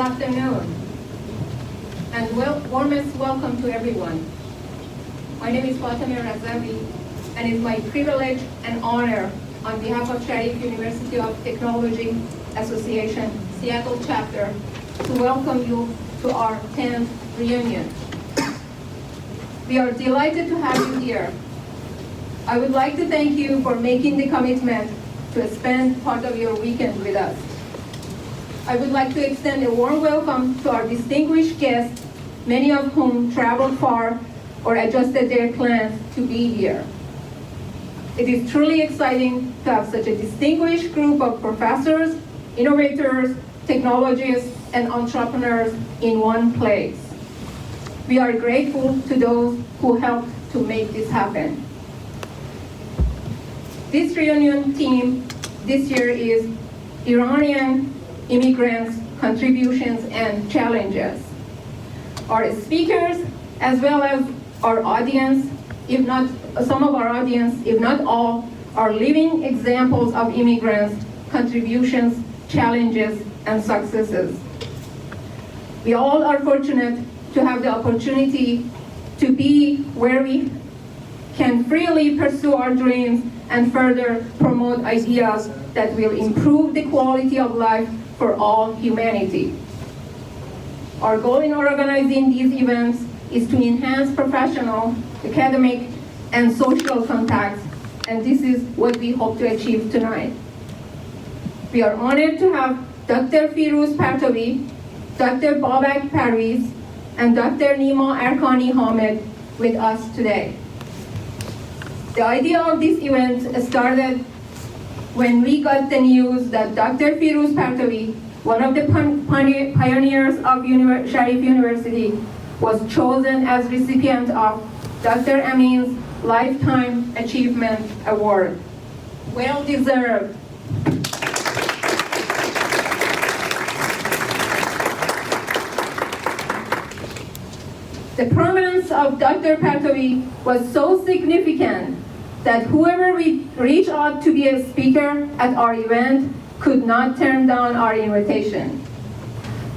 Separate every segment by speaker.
Speaker 1: afternoon, and warmest welcome to everyone. My name is Fatemeh Razavi, and it's my privilege and honor on behalf of Sharif University of Technology Association, Seattle Chapter, to welcome you to our 10th reunion. We are delighted to have you here. I would like to thank you for making the commitment to spend part of your weekend with us. I would like to extend a warm welcome to our distinguished guests, many of whom traveled far or adjusted their plans to be here. It is truly exciting to have such a distinguished group of professors, innovators, technologists, and entrepreneurs in one place. We are grateful to those who helped to make this happen. This reunion theme this year is Iranian immigrants' contributions and challenges. Our speakers, as well as our audience, if not some of our audience, if not all, are living examples of immigrants' contributions, challenges, and successes. We all are fortunate to have the opportunity to be where we can freely pursue our dreams and further promote ideas that will improve the quality of life for all humanity. Our goal in organizing these events is to enhance professional, academic, and social contacts, and this is what we hope to achieve tonight. We are honored to have Dr. Firuz Partovi, Dr. Parviz, and Dr. Nima Arkani-Hamed with us today. The idea of this event started when we got the news that Dr. Firuz Partovi, one of the pioneers of Sharif University, was chosen as recipient of Dr. Amin's Lifetime Achievement Award. Well deserved. The prominence of Dr. Partovi was so significant that whoever we reached out to be a speaker at our event could not turn down our invitation.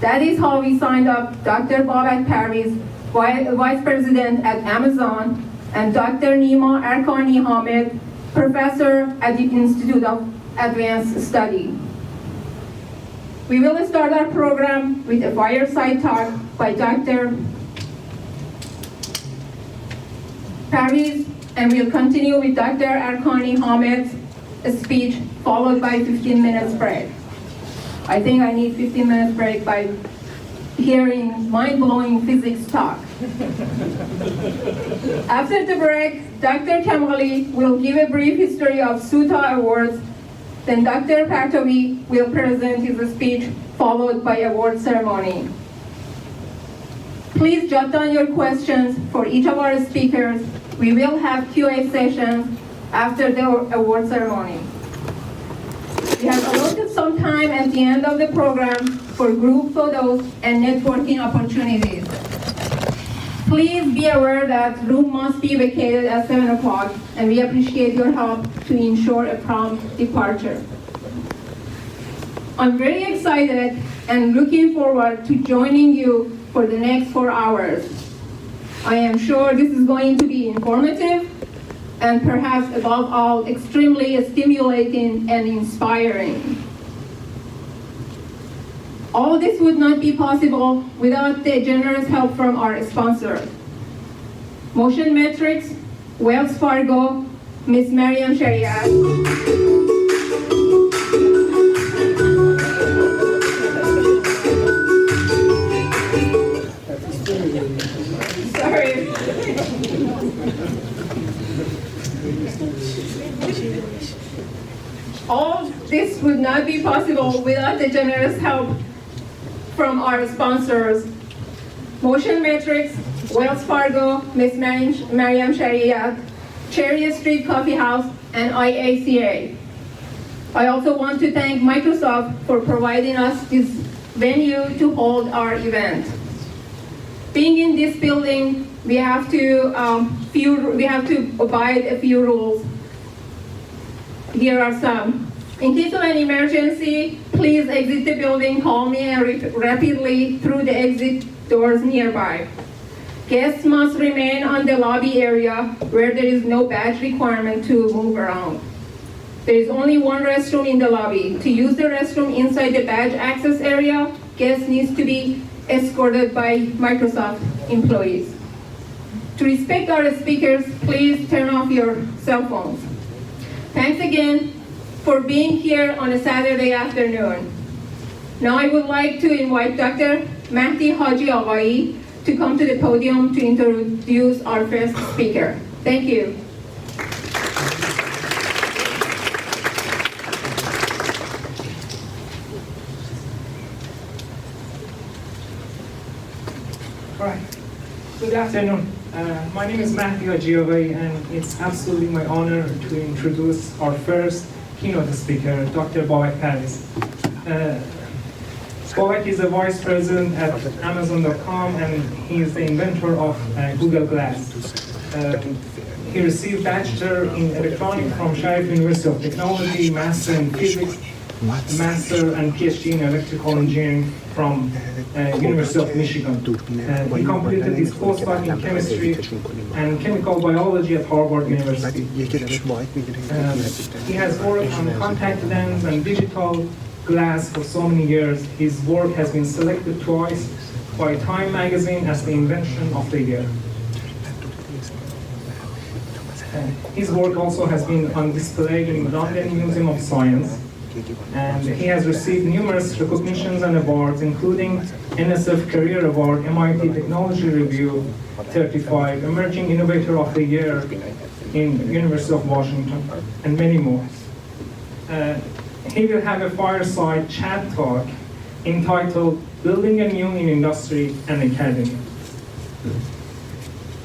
Speaker 1: That is how we signed up Dr. Parviz, Vice President at Amazon, and Dr. Nima Arkani-Hamed, Professor at the Institute of Advanced Study. We will start our program with a fireside talk by Dr. Parviz, and we'll continue with Dr. Arkani-Hamed's speech, followed by 15 minutes break. I think I need 15 minutes break by hearing mind-blowing physics talk. After the break, Dr. Kamali will give a brief history of SUTA awards. Then Dr. Partovi will present his speech, followed by award ceremony. Please jot down your questions for each of our speakers. We will have Q&A sessions after the award ceremony. We have allotted some time at the end of the program for group photos and networking opportunities. Please be aware that room must be vacated at 7 o'clock, and we appreciate your help to ensure a prompt departure. I'm very excited and looking forward to joining you for the next 4 hours. I am sure this is going to be informative and perhaps above all, extremely stimulating and inspiring. All this would not be possible without the generous help from our sponsors. Motion Metrics, Wells Fargo, Ms. Mariam Shariat. Sorry. All this would not be possible without the generous help from our sponsors, Motion Metrics, Wells Fargo, Ms. Mariam Shariat, Cherry Street Coffee House, and IACA. I also want to thank Microsoft for providing us this venue to hold our event. Being in this building, we have to abide a few rules. Here are some. In case of an emergency, Please exit the building calmly and rapidly through the exit doors nearby. Guests must remain on the lobby area where there is no badge requirement to move around. There is only one restroom in the lobby. To use the restroom inside the badge access area, guests need to be escorted by Microsoft employees. To respect our speakers, please turn off your cell phones. Thanks again for being here on a Saturday afternoon. Now I would like to invite Dr. Mahdi Haji Aghai to come to the podium to introduce our first speaker. Thank you.
Speaker 2: All right. Good afternoon. My name is Mahdi Haji Aghai, and it's absolutely my honor to introduce our first keynote speaker, Dr. Parviz. Babak is a vice president at Amazon.com, and he is the inventor of Google Glass. He received Bachelor in Electronics from Sharif University of Technology, Master in Physics, Master and PhD in Electrical Engineering from University of Michigan. He completed his postdoc in Chemistry and Chemical Biology at Harvard University. He has worked on contact lens and digital glass for so many years. His work has been selected twice by Time magazine as the invention of the year. His work also has been on display in London Museum of Science, and he has received numerous recognitions and awards, including NSF Career Award, MIT Technology Review 35, Emerging Innovator of the Year in University of Washington, and many more. He will have a fireside chat talk entitled Building Anew in Industry and Academia.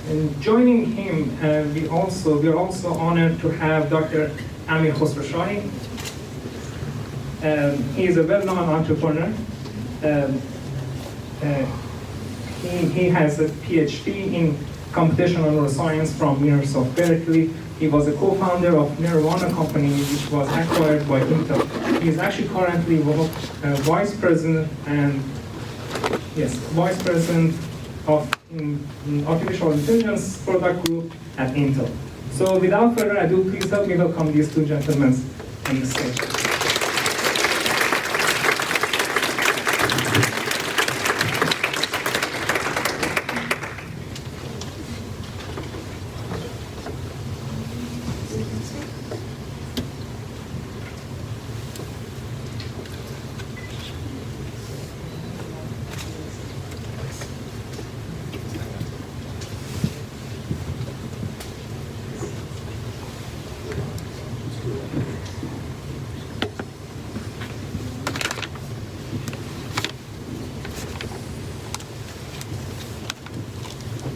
Speaker 2: And joining him, we are also honored to have Dr. Amin. He is a well-known entrepreneur. He has a PhD in computational neuroscience from University of Berkeley. He was a co-founder of Nirvana company, which was acquired by Intel. He is actually currently vice president of artificial intelligence product group at Intel. So without further ado, please help me welcome these two gentlemen on the stage.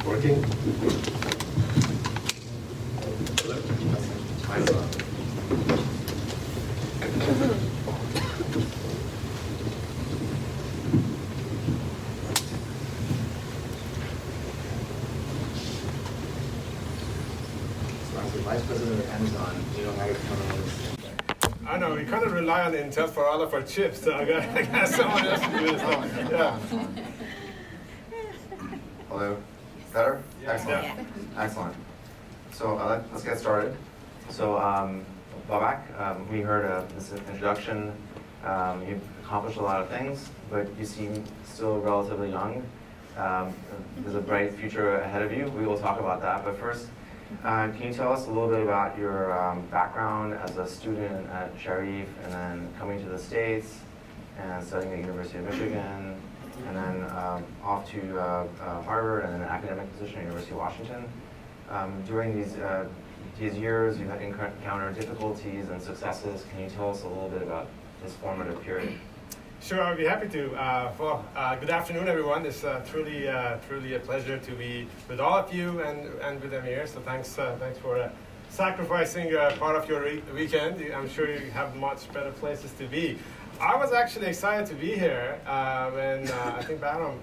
Speaker 3: Working? Vice President of Amazon, you know how to come in.
Speaker 4: I know, we kind of rely on Intel for all of our chips, so I got someone else to do this stuff. Yeah.
Speaker 3: Hello? Better?
Speaker 4: Yeah.
Speaker 3: Excellent.
Speaker 4: Yeah.
Speaker 3: Excellent. So let's get started. So Babak, we heard this introduction. You've accomplished a lot of things, but you seem still relatively young. There's a bright future ahead of you. We will talk about that. But first, can you tell us a little bit about your background as a student at Sharif, and then coming to the States and studying at the University of Michigan, and then off to Harvard, and then an academic position at the University of Washington. During these years, you've encountered difficulties and successes. Can you tell us a little bit about this formative period?
Speaker 4: Sure, I'd be happy to. Good afternoon, everyone. It's truly a pleasure to be with all of you and with Amir. So thanks for sacrificing part of your weekend. I'm sure you have much better places to be. I was actually excited to be here when I think Baram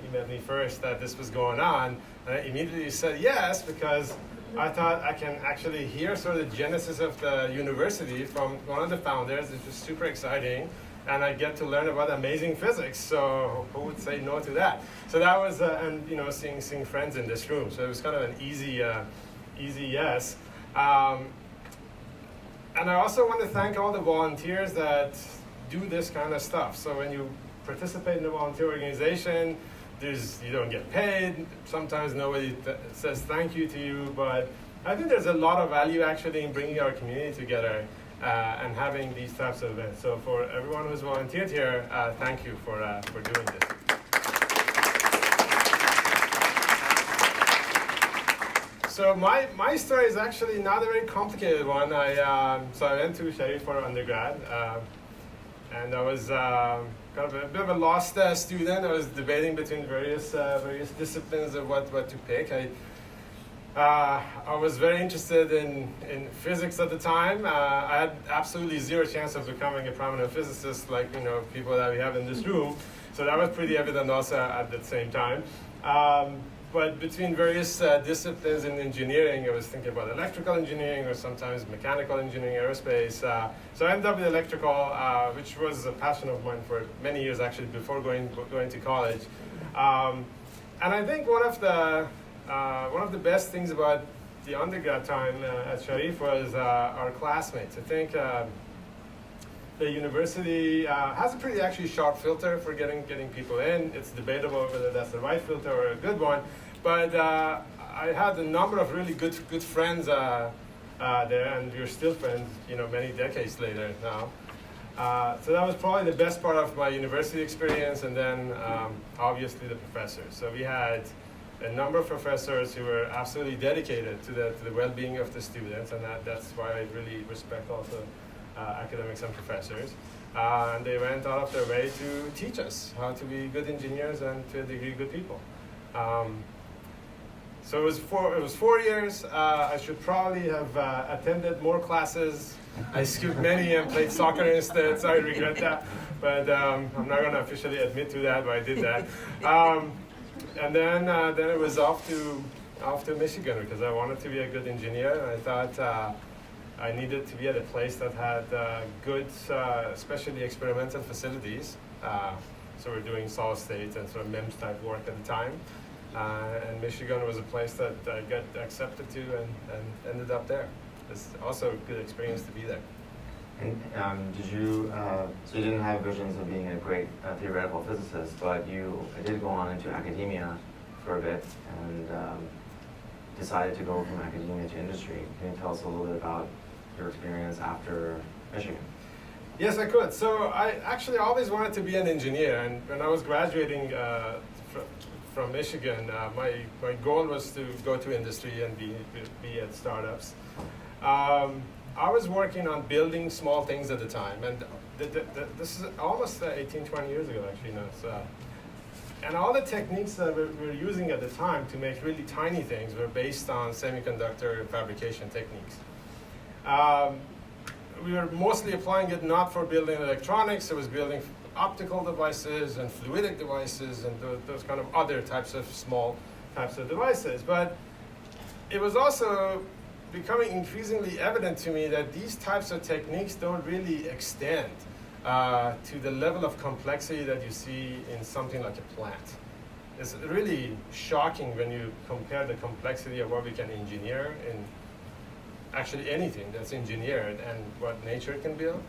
Speaker 4: emailed me first that this was going on. And I immediately said yes, because I thought I can actually hear sort of the genesis of the university from one of the founders, which was super exciting. and I get to learn about amazing physics. So who would say no to that? So that was, and you know, seeing friends in this room. So it was kind of an easy yes. And I also want to thank all the volunteers that do this kind of stuff. So when you participate in a volunteer organization, you don't get paid. Sometimes nobody says thank you to you, but I think there's a lot of value actually in bringing our community together and having these types of events. So for everyone who's volunteered here, thank you for doing this. So my story is actually not a very complicated one. So I went to Sharif for undergrad, and I was kind of a bit of a lost student. I was debating between various disciplines of what to pick. I was very interested in physics at the time. I had absolutely zero chance of becoming a prominent physicist like people that we have in this room. So that was pretty evident also at the same time. But between various disciplines in engineering, I was thinking about electrical engineering or sometimes mechanical engineering, aerospace. So I ended up with electrical, which was a passion of mine for many years actually before going to college. And I think one of the best things about the undergrad time at Sharif was our classmates. I think the university has a pretty actually sharp filter for getting people in. It's debatable whether that's the right filter or a good one. But I had a number of really good friends there, and we're still friends, many decades later now. So that was probably the best part of my university experience, and then obviously the professors. So we had a number of professors who were absolutely dedicated to the well-being of the students, and that's why I really respect also academics and professors. And they went out of their way to teach us how to be good engineers and to a degree good people. So it was 4 years. I should probably have attended more classes. I skipped many and played soccer instead, so I regret that. But I'm not going to officially admit to that, but I did that. And then it was off to Michigan because I wanted to be a good engineer. And I thought I needed to be at a place that had good, especially experimental facilities. So we're doing solid state and sort of MEMS type work at the time. And Michigan was a place that I got accepted to and ended up there. It's also a good experience to be there.
Speaker 3: And did you, so you didn't have visions of being a great theoretical physicist, but you did go on into academia for a bit and decided to go from academia to industry. Can you tell us a little bit about your experience after Michigan?
Speaker 4: Yes, I could. So I actually always wanted to be an engineer, and when I was graduating from Michigan, my goal was to go to industry and be at startups. I was working on building small things at the time, and this is almost 18, 20 years ago actually now. And all the techniques that we were using at the time to make really tiny things were based on semiconductor fabrication techniques. We were mostly applying it not for building electronics, it was building optical devices and fluidic devices and those kind of other types of small types of devices. But it was also becoming increasingly evident to me that these types of techniques don't really extend to the level of complexity that you see in something like a plant. It's really shocking when you compare the complexity of what we can engineer in actually anything that's engineered and what nature can build.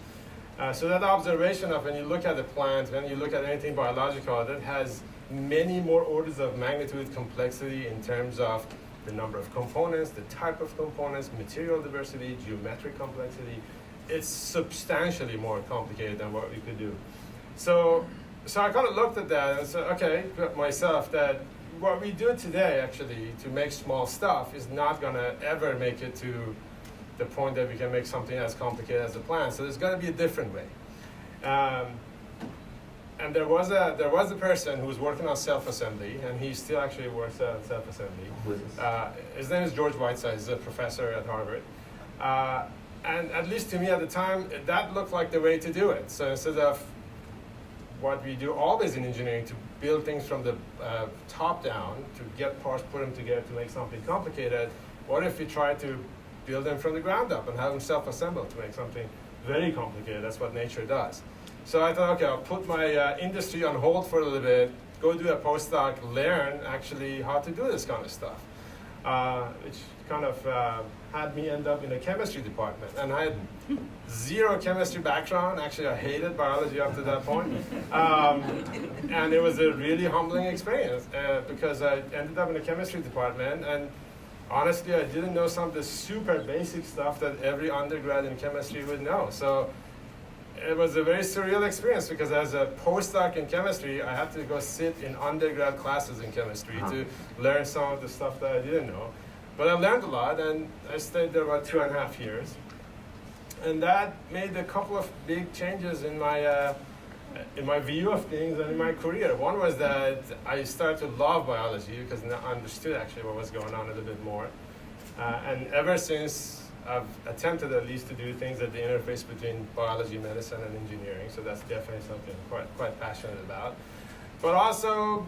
Speaker 4: So that observation of when you look at the plant, when you look at anything biological, that has many more orders of magnitude complexity in terms of the number of components, the type of components, material diversity, geometric complexity. It's substantially more complicated than what we could do. So I kind of looked at that and said, okay, myself, that what we do today actually to make small stuff is not going to ever make it to the point that we can make something as complicated as a plant. So there's got to be a different way. And there was a person who was working on self-assembly, and he still actually works on self-assembly.
Speaker 3: Who is this?
Speaker 4: His name is George Whiteside. He's a professor at Harvard. And at least to me at the time, that looked like the way to do it. So instead of what we do always in engineering, to build things from the top down, to get parts, put them together to make something complicated, what if we try to build them from the ground up and have them self-assembled to make something very complicated? That's what nature does. So I thought, okay, I'll put my industry on hold for a little bit, go do a postdoc, learn actually how to do this kind of stuff, which kind of had me end up in the chemistry department. And I had zero chemistry background. Actually, I hated biology up to that point. And it was a really humbling experience because I ended up in the chemistry department, and honestly, I didn't know some of the super basic stuff that every undergrad in chemistry would know. So it was a very surreal experience because as a postdoc in chemistry, I had to go sit in undergrad classes in chemistry to learn some of the stuff that I didn't know. But I learned a lot, and I stayed there about 2.5 years. And that made a couple of big changes in my view of things and in my career. One was that I started to love biology because I understood actually what was going on a little bit more. And ever since, I've attempted at least to do things at the interface between biology, medicine, and engineering. So that's definitely something I'm quite passionate about. But also,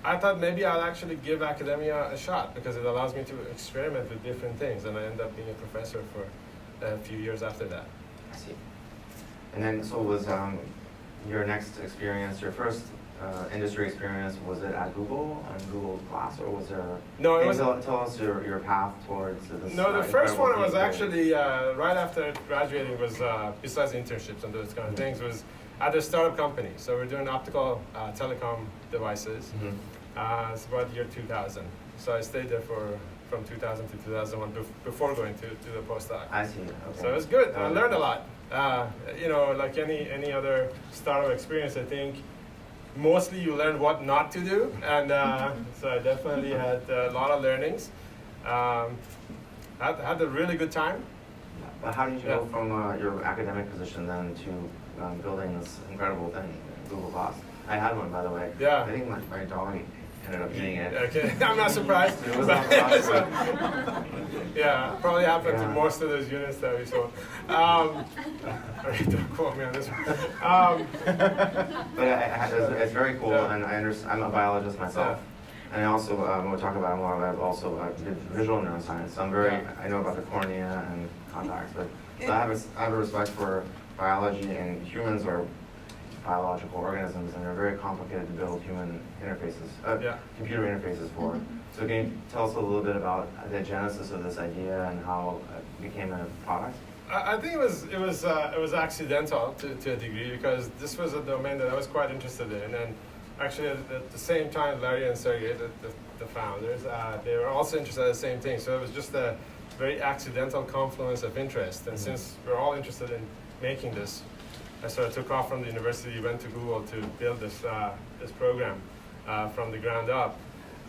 Speaker 4: I thought maybe I'll actually give academia a shot because it allows me to experiment with different things. And I ended up being a professor for a few years after that.
Speaker 3: I see. And then, so was your next experience, your first industry experience, was it at Google, on Google Glass, or was there?
Speaker 4: No, it was.
Speaker 3: Tell us your path towards this.
Speaker 4: No, the first one was actually right after graduating. Was besides internships and those kind of things, was at a startup company. So we're doing optical telecom devices. It's about the year 2000. So I stayed there from 2000 to 2001 before going to the postdoc.
Speaker 3: I see. Okay.
Speaker 4: So it was good. I learned a lot. You know, like any other startup experience, I think mostly you learn what not to do, and so I definitely had a lot of learnings. Had a really good time.
Speaker 3: But how did you go from your academic position then to building this incredible thing, Google Glass? I had one, by the way.
Speaker 4: Yeah.
Speaker 3: I think my dog ended up eating it.
Speaker 4: Okay, I'm not surprised.
Speaker 3: It was not possible.
Speaker 4: Yeah, probably happened to most of those units that we sold. Don't quote me on this one.
Speaker 3: But it's very cool,
Speaker 4: Yeah.
Speaker 3: and I'm a biologist myself. And I also, we'll talk about it more, but I've also did visual neuroscience. So I know about the cornea and contacts, but so I have a respect for biology, and humans are biological organisms, and they're very complicated to build human interfaces, computer interfaces for. So can you tell us a little bit about the genesis of this idea and how it became a product?
Speaker 4: I think it was accidental to a degree because this was a domain that I was quite interested in, and actually at the same time, Larry and Sergey, the founders, they were also interested in the same thing. So it was just a very accidental confluence of interest, and since we're all interested in making this, I sort of took off from the university, went to Google to build this program from the ground up.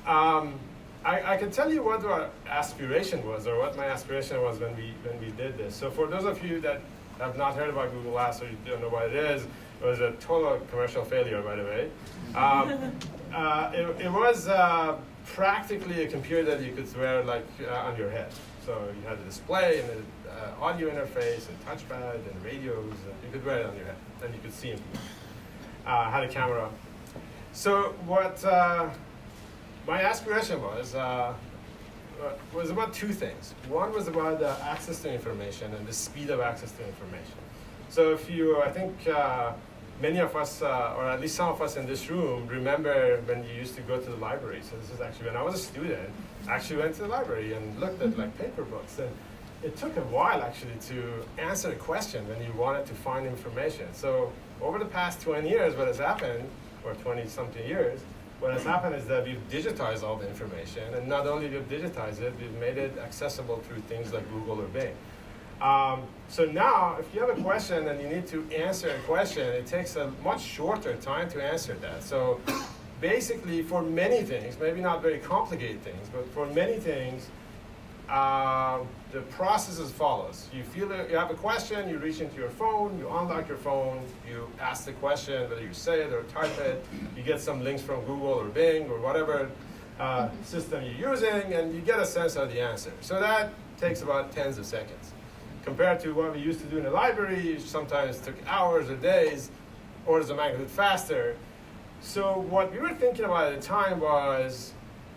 Speaker 4: I can tell you what our aspiration was, or what my aspiration was when we did this. So for those of you that have not heard about Google Glass or you don't know what it is, it was a total commercial failure, by the way. It was practically a computer that you could wear like on your head. So you had a display and an audio interface, and touchpad, and radios. And you could wear it on your head, and you could see it. Had a camera. So what my aspiration was about two things. One was about access to information and the speed of access to information. So I think many of us, or at least some of us in this room, remember when you used to go to the library. So this is actually when I was a student. I actually went to the library and looked at like paper books. And it took a while actually to answer a question when you wanted to find information. So over the past 20 years, what has happened, or 20-something years, what has happened is that we've digitized all the information, and not only we've digitized it, we've made it accessible through things like Google or Bing. So now, if you have a question and you need to answer a question, it takes a much shorter time to answer that. So basically, for many things, maybe not very complicated things, but for many things, the process is as follows. You feel that you have a question, you reach into your phone, you unlock your phone, you ask the question, whether you say it or type it, you get some links from Google or Bing or whatever system you're using, and you get a sense of the answer. So that takes about tens of seconds. Compared to what we used to do in the library, it sometimes took hours or days, orders of magnitude faster. So what we were thinking about at the time was,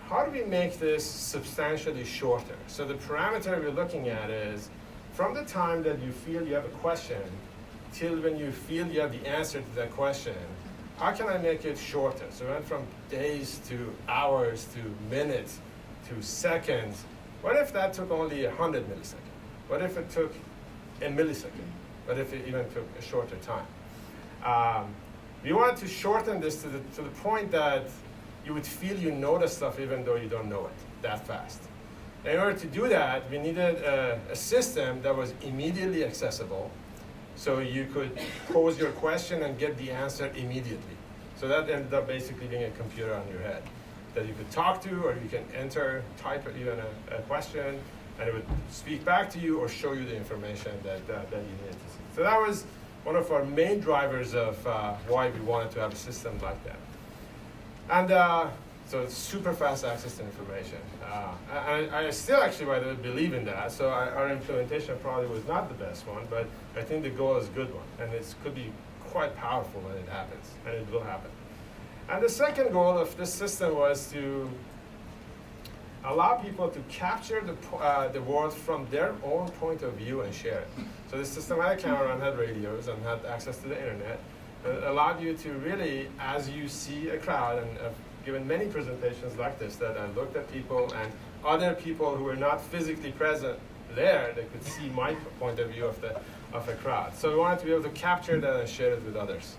Speaker 4: how do we make this substantially shorter? So the parameter we're looking at is, from the time that you feel you have a question, till when you feel you have the answer to that question, how can I make it shorter? So we went from days to hours to minutes to seconds. What if that took only 100 milliseconds? What if it took a millisecond? What if it even took a shorter time? We wanted to shorten this to the point that you would feel you know the stuff even though you don't know it that fast. And in order to do that, we needed a system that was immediately accessible, so you could pose your question and get the answer immediately. So that ended up basically being a computer on your head that you could talk to, or you can type even a question, and it would speak back to you or show you the information that you needed to see. So that was one of our main drivers of why we wanted to have a system like that. And so it's super fast access to information. I still actually, by the way, believe in that. So our implementation probably was not the best one, but I think the goal is a good one. And it could be quite powerful when it happens, and it will happen. And the second goal of this system was to allow people to capture the world from their own point of view and share it. So the system had a camera and had radios and had access to the internet. It allowed you to really, as you see a crowd, and I've given many presentations like this, that I looked at people and other people who were not physically present there, they could see my point of view of a crowd. So we wanted to be able to capture that and share it with others.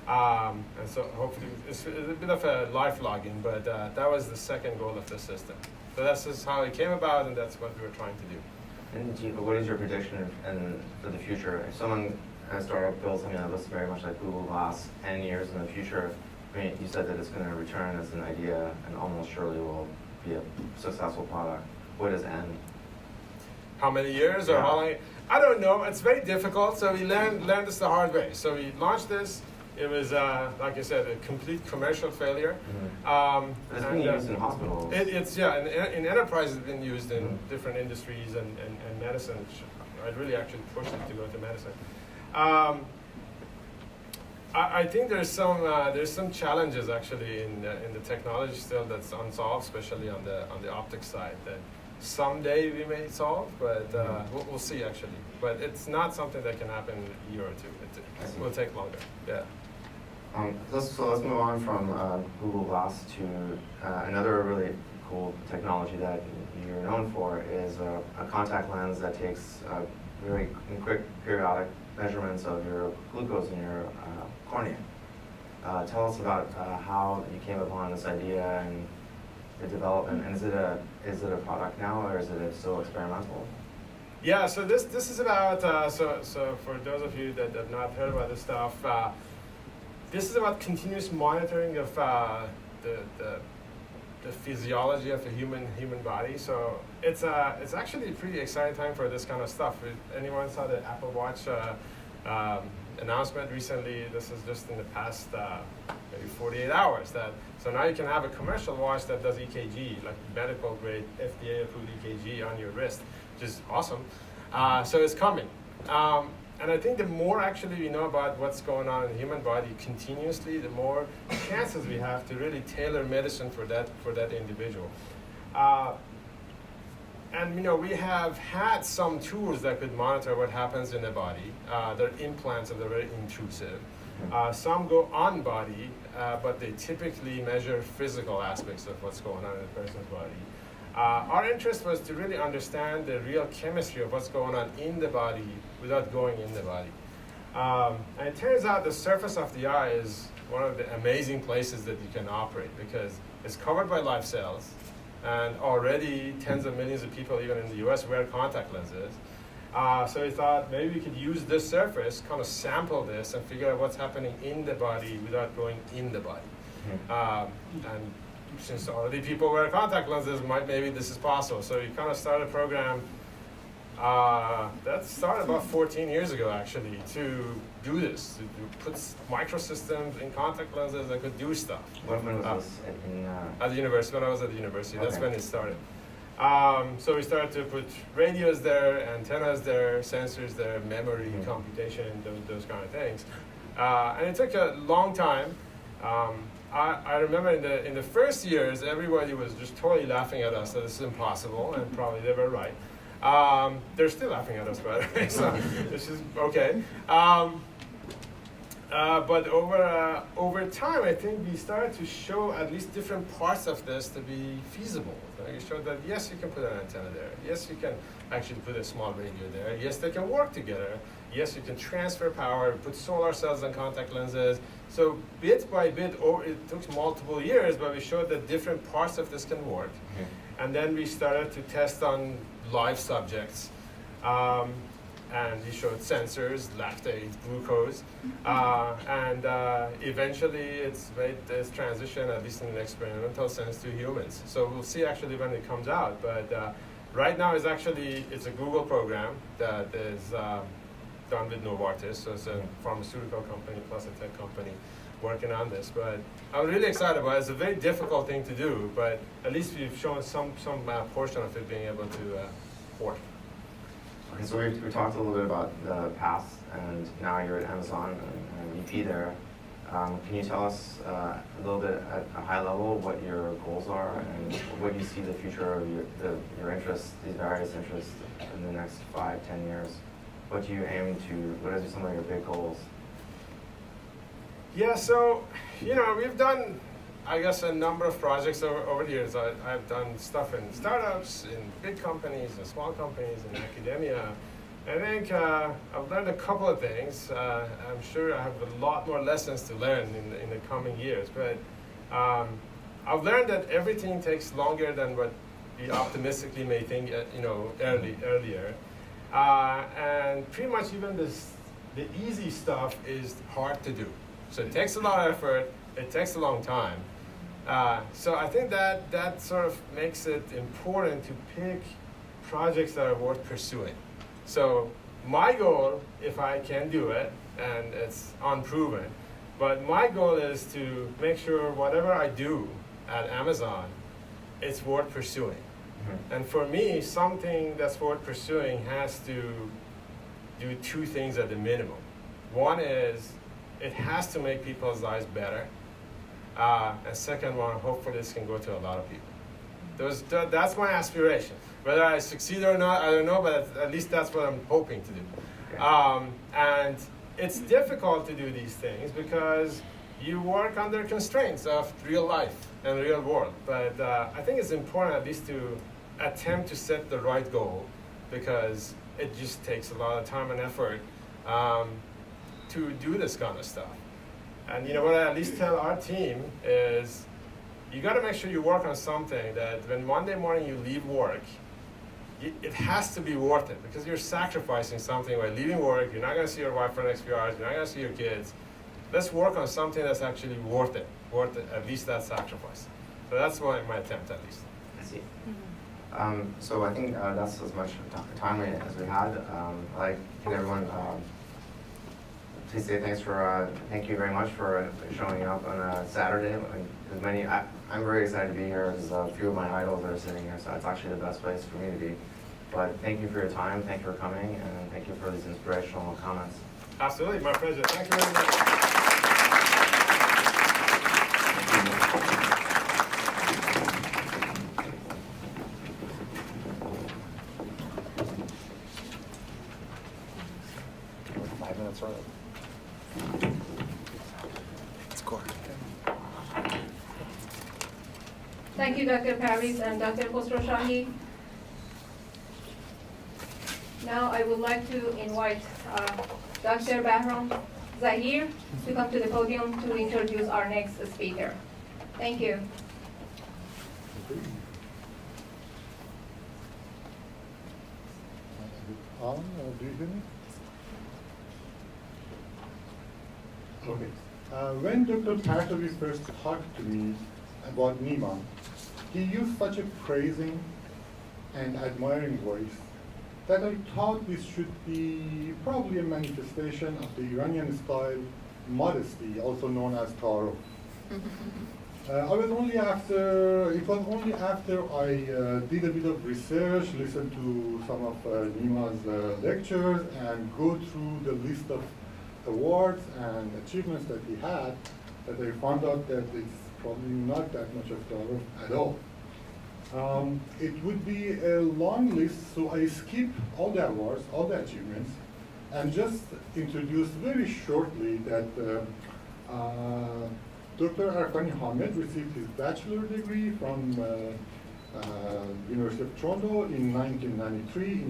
Speaker 4: And so hopefully, it's a bit of a life logging, but that was the second goal of the system. So that's just how it came about, and that's what we were trying to do.
Speaker 3: And what is your prediction for the future? If someone has started build something that looks very much like Google Glass 10 years in the future, I mean, you said that it's going to return as an idea and almost surely will be a successful product. What is N?
Speaker 4: How many years or how long? I don't know. It's very difficult. So we learned this the hard way. So we launched this. It was, like I said, a complete commercial failure.
Speaker 3: Mm-hmm. It's been used in hospitals.
Speaker 4: In enterprise, it's been used in different industries and medicine. I'd really actually push it to go to medicine. I think there's some challenges actually in the technology still that's unsolved, especially on the optics side, that someday we may solve, but we'll see actually. But it's not something that can happen in a year or two. It will take longer. Yeah.
Speaker 3: Let's move on from Google Glass to another really cool technology that you're known for is a contact lens that takes very quick periodic measurements of your glucose in your cornea. Tell us about how you came upon this idea and the development. And is it a product now, or is it still experimental?
Speaker 4: Yeah. So this is about so for those of you that have not heard about this stuff, this is about continuous monitoring of the physiology of the human body. So it's actually a pretty exciting time for this kind of stuff. Anyone saw the Apple Watch announcement recently? This is just in the past maybe 48 hours. So now you can have a commercial watch that does EKG, like medical grade FDA approved EKG on your wrist, which is awesome. So it's coming. And I think the more actually we know about what's going on in the human body continuously, the more chances we have to really tailor medicine for that individual. And we have had some tools that could monitor what happens in the body. They're implants and they're very intrusive. Some go on body, but they typically measure physical aspects of what's going on in a person's body. Our interest was to really understand the real chemistry of what's going on in the body without going in the body. And it turns out the surface of the eye is one of the amazing places that you can operate because it's covered by live cells, and already tens of millions of people, even in the US, wear contact lenses. So we thought maybe we could use this surface, kind of sample this, and figure out what's happening in the body without going in the body. And since already people wear contact lenses, maybe this is possible. So we kind of started a program that started about 14 years ago, actually, to do this, to put microsystems in contact lenses that could do stuff.
Speaker 3: When was this?
Speaker 4: At the university, when I was at the university. Okay. That's when it started. So we started to put radios there, antennas there, sensors there, memory, computation, those kind of things. And it took a long time. I remember in the first years, everybody was just totally laughing at us that this is impossible, and probably they were right. They're still laughing at us, by the way, so this is okay. But over time, I think we started to show at least different parts of this to be feasible. You showed that yes, you can put an antenna there. Yes, you can actually put a small radio there. Yes, they can work together. Yes, you can transfer power, put solar cells and contact lenses. So bit by bit, it took multiple years, but we showed that different parts of this can work. Mm-hmm. And then we started to test on live subjects. And we showed sensors, lactate, glucose, and eventually it's made this transition, at least in an experimental sense, to humans. So we'll see actually when it comes out. But right now it's a Google program that is done with Novartis, so it's a pharmaceutical company plus a tech company working on this. But I'm really excited about it. It's a very difficult thing to do, but at least we've shown some portion of it being able to work.
Speaker 3: Okay, so we talked a little bit about the past, and now you're at Amazon and VP there. Can you tell us a little bit at a high level what your goals are and what you see the future of your interests, these various interests in the next 5-10 years? What do you aim to? What are some of your big goals?
Speaker 4: Yeah, so we've done, I guess, a number of projects over the years. I've done stuff in startups, in big companies, in small companies, in academia. I think I've learned a couple of things. I'm sure I have a lot more lessons to learn in the coming years. But I've learned that everything takes longer than what we optimistically may think, earlier. And pretty much even the easy stuff is hard to do. So it takes a lot of effort. It takes a long time. So I think that sort of makes it important to pick projects that are worth pursuing. So my goal, if I can do it, and it's unproven, but my goal is to make sure whatever I do at Amazon, it's worth pursuing. Mm-hmm. And for me, something that's worth pursuing has to do two things at the minimum. One is it has to make people's lives better. And second one, hopefully this can go to a lot of people. That's my aspiration. Whether I succeed or not, I don't know, but at least that's what I'm hoping to do. Okay. And it's difficult to do these things because you work under constraints of real life and real world. But I think it's important at least to attempt to set the right goal because it just takes a lot of time and effort to do this kind of stuff. And what I at least tell our team is you got to make sure you work on something that when Monday morning you leave work, it has to be worth it because you're sacrificing something by leaving work. You're not going to see your wife for the next few hours. You're not going to see your kids. Let's work on something that's actually worth it, at least that sacrifice. So that's my attempt, at least.
Speaker 3: I see. Mm-hmm. So I think that's as much time as we had. I'd like everyone please say thank you very much for showing up on a Saturday. I'm very excited to be here. There's a few of my idols that are sitting here, so it's actually the best place for me to be. But thank you for your time, thank you for coming, and thank you for these inspirational comments.
Speaker 4: Absolutely, my pleasure. Thank you very much.
Speaker 1: Thank you, Dr. Parviz and Dr. Khosrowshahi. Now I would like to invite Dr. Bahram Zahir to come to the podium to introduce our next speaker. Thank you.
Speaker 5: Do you hear me? Okay. When Dr. Partovi first talked to me about Nima, he used such a praising and admiring voice that I thought this should be probably a manifestation of the Iranian-style modesty, also known as taro. It was only after I did a bit of research, listened to some of Nima's lectures, and go through the list of awards and achievements that he had, that I found out that it's probably not that much of taro at all. It would be a long list, so I skip all the awards, all the achievements, And just introduce very shortly that Dr. Arkani-Hamed received his bachelor degree from University of Toronto in 1993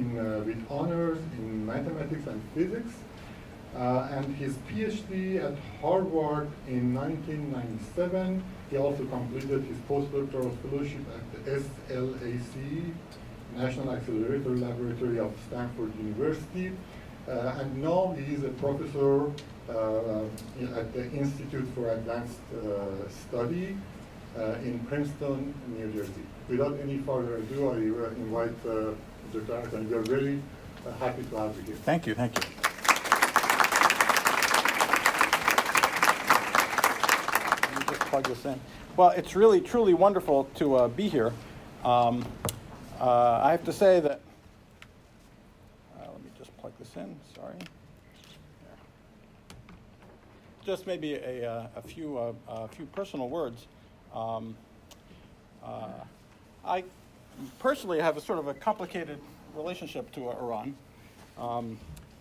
Speaker 5: with honors in mathematics and physics. And his PhD at Harvard in 1997. He also completed his postdoctoral fellowship at the SLAC, National Accelerator Laboratory of Stanford University. And now he is a professor at the Institute for Advanced Study in Princeton, New Jersey. Without any further ado, I invite Dr. Arkani. We are very happy to have you here.
Speaker 6: Thank you, thank you. Let me just plug this in. Well, it's really, truly wonderful to be here. I have to say that, let me just plug this in, sorry. Just maybe a few personal words. I personally have a sort of a complicated relationship to Iran.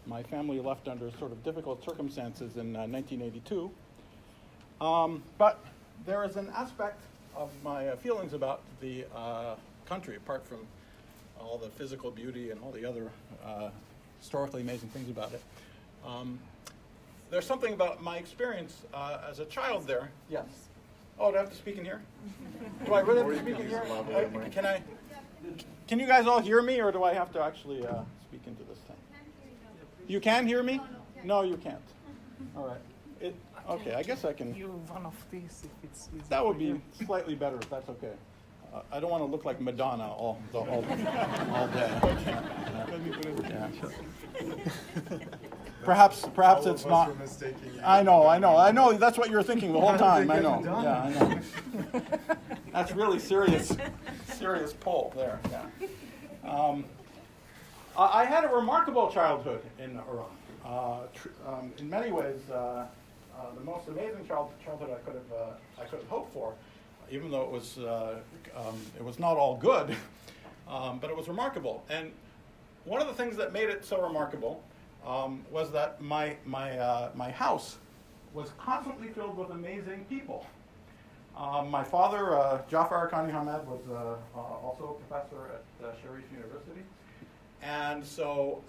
Speaker 6: My family left under sort of difficult circumstances in 1982. But there is an aspect of my feelings about the country, apart from all the physical beauty and all the other historically amazing things about it. There's something about my experience as a child there. Yes. Oh, do I have to speak in here? Do I really have to speak in here? Can you guys all hear me, or do I have to actually speak into this thing? You can hear me? No, you can't. All right. Okay, I guess I can.
Speaker 7: You're one of these if it's easy.
Speaker 6: That would be slightly better if that's okay. I don't want to look like Madonna all day. Yeah. Perhaps it's not. I know. That's what you're thinking the whole time. I know. Yeah, I know. That's really serious pull there. Yeah. I had a remarkable childhood in Iran. In many ways, the most amazing childhood I could have hoped for. Even though it was not all good, but it was remarkable. And one of the things that made it so remarkable was that my house was constantly filled with amazing people. My father, Jafar Arkani-Hamed, was also a professor at Sharif University. And so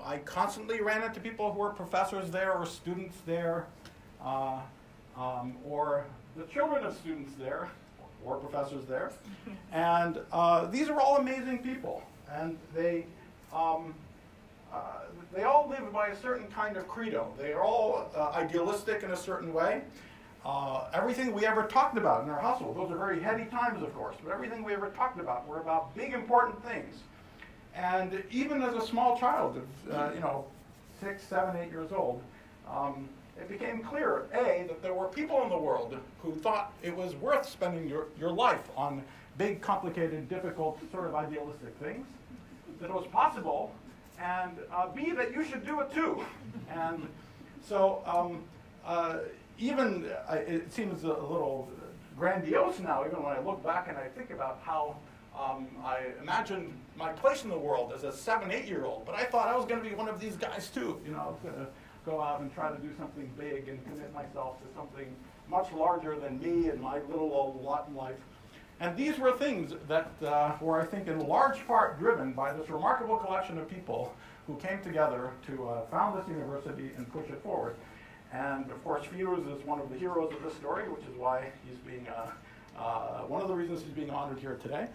Speaker 6: I constantly ran into people who were professors there or students there, or the children of students there, or professors there. And these are all amazing people. And they all live by a certain kind of credo. They are all idealistic in a certain way. Everything we ever talked about in our household, those are very heady times, of course, but everything we ever talked about were about big, important things. And even as a small child of, 6, 7, 8 years old, it became clear, A, that there were people in the world who thought it was worth spending your life on big, complicated, difficult, sort of idealistic things, that it was possible, and B, that you should do it too. And so it seems a little grandiose now, even when I look back and I think about how I imagined my place in the world as a 7, 8-year-old, but I thought I was going to be one of these guys too. I was going to go out and try to do something big and commit myself to something much larger than me and my little old lot in life. And these were things that were, I think, in large part driven by this remarkable collection of people who came together to found this university and push it forward. And of course, Firuz is one of the heroes of this story, which is why he's being, one of the reasons he's being honored here today.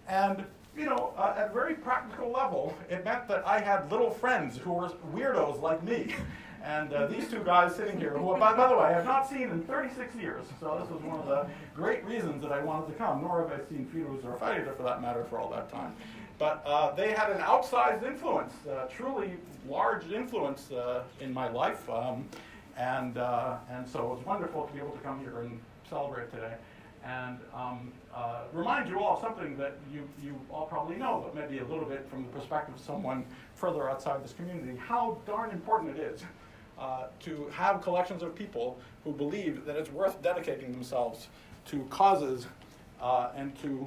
Speaker 6: And at a very practical level, it meant that I had little friends who were weirdos like me. And these two guys sitting here, who, by the way, I have not seen in 36 years. So this was one of the great reasons that I wanted to come, nor have I seen Firuz or Farida, for that matter, for all that time. But they had an outsized influence, truly large influence in my life. And so it was wonderful to be able to come here and celebrate today. And remind you all of something that you all probably know, but maybe a little bit from the perspective of someone further outside this community, how darn important it is to have collections of people who believe that it's worth dedicating themselves to causes and to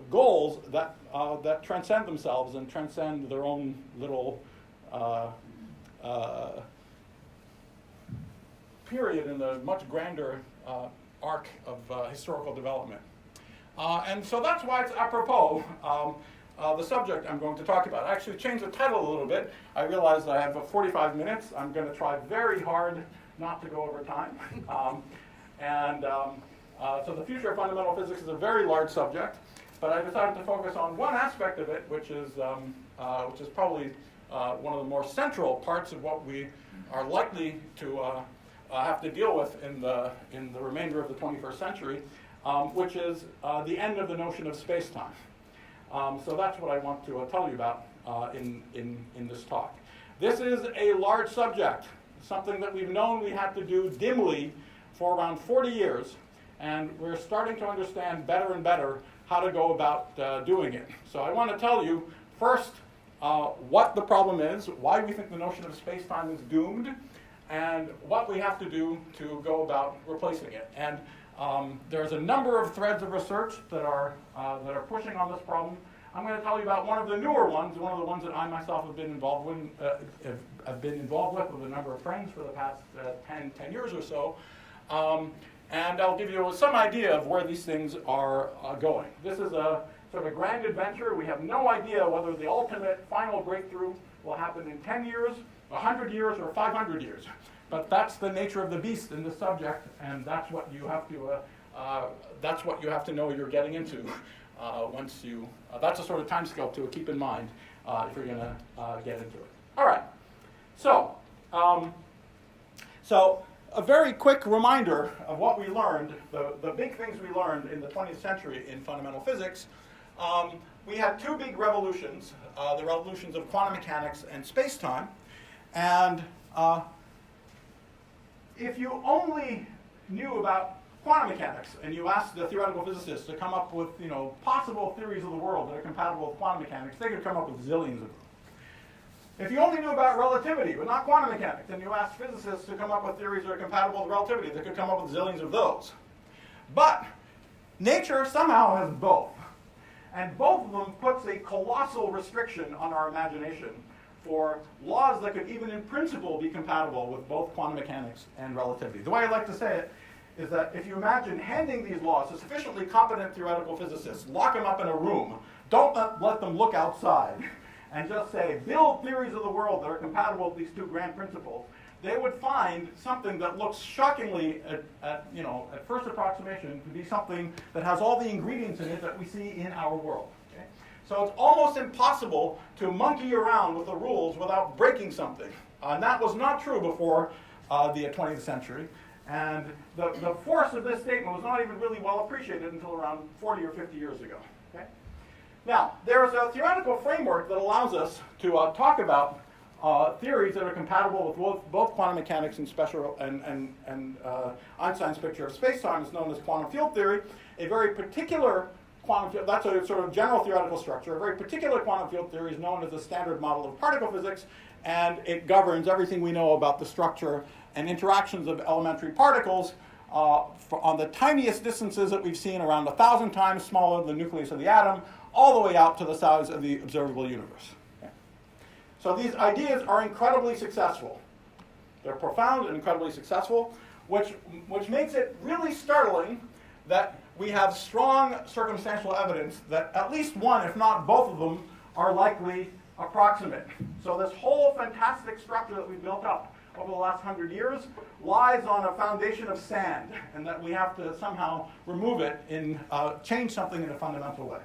Speaker 6: goals that transcend themselves and transcend their own little period in the much grander arc of historical development. And so that's why it's apropos the subject I'm going to talk about. I actually changed the title a little bit. I realized I have 45 minutes. I'm going to try very hard not to go over time. So the future of fundamental physics is a very large subject, but I decided to focus on one aspect of it, which is probably one of the more central parts of what we are likely to have to deal with in the remainder of the 21st century, which is the end of the notion of space-time. So that's what I want to tell you about in this talk. This is a large subject, something that we've known we had to do dimly for around 40 years, and we're starting to understand better and better how to go about doing it. So I want to tell you first what the problem is, why we think the notion of space-time is doomed, and what we have to do to go about replacing it. And there's a number of threads of research that are pushing on this problem. I'm going to tell you about one of the newer ones, one of the ones that I myself have been involved with a number of friends for the past 10 years or so. And I'll give you some idea of where these things are going. This is a sort of grand adventure. We have no idea whether the ultimate final breakthrough will happen in 10 years, 100 years, or 500 years. But that's the nature of the beast in this subject, and that's what you have to know you're getting into once you. That's a sort of timescale to keep in mind if you're going to get into it. All right. So a very quick reminder of what we learned, the big things we learned in the 20th century in fundamental physics. We had two big revolutions, the revolutions of quantum mechanics and space-time. And if you only knew about quantum mechanics and you asked the theoretical physicists to come up with possible theories of the world that are compatible with quantum mechanics, they could come up with zillions of them. If you only knew about relativity, but not quantum mechanics, and you asked physicists to come up with theories that are compatible with relativity, they could come up with zillions of those. But nature somehow has both. And both of them puts a colossal restriction on our imagination for laws that could even in principle be compatible with both quantum mechanics and relativity. The way I like to say it is that if you imagine handing these laws to sufficiently competent theoretical physicists, lock them up in a room, don't let them look outside, and just say, build theories of the world that are compatible with these two grand principles, they would find something that looks shockingly, at first approximation, to be something that has all the ingredients in it that we see in our world. Okay? So it's almost impossible to monkey around with the rules without breaking something. And that was not true before the 20th century. And the force of this statement was not even really well appreciated until around 40 or 50 years ago. Okay? Now, there's a theoretical framework that allows us to talk about theories that are compatible with both quantum mechanics and Einstein's picture of space-time is known as quantum field theory. A very particular quantum field, that's a sort of general theoretical structure. A very particular quantum field theory is known as the standard model of particle physics, and it governs everything we know about the structure and interactions of elementary particles on the tiniest distances that we've seen, around 1,000 times smaller than the nucleus of the atom, all the way out to the size of the observable universe. Okay. So these ideas are incredibly successful. They're profound and incredibly successful, which makes it really startling that we have strong circumstantial evidence that at least one, if not both of them, are likely approximate. So this whole fantastic structure that we built up over the last 100 years lies on a foundation of sand, and that we have to somehow remove it and change something in a fundamental way.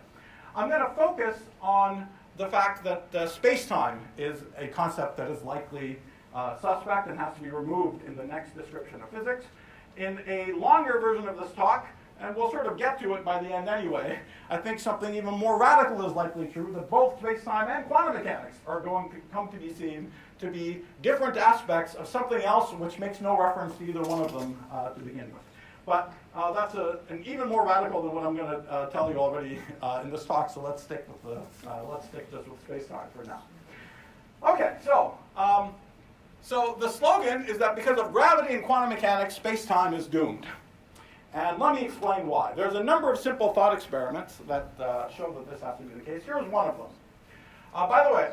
Speaker 6: I'm going to focus on the fact that space-time is a concept that is likely suspect and has to be removed in the next description of physics. In a longer version of this talk, and we'll sort of get to it by the end anyway, I think something even more radical is likely true, that both space-time and quantum mechanics are going to come to be seen to be different aspects of something else which makes no reference to either one of them to begin with. But that's an even more radical than what I'm going to tell you already in this talk. So let's stick with just with space-time for now. Okay, so the slogan is that because of gravity and quantum mechanics, space-time is doomed. And let me explain why. There's a number of simple thought experiments that show that this has to be the case. Here's one of them. By the way,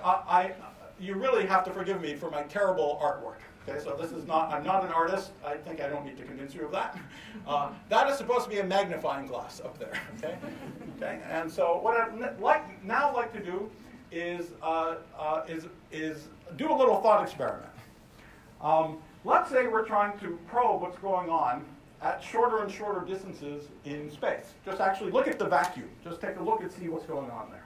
Speaker 6: you really have to forgive me for my terrible artwork. Okay, so this is not, I'm not an artist. I think I don't need to convince you of that. That is supposed to be a magnifying glass up there, okay? Okay, and so what I'd now like to do is do a little thought experiment. Let's say we're trying to probe what's going on at shorter and shorter distances in space. Just actually look at the vacuum. Just take a look and see what's going on there.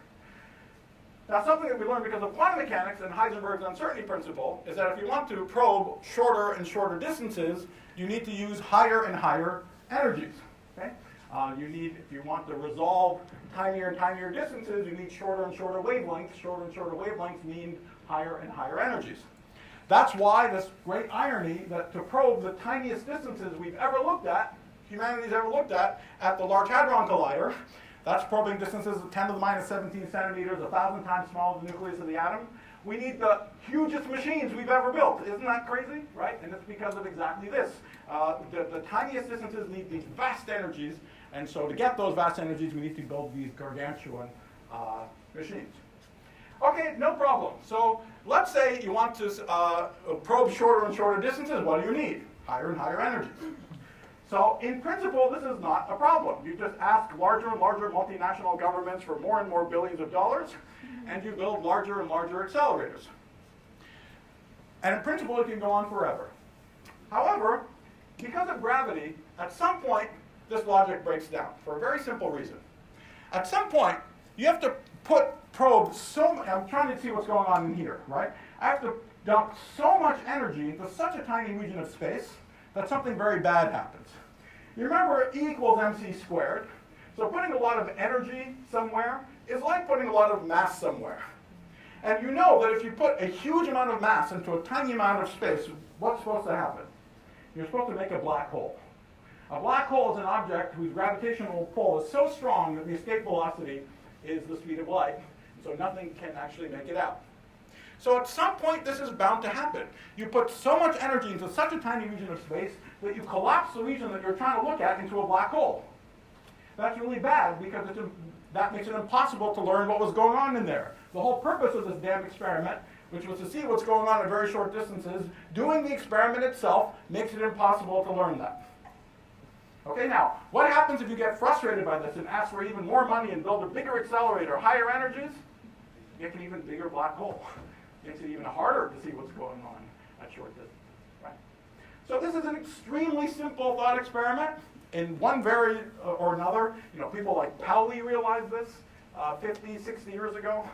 Speaker 6: Now, something that we learned because of quantum mechanics and Heisenberg's uncertainty principle is that if you want to probe shorter and shorter distances, you need to use higher and higher energies. Okay? If you want to resolve tinier and tinier distances, you need shorter and shorter wavelengths. Shorter and shorter wavelengths mean higher and higher energies. That's why this great irony that to probe the tiniest distances we've ever looked at, humanity's ever looked at the Large Hadron Collider, that's probing distances of 10 to the minus 17 centimeters, 1,000 times smaller than the nucleus of the atom. We need the hugest machines we've ever built. Isn't that crazy? Right? And it's because of exactly this. The tiniest distances need these vast energies, and so to get those vast energies, we need to build these gargantuan machines. Okay, no problem. So let's say you want to probe shorter and shorter distances. What do you need? Higher and higher energies. So in principle, this is not a problem. You just ask larger and larger multinational governments for more and more billions of dollars, and you build larger and larger accelerators. And in principle, it can go on forever. However, because of gravity, at some point, this logic breaks down for a very simple reason. At some point, you have to probe I'm trying to see what's going on in here, right? I have to dump so much energy into such a tiny region of space that something very bad happens. You remember E equals mc squared. So putting a lot of energy somewhere is like putting a lot of mass somewhere. And you know that if you put a huge amount of mass into a tiny amount of space, what's supposed to happen? You're supposed to make a black hole. A black hole is an object whose gravitational pull is so strong that the escape velocity is the speed of light, so nothing can actually make it out. So at some point, this is bound to happen. You put so much energy into such a tiny region of space that you collapse the region that you're trying to look at into a black hole. That's really bad because that makes it impossible to learn what was going on in there. The whole purpose of this damn experiment, which was to see what's going on at very short distances, doing the experiment itself makes it impossible to learn that. Okay, now, what happens if you get frustrated by this and ask for even more money and build a bigger accelerator, higher energies? You get an even bigger black hole. Makes it even harder to see what's going on at short distance, right? So this is an extremely simple thought experiment. In one very or another, people like Pauli realized this 50, 60 years ago.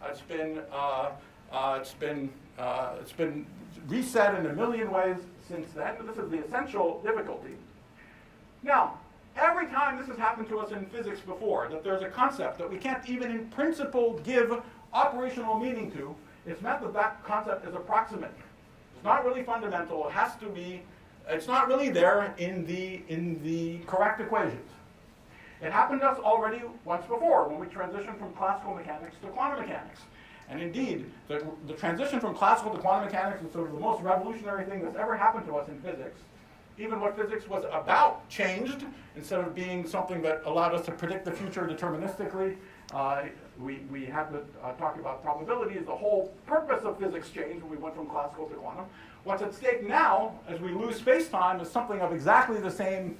Speaker 6: It's been reset in a million ways since then. This is the essential difficulty. Now, every time this has happened to us in physics before, that there's a concept that we can't even in principle give operational meaning to, it's meant that that concept is approximate. It's not really fundamental. It has to be. It's not really there in the correct equations. It happened to us already once before when we transitioned from classical mechanics to quantum mechanics. And indeed, the transition from classical to quantum mechanics is sort of the most revolutionary thing that's ever happened to us in physics. Even what physics was about changed. Instead of being something that allowed us to predict the future deterministically, we had to talk about probabilities. The whole purpose of physics changed when we went from classical to quantum. What's at stake now, as we lose space-time, is something of exactly the same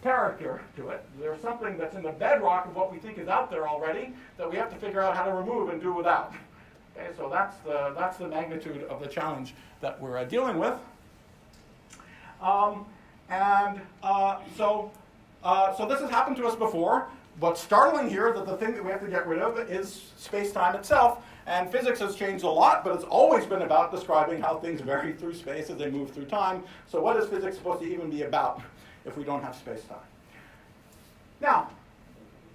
Speaker 6: character to it. There's something that's in the bedrock of what we think is out there already that we have to figure out how to remove and do without. Okay, so that's the magnitude of the challenge that we're dealing with. So this has happened to us before. What's startling here is that the thing that we have to get rid of is space-time itself. And physics has changed a lot, but it's always been about describing how things vary through space as they move through time. So what is physics supposed to even be about if we don't have space-time? Now,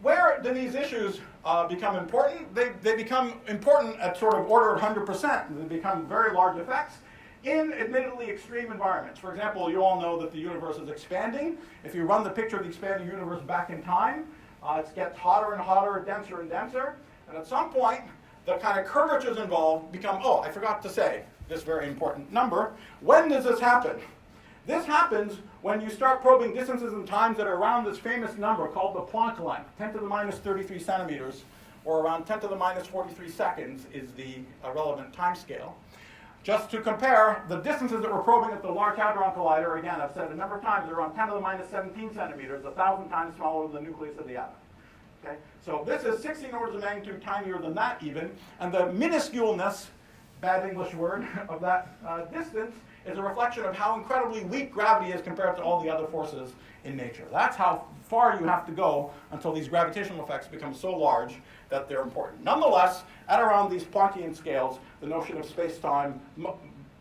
Speaker 6: where do these issues become important? They become important at sort of order of 100%. They become very large effects in admittedly extreme environments. For example, you all know that the universe is expanding. If you run the picture of the expanding universe back in time, it gets hotter and hotter, denser and denser. And at some point, the kind of curvatures involved become, oh, I forgot to say this very important number. When does this happen? This happens when you start probing distances and times that are around this famous number called the Planck length, 10 to the minus 33 centimeters, or around 10 to the minus 43 seconds is the relevant time scale. Just to compare, the distances that we're probing at the Large Hadron Collider, again, I've said a number of times, they're around 10 to the minus 17 centimeters, 1,000 times smaller than the nucleus of the atom. Okay? So this is 16 orders of magnitude tinier than that even, and the minusculeness, bad English word, of that distance is a reflection of how incredibly weak gravity is compared to all the other forces in nature. That's how far you have to go until these gravitational effects become so large that they're important. Nonetheless, at around these Planckian scales, the notion of space-time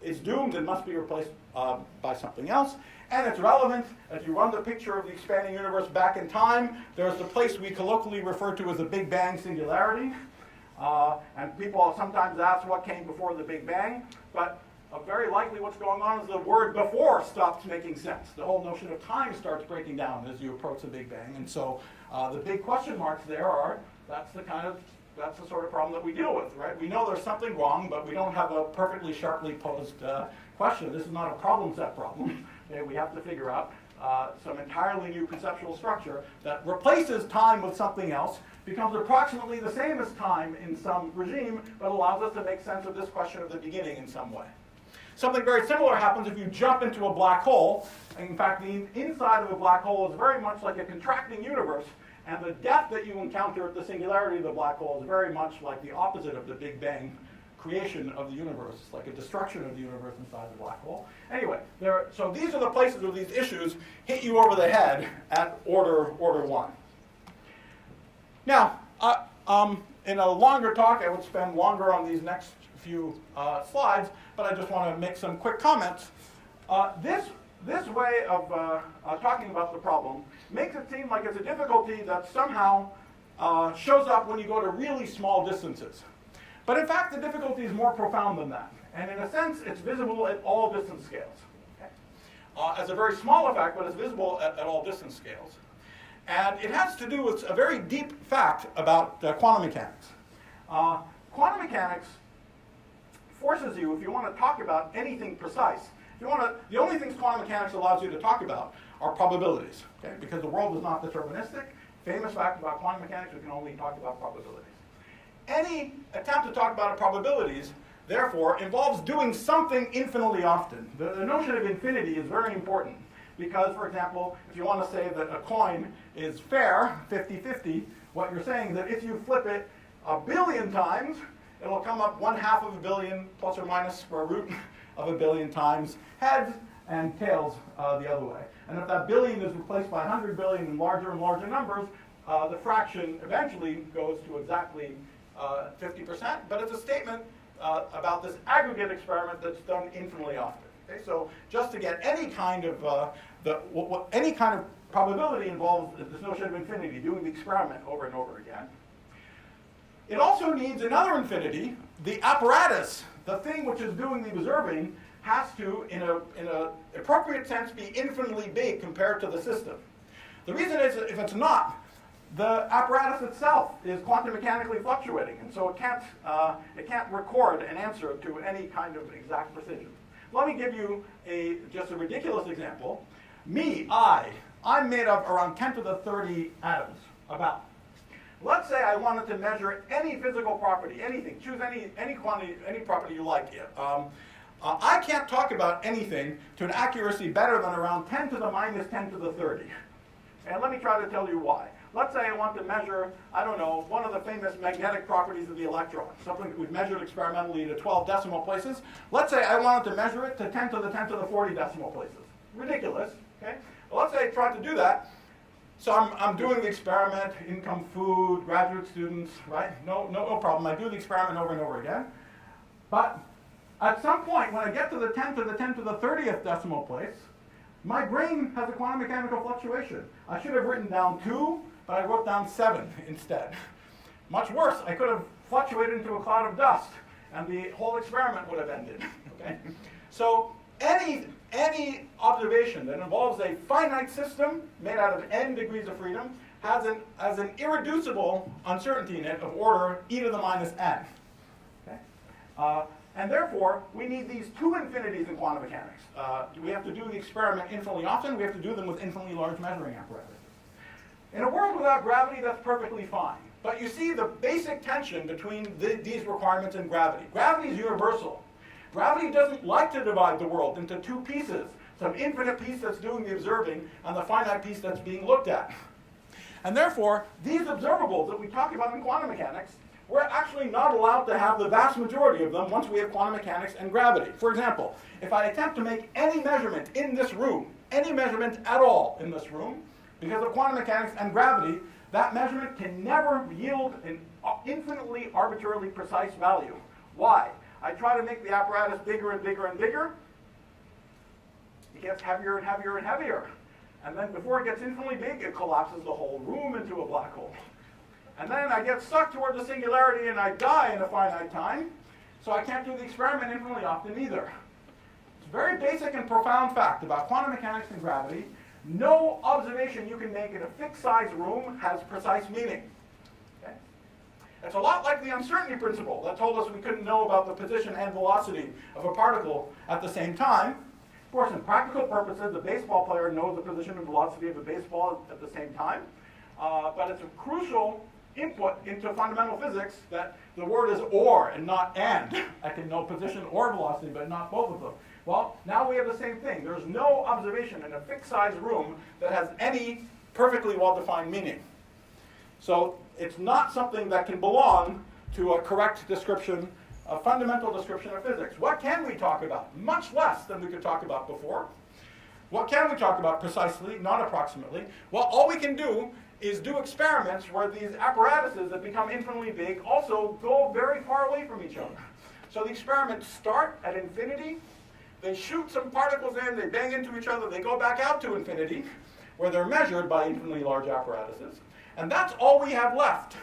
Speaker 6: is doomed and must be replaced by something else. And it's relevant as you run the picture of the expanding universe back in time. There's the place we colloquially refer to as the Big Bang singularity. And people sometimes ask what came before the Big Bang. But very likely what's going on is the word before stops making sense. The whole notion of time starts breaking down as you approach the Big Bang. And so the big question marks there are, that's the sort of problem that we deal with, right? We know there's something wrong, but we don't have a perfectly sharply posed question. This is not a problem set problem. Okay, we have to figure out some entirely new conceptual structure that replaces time with something else, becomes approximately the same as time in some regime, but allows us to make sense of this question of the beginning in some way. Something very similar happens if you jump into a black hole. In fact, the inside of a black hole is very much like a contracting universe, and the depth that you encounter at the singularity of the black hole is very much like the opposite of the Big Bang creation of the universe. It's like a destruction of the universe inside the black hole. Anyway, so these are the places where these issues hit you over the head at order 1. Now, in a longer talk, I would spend longer on these next few slides, but I just want to make some quick comments. This way of talking about the problem makes it seem like it's a difficulty that somehow shows up when you go to really small distances. But in fact, the difficulty is more profound than that. And in a sense, it's visible at all distance scales. Okay? As a very small effect, but it's visible at all distance scales. And it has to do with a very deep fact about quantum mechanics. Quantum mechanics forces you, if you want to talk about anything precise, the only things quantum mechanics allows you to talk about are probabilities, okay? Because the world is not deterministic. Famous fact about quantum mechanics, we can only talk about probabilities. Any attempt to talk about probabilities, therefore, involves doing something infinitely often. The notion of infinity is very important because, for example, if you want to say that a coin is fair, 50-50, what you're saying is that if you flip it 1 billion times, it'll come up 1/2 of a billion plus or minus square root of 1 billion times heads and tails the other way. And if that billion is replaced by 100 billion in larger and larger numbers, the fraction eventually goes to exactly 50%. But it's a statement about this aggregate experiment that's done infinitely often. Okay? So just to get any kind of any kind of probability involves this notion of infinity, doing the experiment over and over again. It also needs another infinity. The apparatus, the thing which is doing the observing, has to, in an appropriate sense, be infinitely big compared to the system. The reason is that if it's not, the apparatus itself is quantum mechanically fluctuating, and so it can't record an answer to any kind of exact precision. Let me give you just a ridiculous example. I'm made of around 10 to the 30 atoms, about. Let's say I wanted to measure any physical property, anything. Choose any quantity, any property you like. I can't talk about anything to an accuracy better than around 10 to the minus 10 to the 30. And let me try to tell you why. Let's say I want to measure, I don't know, one of the famous magnetic properties of the electron, something that we've measured experimentally to 12 decimal places. Let's say I wanted to measure it to 10 to the 10 to the 40 decimal places. Ridiculous, okay? Well, let's say I tried to do that. So I'm doing the experiment, income food, graduate students, right? No problem. I do the experiment over and over again. But at some point, when I get to the 10 to the 10 to the 30th decimal place, my brain has a quantum mechanical fluctuation. I should have written down 2, but I wrote down 7 instead. Much worse, I could have fluctuated into a cloud of dust, and the whole experiment would have ended. Okay? So any observation that involves a finite system made out of n degrees of freedom has an irreducible uncertainty in it of order e to the minus n. Okay? And therefore, we need these two infinities in quantum mechanics. We have to do the experiment infinitely often. We have to do them with infinitely large measuring apparatuses. In a world without gravity, that's perfectly fine. But you see the basic tension between these requirements and gravity. Gravity is universal. Gravity doesn't like to divide the world into two pieces, some infinite piece that's doing the observing and the finite piece that's being looked at. And therefore, these observables that we talk about in quantum mechanics, we're actually not allowed to have the vast majority of them once we have quantum mechanics and gravity. For example, if I attempt to make any measurement in this room, any measurement at all in this room, because of quantum mechanics and gravity, that measurement can never yield an infinitely arbitrarily precise value. Why? I try to make the apparatus bigger and bigger and bigger. It gets heavier and heavier and heavier. And then before it gets infinitely big, it collapses the whole room into a black hole. And then I get stuck towards the singularity and I die in a finite time, so I can't do the experiment infinitely often either. It's a very basic and profound fact about quantum mechanics and gravity. No observation you can make in a fixed size room has precise meaning. Okay? It's a lot like the uncertainty principle that told us we couldn't know about the position and velocity of a particle at the same time. Of course, in practical purposes, the baseball player knows the position and velocity of a baseball at the same time. But it's a crucial input into fundamental physics that the word is or and not and. I can know position or velocity, but not both of them. Well, now we have the same thing. There's no observation in a fixed size room that has any perfectly well-defined meaning. So it's not something that can belong to a correct description, a fundamental description of physics. What can we talk about? Much less than we could talk about before. What can we talk about precisely, not approximately? Well, all we can do is do experiments where these apparatuses that become infinitely big also go very far away from each other. So the experiments start at infinity, they shoot some particles in, they bang into each other, they go back out to infinity, where they're measured by infinitely large apparatuses. And that's all we have left.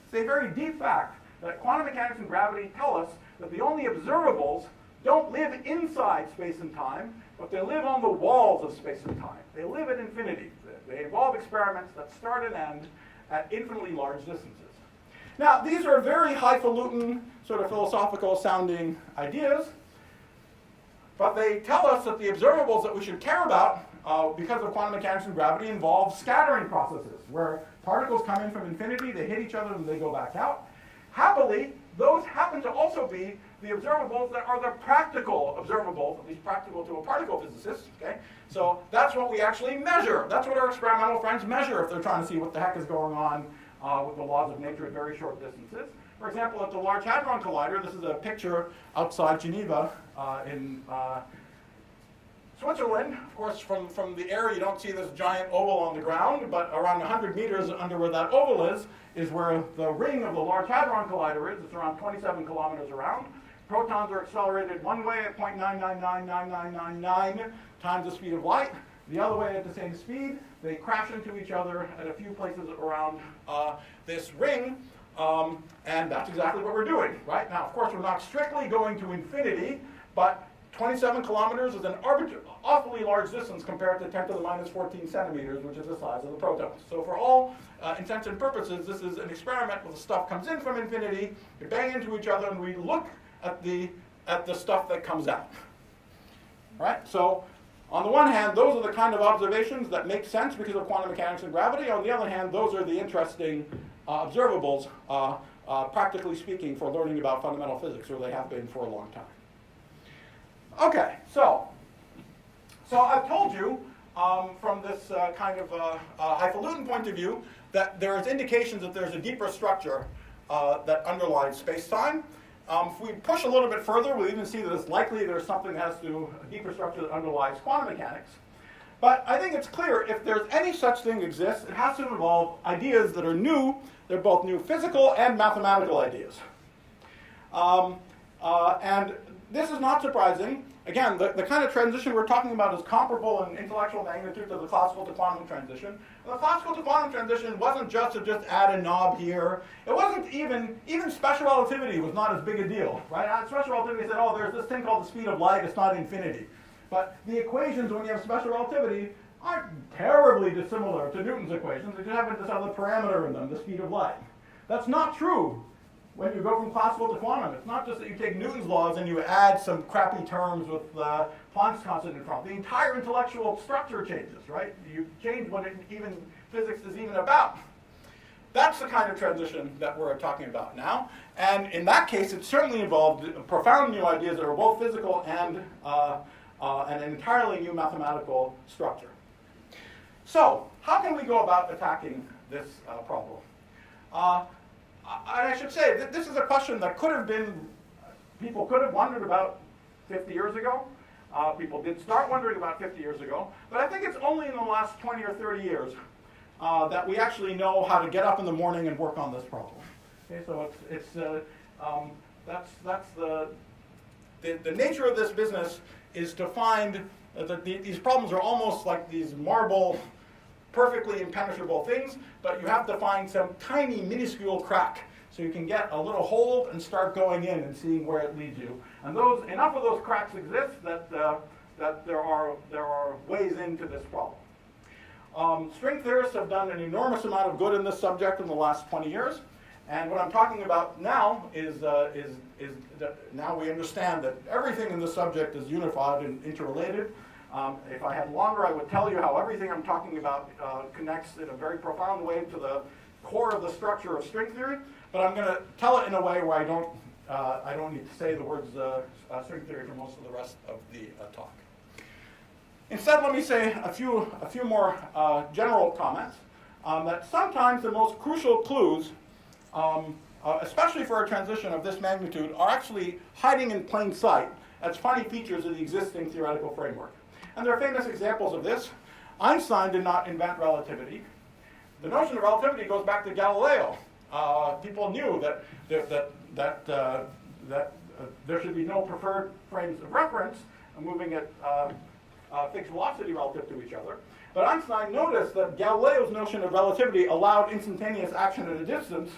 Speaker 6: It's a very deep fact that quantum mechanics and gravity tell us that the only observables don't live inside space and time, but they live on the walls of space and time. They live at infinity. They involve experiments that start and end at infinitely large distances. Now, these are very highfalutin, sort of philosophical sounding ideas, but they tell us that the observables that we should care about, because of quantum mechanics and gravity, involve scattering processes, where particles come in from infinity, they hit each other, and they go back out. Happily, those happen to also be the observables that are the practical observables, at least practical to a particle physicist. Okay? So that's what we actually measure. That's what our experimental friends measure if they're trying to see what the heck is going on with the laws of nature at very short distances. For example, at the Large Hadron Collider, this is a picture outside Geneva in Switzerland. Of course, from the air, you don't see this giant oval on the ground, but around 100 meters under where that oval is where the ring of the Large Hadron Collider is. It's around 27 kilometers around. Protons are accelerated one way at 0.9999999 times the speed of light. The other way at the same speed. They crash into each other at a few places around this ring. And that's exactly what we're doing, right? Now, of course, we're not strictly going to infinity, but 27 kilometers is an awfully large distance compared to 10 to the minus 14 centimeters, which is the size of the protons. So for all intents and purposes, this is an experiment where the stuff comes in from infinity, we bang into each other, and we look at the stuff that comes out. Right? So on the one hand, those are the kind of observations that make sense because of quantum mechanics and gravity. On the other hand, those are the interesting observables, practically speaking, for learning about fundamental physics, or they have been for a long time. Okay, so I've told you from this kind of highfalutin point of view that there is indications that there's a deeper structure that underlies space-time. If we push a little bit further, we'll even see that it's likely there's something that has to do a deeper structure that underlies quantum mechanics. But I think it's clear if there's any such thing exists, it has to involve ideas that are new. They're both new physical and mathematical ideas. And this is not surprising. Again, the kind of transition we're talking about is comparable in intellectual magnitude to the classical to quantum transition. And the classical to quantum transition wasn't just to add a knob here. It wasn't even special relativity was not as big a deal, right? Special relativity said, oh, there's this thing called the speed of light, it's not infinity. But the equations when you have special relativity aren't terribly dissimilar to Newton's equations. They just have this other parameter in them, the speed of light. That's not true when you go from classical to quantum. It's not just that you take Newton's laws and you add some crappy terms with Planck's constant in front. The entire intellectual structure changes, right? You change what even physics is even about. that's the kind of transition that we're talking about now. And in that case, it certainly involved profound new ideas that are both physical and an entirely new mathematical structure. So, how can we go about attacking this problem? I should say that this is a question that people could have wondered about 50 years ago. People did start wondering about 50 years ago, but I think it's only in the last 20 or 30 years that we actually know how to get up in the morning and work on this problem. Okay, so that's the nature of this business is to find that these problems are almost like these marble, perfectly impenetrable things, but you have to find some tiny, minuscule crack so you can get a little hold and start going in and seeing where it leads you. And enough of those cracks exist that there are ways into this problem. String theorists have done an enormous amount of good in this subject in the last 20 years. And what I'm talking about now is that now we understand that everything in this subject is unified and interrelated. If I had longer, I would tell you how everything I'm talking about connects in a very profound way to the core of the structure of string theory. But I'm going to tell it in a way where I don't need to say the words string theory for most of the rest of the talk. Instead, let me say a few more general comments. That sometimes the most crucial clues, especially for a transition of this magnitude, are actually hiding in plain sight as funny features of the existing theoretical framework. And there are famous examples of this. Einstein did not invent relativity. The notion of relativity goes back to Galileo. People knew that there should be no preferred frames of reference moving at fixed velocity relative to each other. But Einstein noticed that Galileo's notion of relativity allowed instantaneous action at a distance,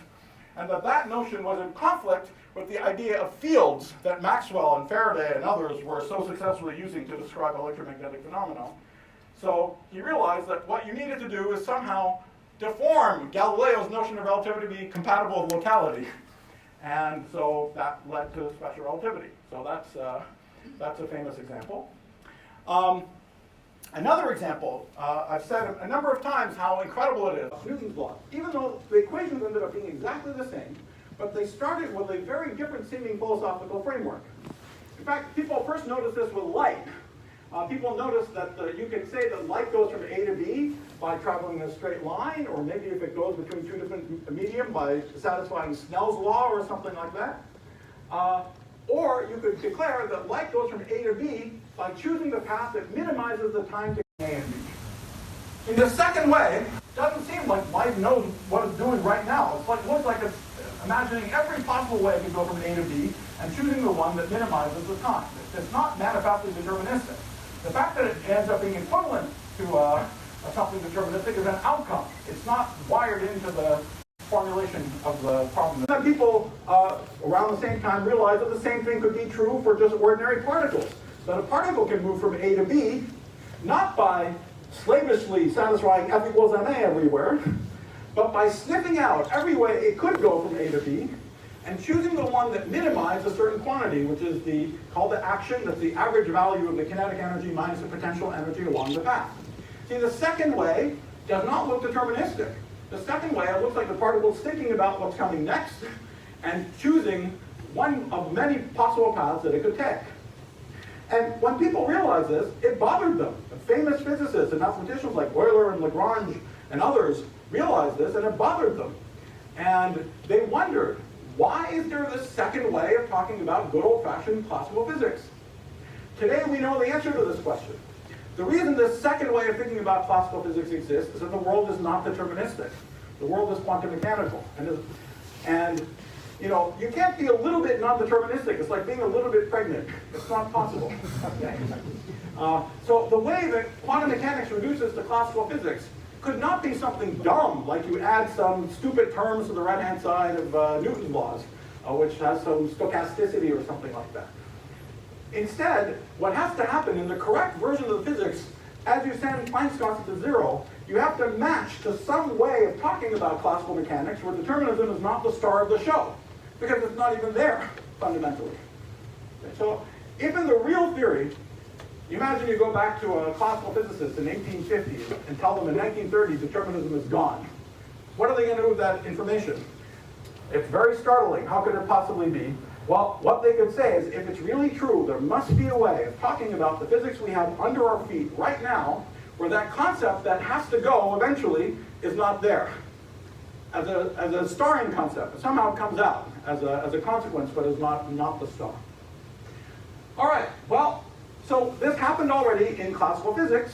Speaker 6: and that notion was in conflict with the idea of fields that Maxwell and Faraday and others were so successfully using to describe electromagnetic phenomena. So he realized that what you needed to do is somehow deform Galileo's notion of relativity to be compatible with locality. And so that led to special relativity. So that's a famous example. Another example, I've said a number of times how incredible it is. Newton's law. Even though the equations ended up being exactly the same, but they started with a very different seeming philosophical framework. In fact, people first noticed this with light. People noticed that you can say that light goes from A to B by traveling in a straight line, or maybe if it goes between two different medium by satisfying Snell's law or something like that. Or you could declare that light goes from A to B by choosing the path that minimizes the time to A and B. In the second way, it doesn't seem like light knows what it's doing right now. It looks like it's imagining every possible way to go from A to B and choosing the one that minimizes the time. It's not manifestly deterministic. The fact that it ends up being equivalent to something deterministic is an outcome. It's not wired into the formulation of the problem. Then people around the same time realized that the same thing could be true for just ordinary particles. That a particle can move from A to B, not by slavishly satisfying F equals ma everywhere, but by sniffing out every way it could go from A to B, and choosing the one that minimized a certain quantity, which is called the action, that's the average value of the kinetic energy minus the potential energy along the path. See, the second way does not look deterministic. The second way, it looks like the particle is thinking about what's coming next and choosing one of many possible paths that it could take. And when people realized this, it bothered them. Famous physicists and mathematicians like Euler and Lagrange and others realized this, and it bothered them. And they wondered, why is there this second way of talking about good old-fashioned classical physics? Today we know the answer to this question. The reason this second way of thinking about classical physics exists is that the world is not deterministic. The world is quantum mechanical. And you know, you can't be a little bit non-deterministic. It's like being a little bit pregnant. It's not possible. Okay? So the way that quantum mechanics reduces to classical physics could not be something dumb, like you add some stupid terms to the right-hand side of Newton's laws, which has some stochasticity or something like that. Instead, what has to happen in the correct version of the physics, as you send Planck's constant to zero, you have to match to some way of talking about classical mechanics where determinism is not the star of the show, because it's not even there, fundamentally. Okay, so if in the real theory, you imagine you go back to a classical physicist in 1850 and tell them in 1930 determinism is gone. what are they going to do with that information? It's very startling. How could it possibly be? Well, what they could say is, if it's really true, there must be a way of talking about the physics we have under our feet right now, where that concept that has to go eventually is not there. As a starring concept, it somehow comes out as a consequence, but is not the star. All right, well, so this happened already in classical physics,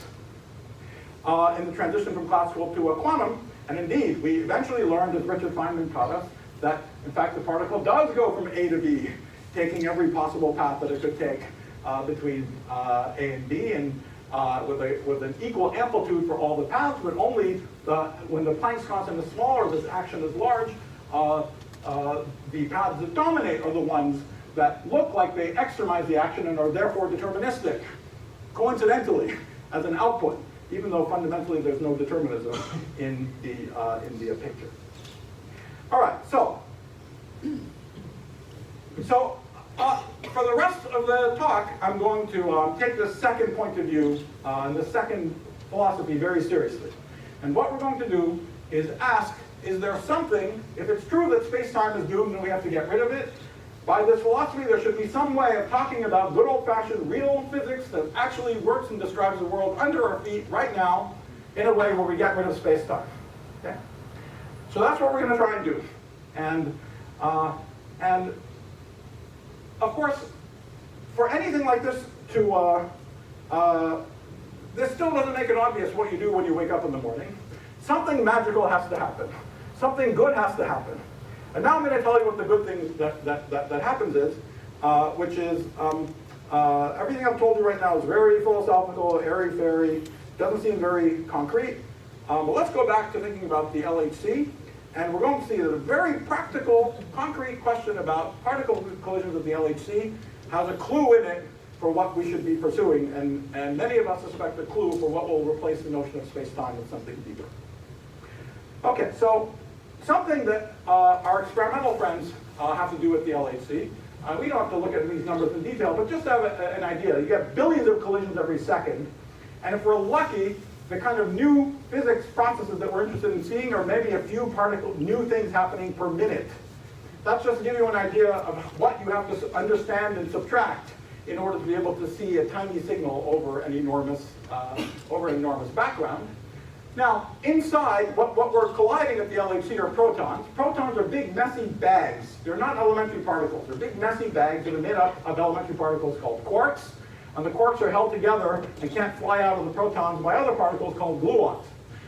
Speaker 6: in the transition from classical to a quantum, and indeed, we eventually learned, as Richard Feynman taught us, that in fact the particle does go from A to B, taking every possible path that it could take between A and B, and with an equal amplitude for all the paths, but only when the Planck's constant is smaller, this action is large, the paths that dominate are the ones that look like they extremize the action and are therefore deterministic, coincidentally, as an output, even though fundamentally there's no determinism in the picture. All right, so for the rest of the talk, I'm going to take this second point of view and the second philosophy very seriously. And what we're going to do is ask, is there something, if it's true that space-time is doomed and we have to get rid of it, by this philosophy there should be some way of talking about good old-fashioned real physics that actually works and describes the world under our feet right now in a way where we get rid of space-time. Okay? So that's what we're going to try and do. And of course, for anything like this to, this still doesn't make it obvious what you do when you wake up in the morning. Something magical has to happen. Something good has to happen. And now I'm going to tell you what the good thing that happens is, which is everything I've told you right now is very philosophical, airy-fairy, doesn't seem very concrete. But let's go back to thinking about the LHC. And we're going to see that a very practical, concrete question about particle collisions of the LHC has a clue in it for what we should be pursuing. And many of us suspect a clue for what will replace the notion of space-time with something deeper. Okay, so something that our experimental friends have to do with the LHC. We don't have to look at these numbers in detail, but just to have an idea. You get billions of collisions every second. And if we're lucky, the kind of new physics processes that we're interested in seeing are maybe a few new things happening per minute. That's just to give you an idea of what you have to understand and subtract in order to be able to see a tiny signal over an enormous background. Now, inside, what we're colliding at the LHC are protons. Protons are big, messy bags. They're not elementary particles. They're big, messy bags that are made up of elementary particles called quarks. And the quarks are held together and can't fly out of the protons by other particles called gluons.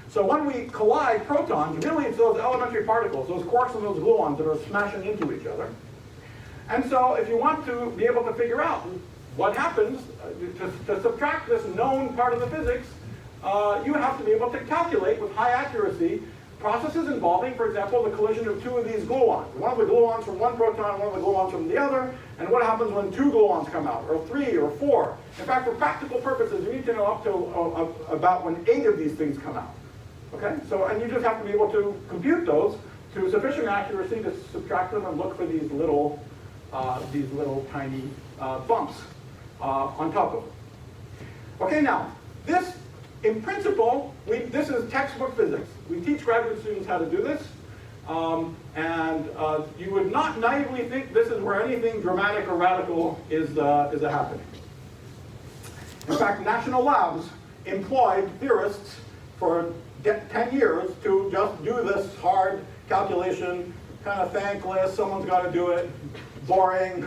Speaker 6: So when we collide protons, really it's those elementary particles, those quarks and those gluons that are smashing into each other. And so if you want to be able to figure out what happens, to subtract this known part of the physics, you have to be able to calculate with high accuracy processes involving, for example, the collision of two of these gluons. One of the gluons from one proton, one of the gluons from the other, and what happens when two gluons come out, or three, or four. In fact, for practical purposes, you need to know up to about when 8 of these things come out. Okay? So, and you just have to be able to compute those to sufficient accuracy to subtract them and look for these little tiny bumps on top of them. Okay, now, this, in principle, this is textbook physics. We teach graduate students how to do this. You would not naively think this is where anything dramatic or radical is happening. In fact, national labs employed theorists for 10 years to just do this hard calculation, kind of thankless, someone's got to do it, boring,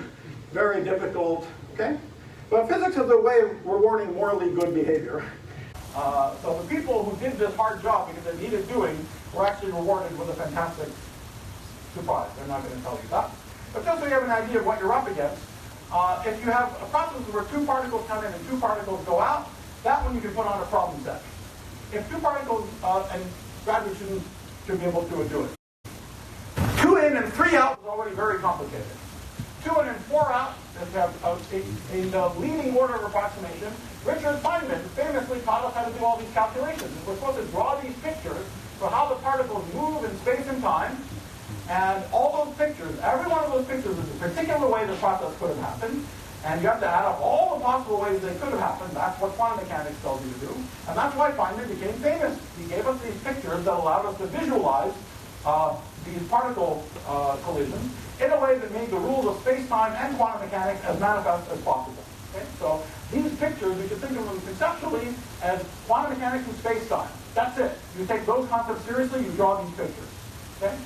Speaker 6: very difficult, okay? But physics is a way of rewarding morally good behavior. So the people who did this hard job because they needed doing were actually rewarded with a fantastic surprise. They're not going to tell you that. But just so you have an idea of what you're up against, if you have a process where 2 particles come in and 2 particles go out, that one you can put on a problem set. If 2 particles, and graduate students should be able to do it. 2 in and 3 out is already very complicated. 2 in and 4 out, in the leading order of approximation, Richard Feynman famously taught us how to do all these calculations. And we're supposed to draw these pictures for how the particles move in space and time. And all those pictures, every one of those pictures is a particular way the process could have happened. And you have to add up all the possible ways they could have happened. That's what quantum mechanics tells you to do. And that's why Feynman became famous. He gave us these pictures that allowed us to visualize these particle collisions in a way that made the rules of space-time and quantum mechanics as manifest as possible. Okay? So these pictures, you can think of them conceptually as quantum mechanics and space-time. That's it. You take those concepts seriously, you draw these pictures. Okay?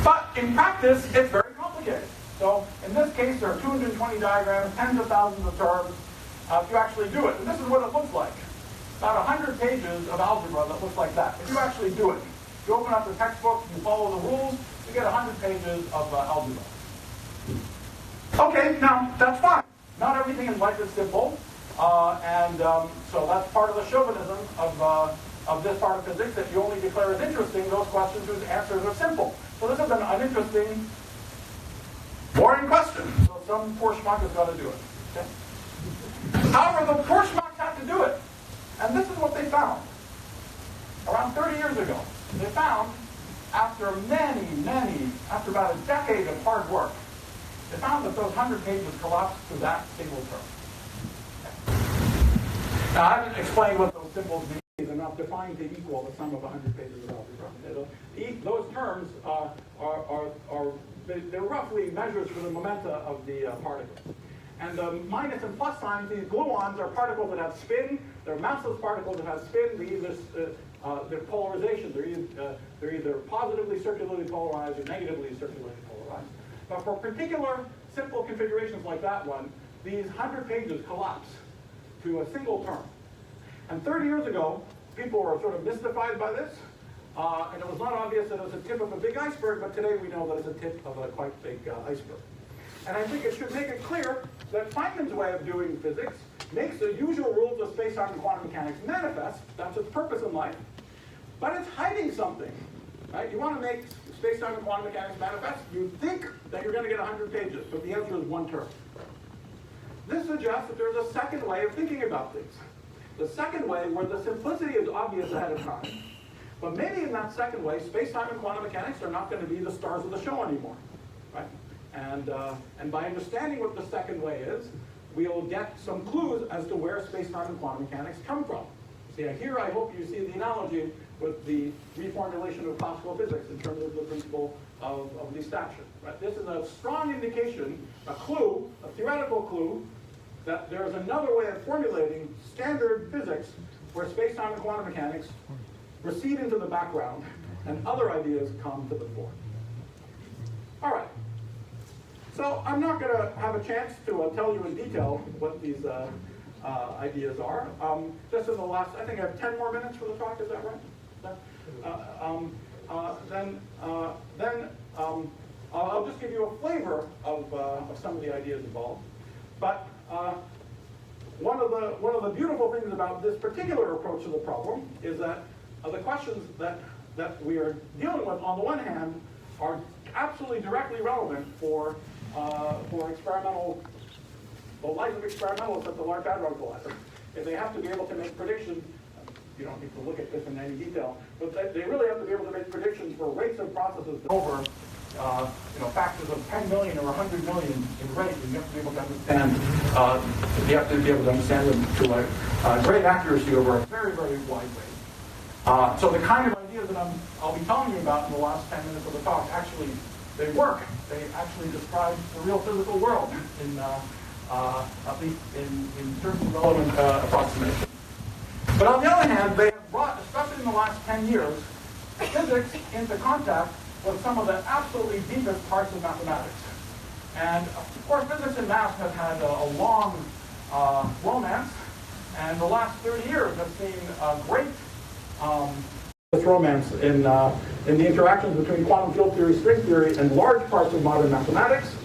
Speaker 6: But in practice, it's very complicated. So in this case, there are 220 diagrams, tens of thousands of terms, if you actually do it. And this is what it looks like. About 100 pages of algebra that looks like that. If you actually do it, you open up the textbook, you follow the rules, you get 100 pages of algebra. Okay, now that's fine. Not everything in life is simple, so that's part of the chauvinism of this part of physics, that you only declare as interesting those questions whose answers are simple. So this is an uninteresting, boring question. So some poor schmuck has got to do it. Okay? However, the poor schmucks have to do it. And this is what they found. Around 30 years ago, they found, after after about a decade of hard work, they found that those 100 pages collapsed to that single term. Okay. Now, I haven't explained what those symbols mean. They're not defined to equal the sum of 100 pages of algebra. Those terms they're roughly measures for the momenta of the particles. And the minus and plus signs, these gluons are particles that have spin. They're massless particles that have spin. They're polarization. They're either positively circularly polarized or negatively circularly polarized. But for particular simple configurations like that one, these 100 pages collapse to a single term. And 30 years ago, people were sort of mystified by this. And it was not obvious that it was a tip of a big iceberg, but today we know that it's a tip of a quite big iceberg. And I think it should make it clear that Feynman's way of doing physics makes the usual rules of space-time and quantum mechanics manifest. That's its purpose in life. But it's hiding something. Right? You want to make space-time and quantum mechanics manifest, you think that you're going to get 100 pages, but the answer is one term. This suggests that there's a second way of thinking about things. The second way, where the simplicity is obvious ahead of time, but maybe in that second way, space-time and quantum mechanics are not going to be the stars of the show anymore. Right? And by understanding what the second way is, we'll get some clues as to where space-time and quantum mechanics come from. See, here I hope you see the analogy with the reformulation of classical physics in terms of the principle of least action. Right? This is a strong indication, a clue, a theoretical clue, that there's another way of formulating standard physics where space-time and quantum mechanics recede into the background and other ideas come to the fore. All right. So I'm not going to have a chance to tell you in detail what these ideas are. Just in the last, I think I have 10 more minutes for the talk, is that right? I'll just give you a flavor of some of the ideas involved. But one of the beautiful things about this particular approach to the problem is that the questions that we are dealing with, on the one hand, are absolutely directly relevant for the life of experimentalists at the Large Hadron Collider. If they have to be able to make predictions, you don't need to look at this in any detail, but they really have to be able to make predictions for rates of processes over factors of 10 million or 100 million in rate, and you have to be able to understand. You have to be able to understand them to great accuracy over a very, very wide range. So the kind of ideas that I'll be telling you about in the last 10 minutes of the talk, actually, they work. They actually describe the real physical world at least in certain relevant approximations. But on the other hand, they have brought, especially in the last 10 years, physics into contact with some of the absolutely deepest parts of mathematics. And of course, physics and math have had a long romance, and the last 30 years have seen a great romance in the interactions between quantum field theory, string theory, and large parts of modern mathematics.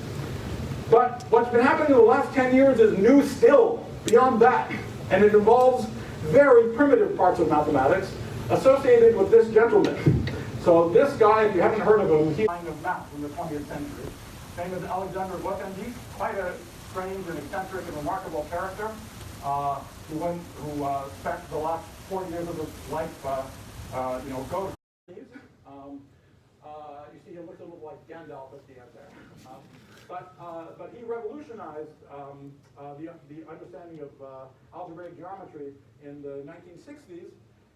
Speaker 6: But what's been happening in the last 10 years is new still, beyond that. And it involves very primitive parts of mathematics associated with this gentleman. So this guy, if you haven't heard of him, he's a kind of math in the 20th century. Famous Alexander Grothendieck, quite a strange and eccentric and remarkable character who spent the last 40 years of his life going. You see, he looks a little like Gandalf at the end there. But he revolutionized the understanding of algebraic geometry in the 1960s,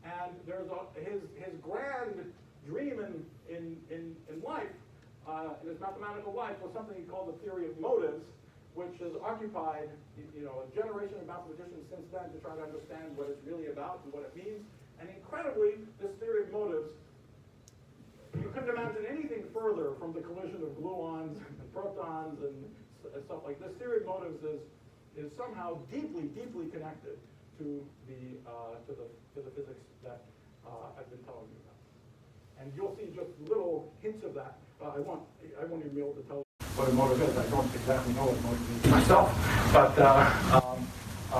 Speaker 6: and there's his grand dream in life, in his mathematical life, was something he called the theory of motives, which has occupied a generation of mathematicians since then to try to understand what it's really about and what it means. And incredibly, this theory of motives, you couldn't imagine anything further from the collision of gluons and protons and stuff like this. Theory of motives is somehow deeply, deeply connected to the physics that I've been telling you about. And you'll see just little hints of that. I won't even be able to tell you what a motive is. I don't exactly know what a motive is myself. But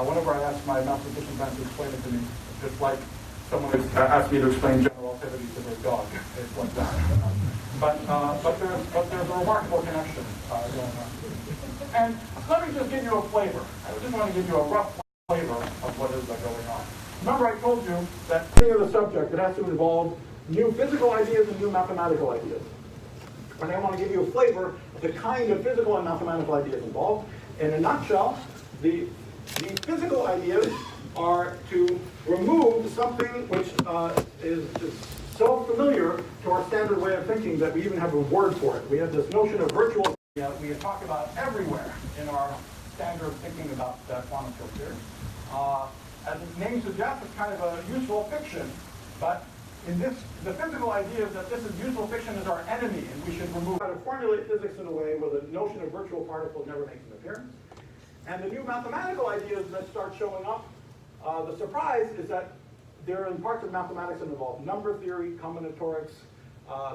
Speaker 6: whenever I ask my mathematician friends to explain it to me, just like someone asked me to explain general relativity to their dog, it's like that. But there's a remarkable connection going on. And let me just give you a flavor. I just want to give you a rough flavor of what is going on. Remember I told you that being the subject, it has to involve new physical ideas and new mathematical ideas. And I want to give you a flavor of the kind of physical and mathematical ideas involved. In a nutshell, the physical ideas are to remove something which is so familiar to our standard way of thinking that we even have a word for it. We have this notion of virtual. We talk about everywhere in our standard thinking about quantum field theory. As its name suggests, it's kind of a useful fiction, but in this, the physical idea is that this is useful fiction is our enemy, and we should remove. How to formulate physics in a way where the notion of virtual particles never makes an appearance. And the new mathematical ideas that start showing up, the surprise is that there are parts of mathematics that involve number theory, combinatorics,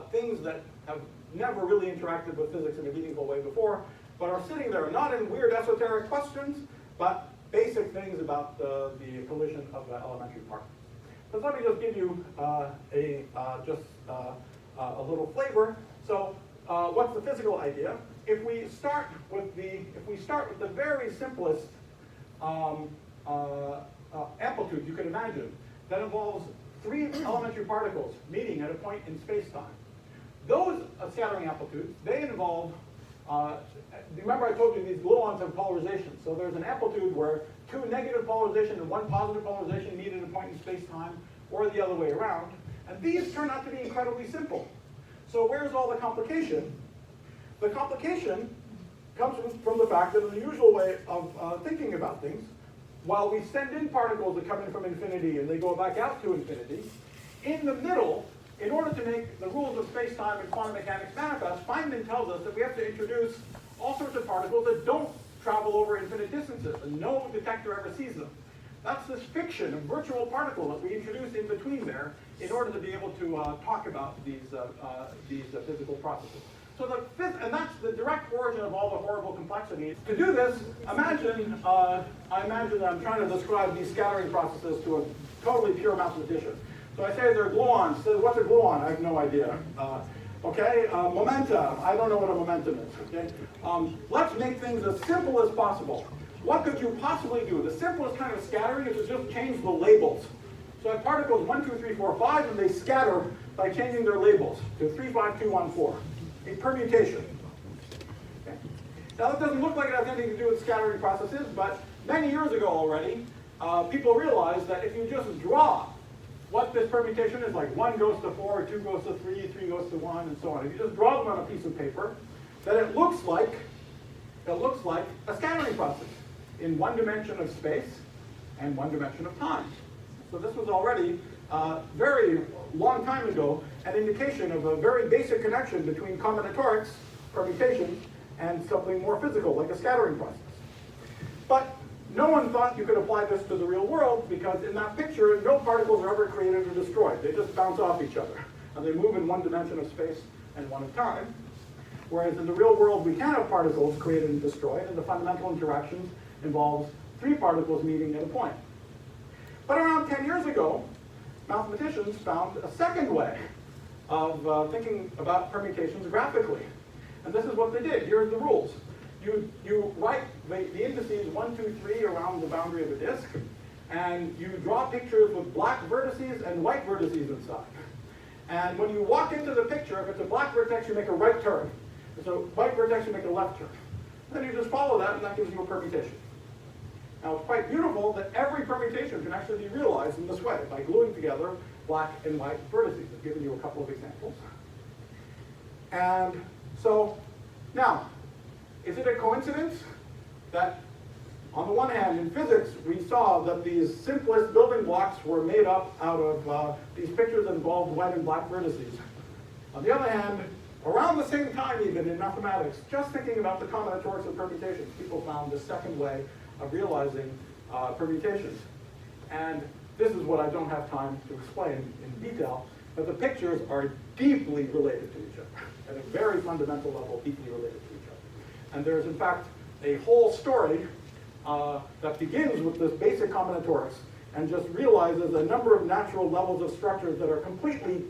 Speaker 6: things that have never really interacted with physics in a meaningful way before, but are sitting there, not in weird esoteric questions, but basic things about the collision of elementary particles. So let me just give you a little flavor. So what's the physical idea? If we start with the very simplest amplitude you can imagine, that involves 3 elementary particles meeting at a point in space-time. Those scattering amplitudes, they involve, remember I told you these gluons have polarization. So there's an amplitude where 2 negative polarization and 1 positive polarization meet at a point in space-time, or the other way around. And these turn out to be incredibly simple. So where's all the complication? The complication comes from the fact that in the usual way of thinking about things, while we send in particles that come in from infinity and they go back out to infinity, in the middle, in order to make the rules of space-time and quantum mechanics manifest, Feynman tells us that we have to introduce all sorts of particles that don't travel over infinite distances, and no detector ever sees them. That's this fiction of virtual particle that we introduce in between there in order to be able to talk about these physical processes. So and that's the direct origin of all the horrible complexities. To do this, I imagine that I'm trying to describe these scattering processes to a totally pure mathematician. So I say they're gluons. So what's a gluon? I have no idea. Momentum. I don't know what a momentum is. Okay. Let's make things as simple as possible. What could you possibly do? The simplest kind of scattering is to just change the labels. So I have particles 1, 2, 3, 4, 5, and they scatter by changing their labels to 3, 5, 2, 1, 4. A permutation. Okay. Now that doesn't look like it has anything to do with scattering processes, but many years ago already, people realized that if you just draw what this permutation is, like 1 goes to 4, 2 goes to 3, 3 goes to 1, and so on. If you just draw them on a piece of paper, then it looks like a scattering process in 1 dimension of space and 1 dimension of time. So this was already very long time ago an indication of a very basic connection between combinatorics, permutations, and something more physical, like a scattering process. But no one thought you could apply this to the real world because in that picture, no particles are ever created or destroyed. They just bounce off each other. And they move in 1 dimension of space and 1 of time. Whereas in the real world, we can have particles created and destroyed, and the fundamental interactions involves 3 particles meeting at a point. But around 10 years ago, mathematicians found a second way of thinking about permutations graphically. And this is what they did. Here's the rules. You write the indices 1, 2, 3 around the boundary of a disk, and you draw pictures with black vertices and white vertices inside. And when you walk into the picture, if it's a black vertex, you make a right turn. If it's a white vertex, you make a left turn. Then you just follow that, and that gives you a permutation. Now, it's quite beautiful that every permutation can actually be realized in this way, by gluing together black and white vertices. I've given you a couple of examples. And so now, is it a coincidence that on the one hand, in physics, we saw that these simplest building blocks were made up out of these pictures that involved white and black vertices? On the other hand, around the same time even in mathematics, just thinking about the combinatorics of permutations, people found the second way of realizing permutations. And this is what I don't have time to explain in detail, but the pictures are deeply related to each other, at a very fundamental level, deeply related to each other. And there's, in fact, a whole story that begins with this basic combinatorics and just realizes a number of natural levels of structures that are completely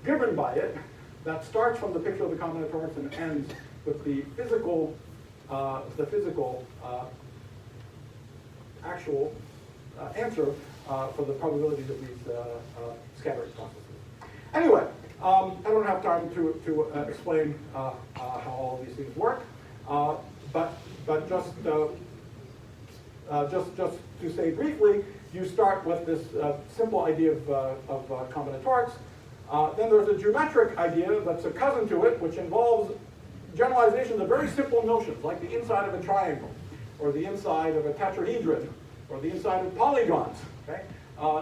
Speaker 6: given by it, that starts from the picture of the combinatorics and ends with the physical actual answer for the probabilities of these scattering processes. Anyway, I don't have time to explain how all of these things work, but just to say briefly, you start with this simple idea of combinatorics. Then there's a geometric idea that's a cousin to it, which involves generalizations of very simple notions, like the inside of a triangle, or the inside of a tetrahedron, or the inside of polygons. Okay?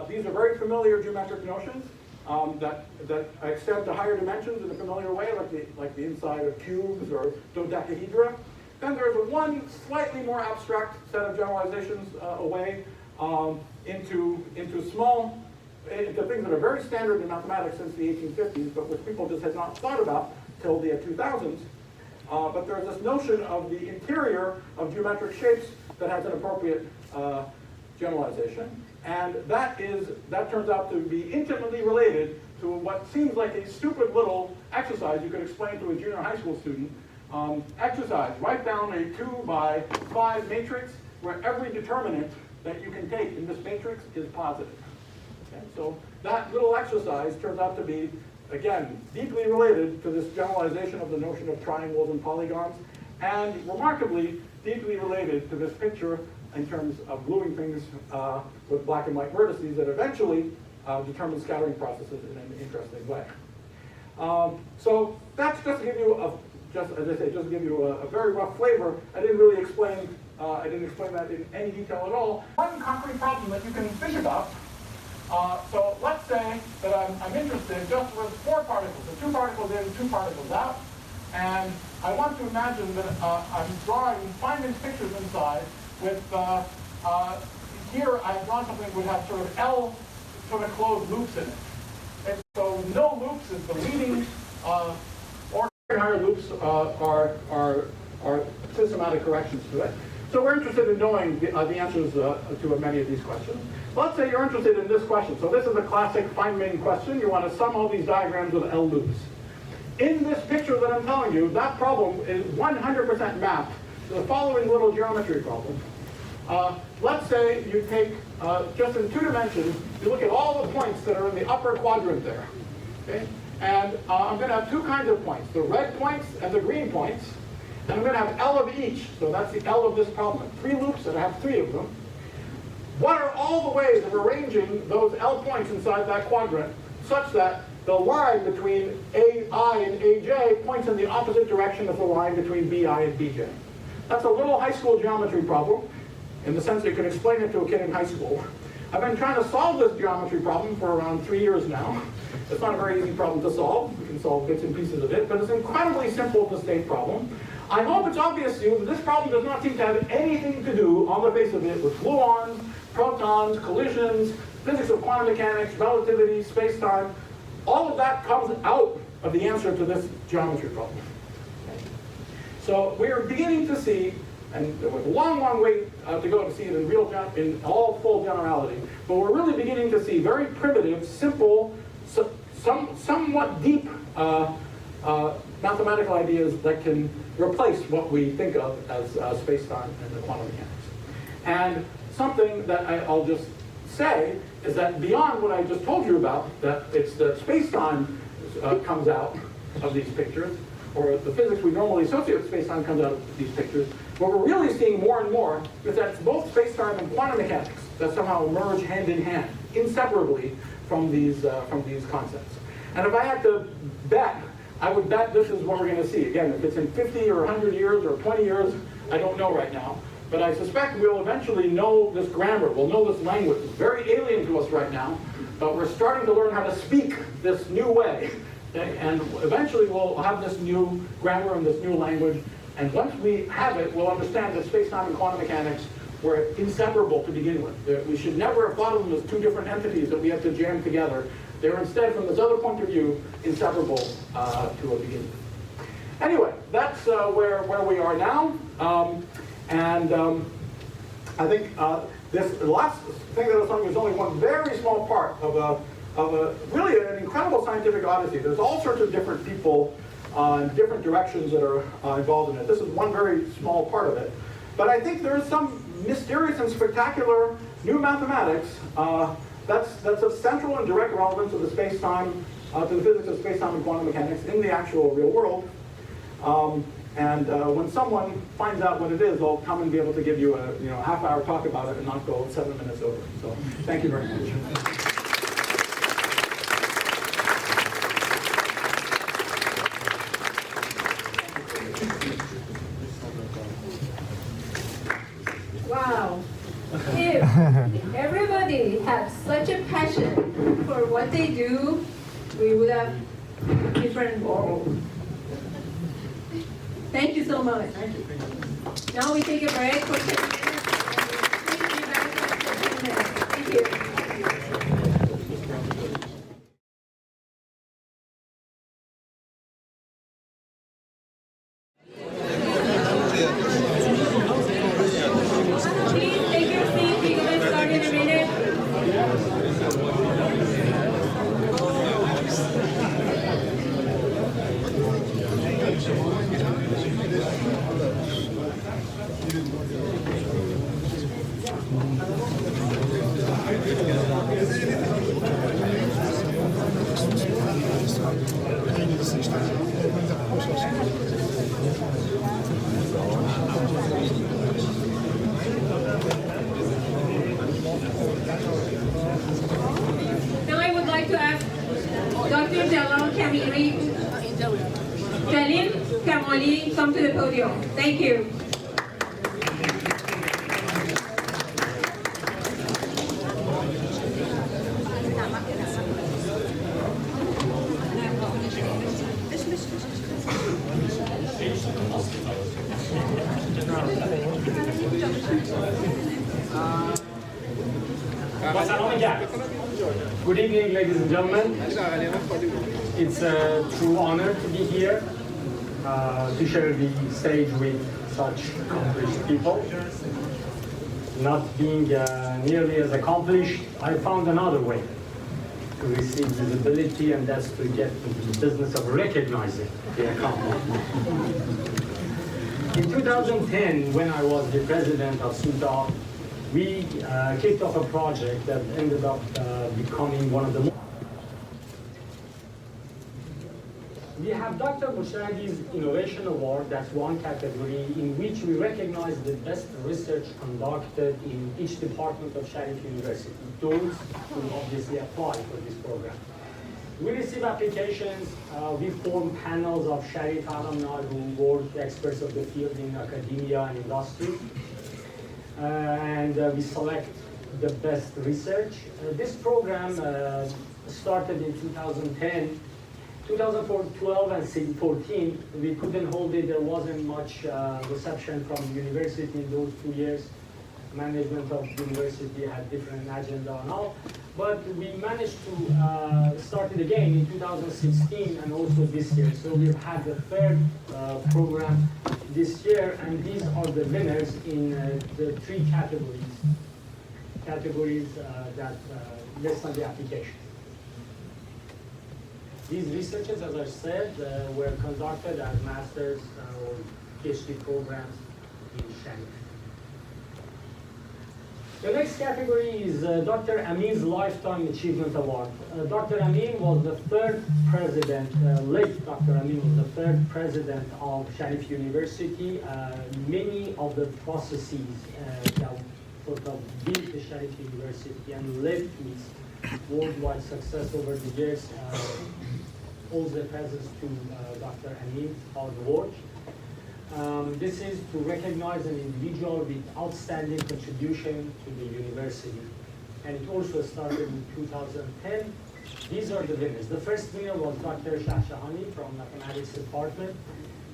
Speaker 6: These are very familiar geometric notions that extend to higher dimensions in a familiar way, like the inside of cubes or dodecahedra. Then there's one slightly more abstract set of generalizations away into things that are very standard in mathematics since the 1850s, but which people just had not thought about till the 2000s. But there's this notion of the interior of geometric shapes that has an appropriate generalization, and that turns out to be intimately related to what seems like a stupid little exercise you could explain to a junior high school student. Exercise, write down a 2x5 matrix where every determinant that you can take in this matrix is positive. Okay? So that little exercise turns out to be, again, deeply related to this generalization of the notion of triangles and polygons, and remarkably deeply related to this picture in terms of gluing things with black and white vertices that eventually determine scattering processes in an interesting way. So that's just to give you just to give you a very rough flavor. I didn't really explain. I didn't explain that in any detail at all. One concrete problem that you can think about. So let's say that I'm interested just with 4 particles, so 2 particles in, 2 particles out, and I want to imagine that I'm drawing Feynman's pictures inside with here I've drawn something that would have sort of L sort of closed loops in it. And so no loops is the leading. Higher loops are systematic corrections to it. So we're interested in knowing the answers to many of these questions. Let's say you're interested in this question. So this is a classic Feynman question. You want to sum all these diagrams with L loops. In this picture that I'm telling you, that problem is 100% mapped to the following little geometry problem. Let's say you take, just in 2 dimensions, you look at all the points that are in the upper quadrant there. Okay? And I'm going to have 2 kinds of points, the red points and the green points. And I'm going to have L of each, so that's the L of this problem. 3 loops, and I have 3 of them. What are all the ways of arranging those L points inside that quadrant such that the line between AI and AJ points in the opposite direction of the line between BI and BJ? That's a little high school geometry problem, in the sense that you can explain it to a kid in high school. I've been trying to solve this geometry problem for around 3 years now. It's not a very easy problem to solve. We can solve bits and pieces of it, but it's an incredibly simple to state problem. I hope it's obvious to you that this problem does not seem to have anything to do, on the face of it, with gluons, protons, collisions, physics of quantum mechanics, relativity, space-time. All of that comes out of the answer to this geometry problem. Okay. So we are beginning to see, and there was a long, long way to go to see it in all full generality, but we're really beginning to see very primitive, simple, somewhat deep mathematical ideas that can replace what we think of as space-time and the quantum mechanics. And something that I'll just say is that beyond what I just told you about, that it's the space-time comes out of these pictures, or the physics we normally associate with space-time comes out of these pictures. What we're really seeing more and more is that it's both space-time and quantum mechanics that somehow emerge hand in hand, inseparably from these concepts. And if I had to bet, I would bet this is what we're going to see. Again, if it's in 50 or 100 years or 20 years, I don't know right now. But I suspect we'll eventually know this grammar, we'll know this language. It's very alien to us right now, but we're starting to learn how to speak this new way. Okay? And eventually we'll have this new grammar and this new language. And once we have it, we'll understand that space-time and quantum mechanics were inseparable to begin with. We should never have thought of them as two different entities that we have to jam together. They're instead, from this other point of view, inseparable to a beginning. Anyway, that's where we are now. I think the last thing that I was talking was only one very small part of really an incredible scientific odyssey. There's all sorts of different people in different directions that are involved in it. This is one very small part of it. But I think there is some mysterious and spectacular new mathematics that's of central and direct relevance to the space-time, to the physics of space-time and quantum mechanics in the actual real world. When someone finds out what it is, I'll come and be able to give you a half-hour talk about it and not go 7 minutes over. So thank you very much.
Speaker 1: Wow. If everybody had such a passion for what they do, we would have a different world. Thank you so much.
Speaker 2: Thank you.
Speaker 1: Now we take a break for 10 minutes. Thank you guys for 10 minutes. Thank you. Please take your seat. We're going to start in a minute. Now I would like to ask Dr. Jalil Kamali come to the podium. Thank you.
Speaker 8: Good evening, ladies and gentlemen. It's a true honor to be here to share the stage with such accomplished people. Not being nearly as accomplished, I found another way to receive visibility, and that's to get into the business of recognizing the accomplishment. In 2010, when I was the president of SUTA, we kicked off a project that ended up becoming one of the most. We have Dr. Mushagi's Innovation Award, that's one category in which we recognize the best research conducted in each department of Sharif University. Those who obviously apply for this program. We receive applications, we form panels of Sharif alumni who work experts of the field in academia and industry. And we select the best research. This program started in 2010. 2012 and 2014, we couldn't hold it. There wasn't much reception from the university in those 2 years. Management of the university had different agenda and all. But we managed to start it again in 2016 and also this year. So we've had the third program this year, and these are the winners in the 3 categories that list on the application. These researches, as I said, were conducted as master's or PhD programs in Sharif. The next category is Dr. Amin's Lifetime Achievement Award. Dr. Amin was the third president, late Dr. Amin was the third president of Sharif University. Many of the processes that sort of built the Sharif University and led to its worldwide success over the years owes their presence to Dr. Amin's hard work. This is to recognize an individual with outstanding contribution to the university. And it also started in 2010. These are the winners. The first winner was Dr. Shahshahani from Mathematics Department.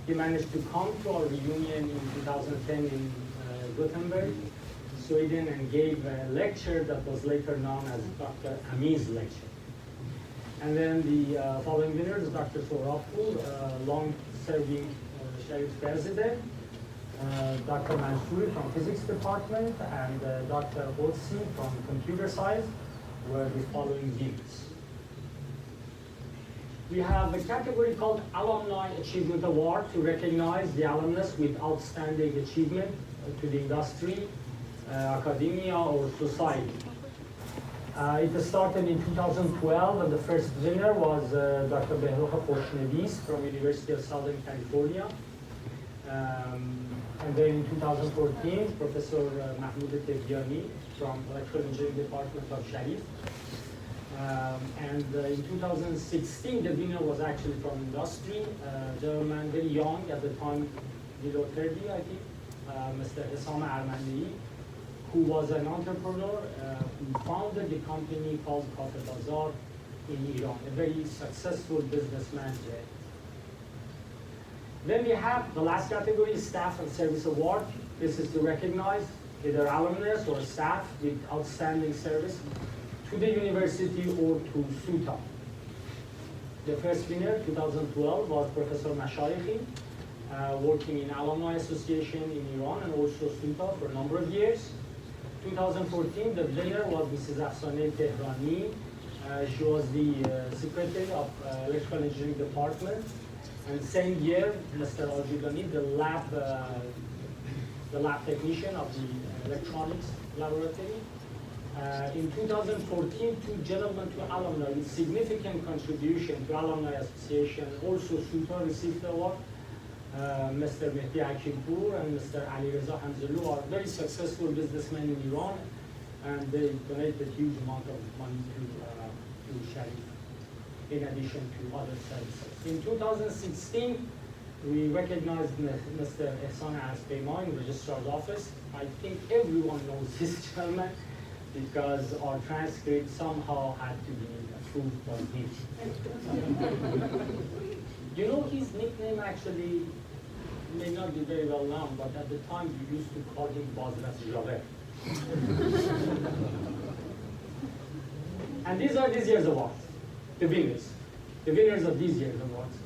Speaker 8: He managed to come to our reunion in 2010 in Gothenburg, Sweden, and gave a lecture that was later known as Dr. Amin's lecture. And then the following winners, Dr. Sorafpur, long-serving Sharif president, Dr. Mansouri from Physics Department, and Dr. Otsi from Computer Science were the following winners. We have a category called Alumni Achievement Award to recognize the alumnus with outstanding achievement to the industry, academia, or society. It started in 2012, and the first winner was Dr. Behroha Khoshnevis from University of Southern California. And then in 2014, Professor Mahmoud Teviani from Electrical Engineering Department of Sharif. And in 2016, the winner was actually from industry, a gentleman very young at the time, below 30, I think, Mr. Hessam Armandi, who was an entrepreneur who founded the company called Cafe Bazaar in Iran, a very successful businessman today. Then we have the last category, Staff and Service Award. This is to recognize either alumnus or staff with outstanding service to the university or to SUTA. The first winner, 2012, was Professor Mashayikhi, working in Alumni Association in Iran and also SUTA for a number of years. 2014, the winner was Mrs. Afsaneh Tehrani. She was the secretary of Electrical Engineering Department. And same year, Mr. Ajidani, the lab technician of the electronics laboratory. In 2014, two gentlemen, two alumni with significant contribution to Alumni Association, also SUTA received the award. Mr. Mehdi Akilpur and Mr. Ali Reza Hamzalu are very successful businessmen in Iran, and they donated a huge amount of money to Sharif, in addition to other services. In 2016, we recognized Mr. Ehsan Asbema in Registrar's Office. I think everyone knows this gentleman because our transcript somehow had to be approved by him. You know, his nickname actually may not be very well known, but at the time we used to call him Bazras Javed. And these are this year's awards, the winners of this year's awards.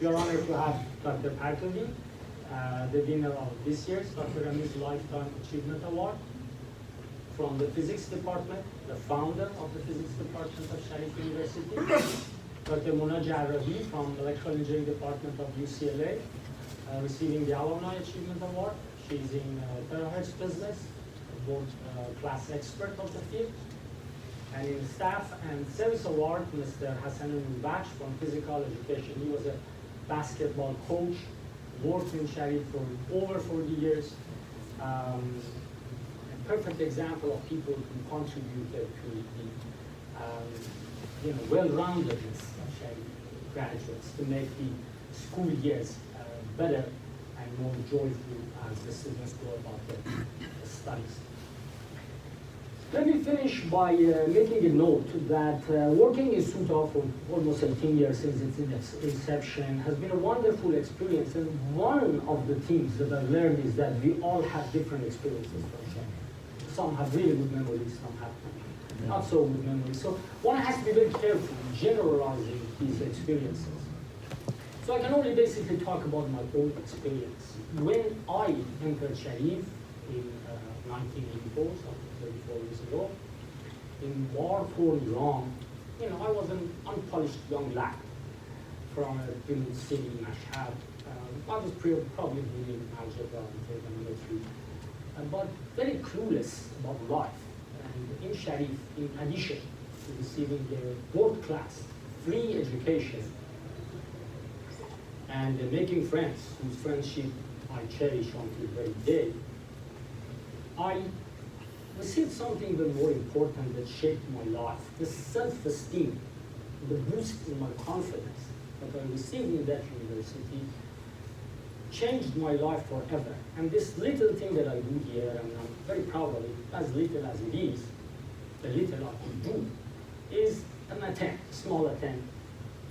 Speaker 8: We are honored to have Dr. Partovi, the winner of this year's Dr. Amin's Lifetime Achievement Award from the Physics Department, the founder of the Physics Department of Sharif University. Dr. Mona Jarrahi from the Electrical Engineering Department of UCLA, receiving the Alumni Achievement Award. She's in terahertz business, world-class expert of the field. And in Staff and Service Award, Mr. Hassan Bash from Physical Education. He was a basketball coach, worked in Sharif for over 40 years. A perfect example of people who contributed to the well-roundedness of Sharif graduates to make the school years better and more joyful as the students go about their studies. Let me finish by making a note that working in SUTA for almost 18 years since its inception has been a wonderful experience. And one of the things that I've learned is that we all have different experiences from Sharif. Some have really good memories, some have not so good memories. So one has to be very careful generalizing these experiences. So I can only basically talk about my own experience. When I entered Sharif in 1984, so 34 years ago, in war-torn Iran, I was an unpolished young lad from a remote city, Mashhad. I was probably doing algebra and trigonometry. but very clueless about life. And in Sharif, in addition to receiving a world-class free education and making friends whose friendship I cherish until very day, I received something even more important that shaped my life, the self-esteem, the boost in my confidence that I received in that university changed my life forever. And this little thing that I do here, and I'm very proud of it, as little as it is, the little I can do, is an attempt, small attempt,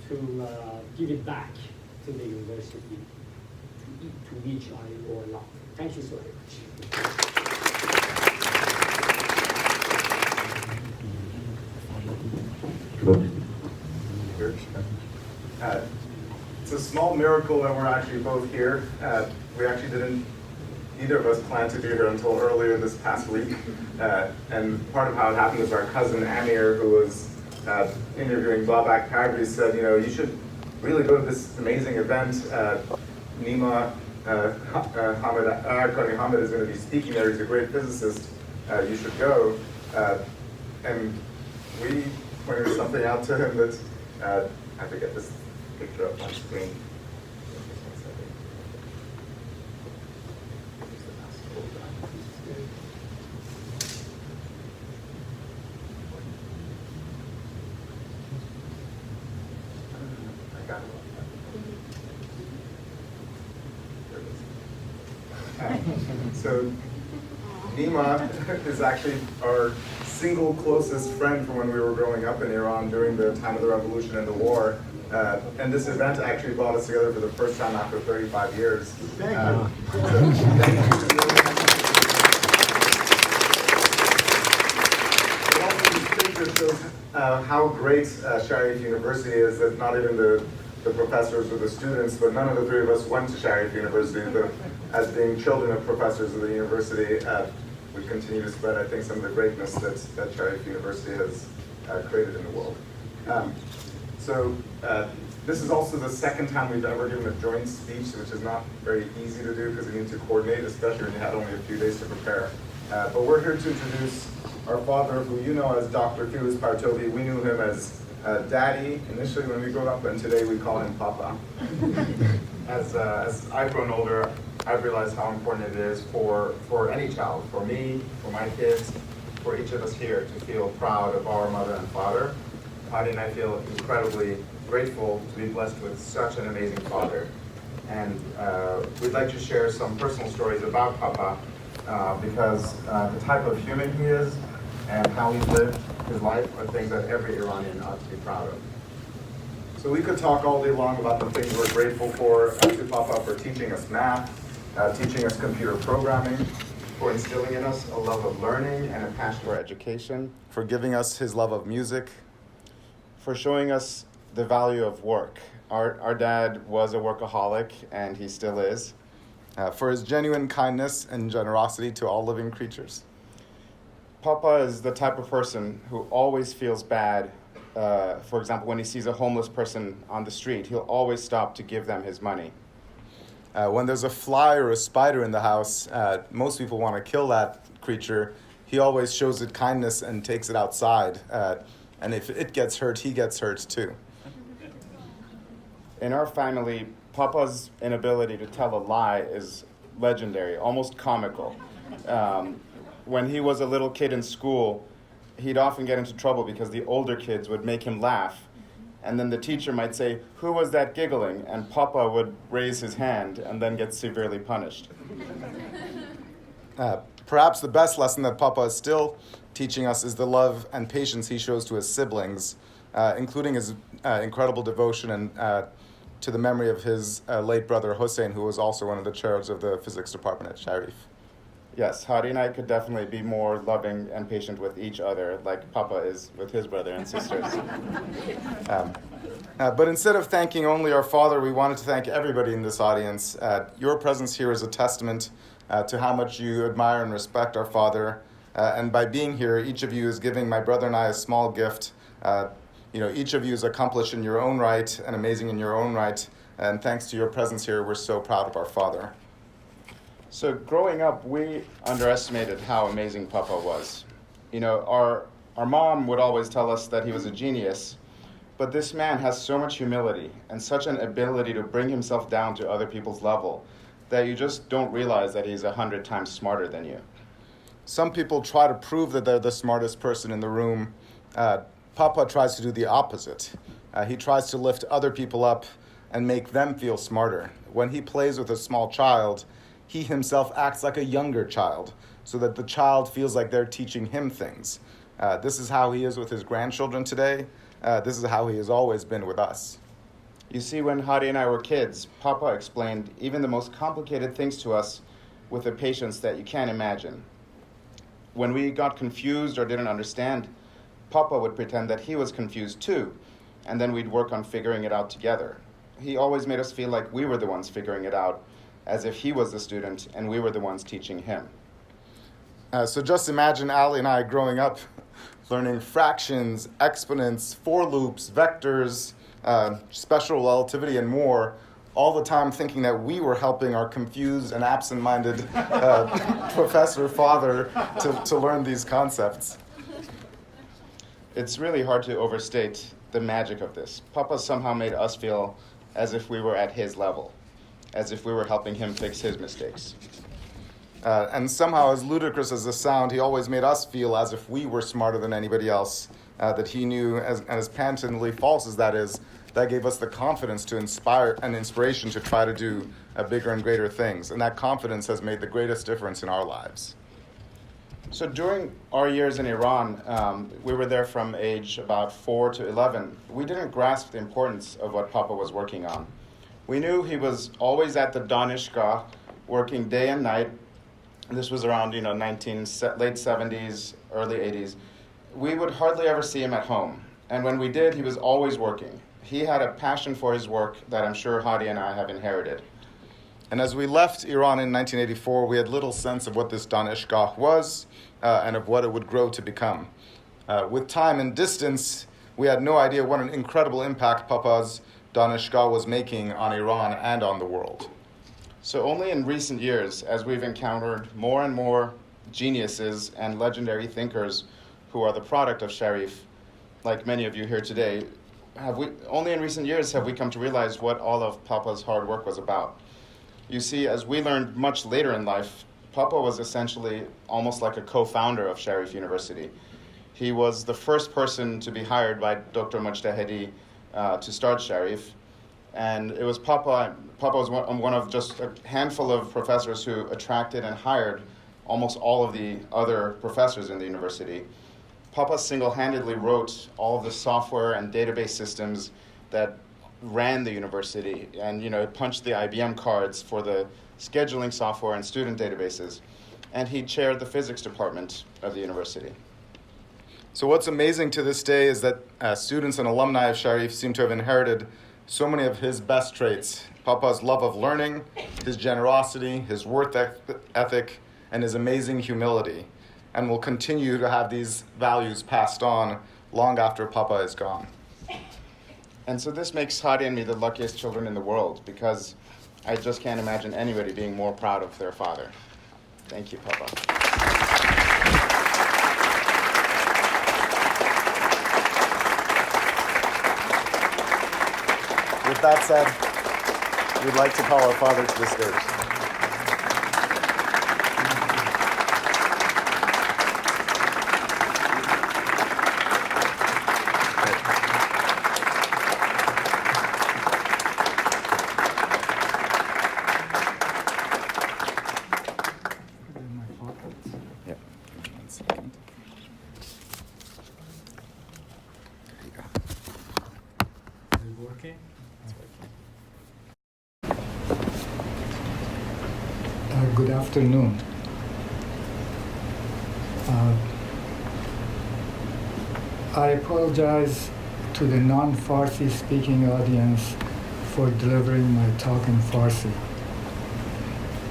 Speaker 8: to give it back to the university, to which I owe a lot. Thank you so very much.
Speaker 3: It's a small miracle that we're actually both here. We actually didn't, either of us planned to be here until earlier this past week. And part of how it happened was our cousin Amir, who was interviewing Babak Parviz, said, you know, you should really go to this amazing event. Nima Arkani-Hamed is going to be speaking there. He's a great physicist. You should go. And we pointed something out to him that, I have to get this picture up on screen. I got it. So Nima is actually our single closest friend from when we were growing up in Iran during the time of the revolution and the war. And this event actually brought us together for the first time after 35 years. Thank you. So thank you. It also this picture shows how great Sharif University is, that not even the professors or the students, but none of the three of us went to Sharif University, but as being children of professors of the university, we continue to spread, I think, some of the greatness that Sharif University has created in the world. This is also the second time we've ever given a joint speech, which is not very easy to do because you need to coordinate, especially when you had only a few days to prepare. But we're here to introduce our father, who you know as Dr. Partovi. We knew him as Daddy initially when we grew up, and today we call him Papa. As I've grown older, I've realized how important it is for any child, for me, for my kids, for each of us here to feel proud of our mother and father. Adi and I feel incredibly grateful to be blessed with such an amazing father. And we'd like to share some personal stories about Papa because the type of human he is and how he lived his life are things that every Iranian ought to be proud of. So we could talk all day long about the things we're grateful for to Papa for teaching us math, teaching us computer programming, for instilling in us a love of learning and a passion for education, for giving us his love of music, for showing us the value of work. Our dad was a workaholic, and he still is, for his genuine kindness and generosity to all living creatures. Papa is the type of person who always feels bad. For example, when he sees a homeless person on the street, he'll always stop to give them his money. When there's a fly or a spider in the house, most people want to kill that creature. He always shows it kindness and takes it outside. And if it gets hurt, he gets hurt too. In our family, Papa's inability to tell a lie is legendary, almost comical. When he was a little kid in school, he'd often get into trouble because the older kids would make him laugh. And then the teacher might say, "Who was that giggling?" And Papa would raise his hand and then get severely punished. Perhaps the best lesson that Papa is still teaching us is the love and patience he shows to his siblings, including his incredible devotion and to the memory of his late brother Hussein, who was also one of the chairs of the physics department at Sharif. Yes, Hadi and I could definitely be more loving and patient with each other, like Papa is with his brother and sisters. But instead of thanking only our father, we wanted to thank everybody in this audience. Your presence here is a testament to how much you admire and respect our father. And by being here, each of you is giving my brother and I a small gift. Each of you is accomplished in your own right and amazing in your own right. And thanks to your presence here, we're so proud of our father.
Speaker 9: So growing up, we underestimated how amazing Papa was. You know, our mom would always tell us that he was a genius, but this man has so much humility and such an ability to bring himself down to other people's level that you just don't realize that he's 100 times smarter than you. Some people try to prove that they're the smartest person in the room. Papa tries to do the opposite. He tries to lift other people up and make them feel smarter. When he plays with a small child, he himself acts like a younger child so that the child feels like they're teaching him things. This is how he is with his grandchildren today. This is how he has always been with us. You see, when Hadi and I were kids, Papa explained even the most complicated things to us with a patience that you can't imagine. When we got confused or didn't understand, Papa would pretend that he was confused too, and then we'd work on figuring it out together. He always made us feel like we were the ones figuring it out, as if he was the student and we were the ones teaching him. So just imagine Ali and I growing up, learning fractions, exponents, for loops, vectors, special relativity, and more, all the time thinking that we were helping our confused and absent-minded professor father to learn these concepts. It's really hard to overstate the magic of this. Papa somehow made us feel as if we were at his level, as if we were helping him fix his mistakes. And somehow, as ludicrous as this sound, he always made us feel as if we were smarter than anybody else, that he knew, as patently false as that is, that gave us the confidence to inspire and inspiration to try to do bigger and greater things. And that confidence has made the greatest difference in our lives. So during our years in Iran, we were there from age about 4 to 11. We didn't grasp the importance of what Papa was working on. We knew he was always at the Danishgah, working day and night. This was around, late 70s, early 80s. We would hardly ever see him at home. And when we did, he was always working. He had a passion for his work that I'm sure Hadi and I have inherited. And as we left Iran in 1984, we had little sense of what this Danishgah was and of what it would grow to become. With time and distance, we had no idea what an incredible impact Papa's Danishgah was making on Iran and on the world. So only in recent years, as we've encountered more and more geniuses and legendary thinkers who are the product of Sharif, like many of you here today, only in recent years have we come to realize what all of Papa's hard work was about. You see, as we learned much later in life, Papa was essentially almost like a co-founder of Sharif University. He was the first person to be hired by Dr. Mujtahidi to start Sharif. And it was Papa was one of just a handful of professors who attracted and hired almost all of the other professors in the university. Papa single-handedly wrote all of the software and database systems that ran the university, and punched the IBM cards for the scheduling software and student databases. And he chaired the physics department of the university. So what's amazing to this day is that students and alumni of Sharif seem to have inherited so many of his best traits. Papa's love of learning, his generosity, his work ethic, and his amazing humility, and will continue to have these values passed on long after Papa is gone. And so this makes Hadi and me the luckiest children in the world, because I just can't imagine anybody being more proud of their father. Thank you, Papa. With that said, we'd like to call our father to the stage.
Speaker 10: Good afternoon. I apologize to the non-Farsi speaking audience for delivering my talk in Farsi.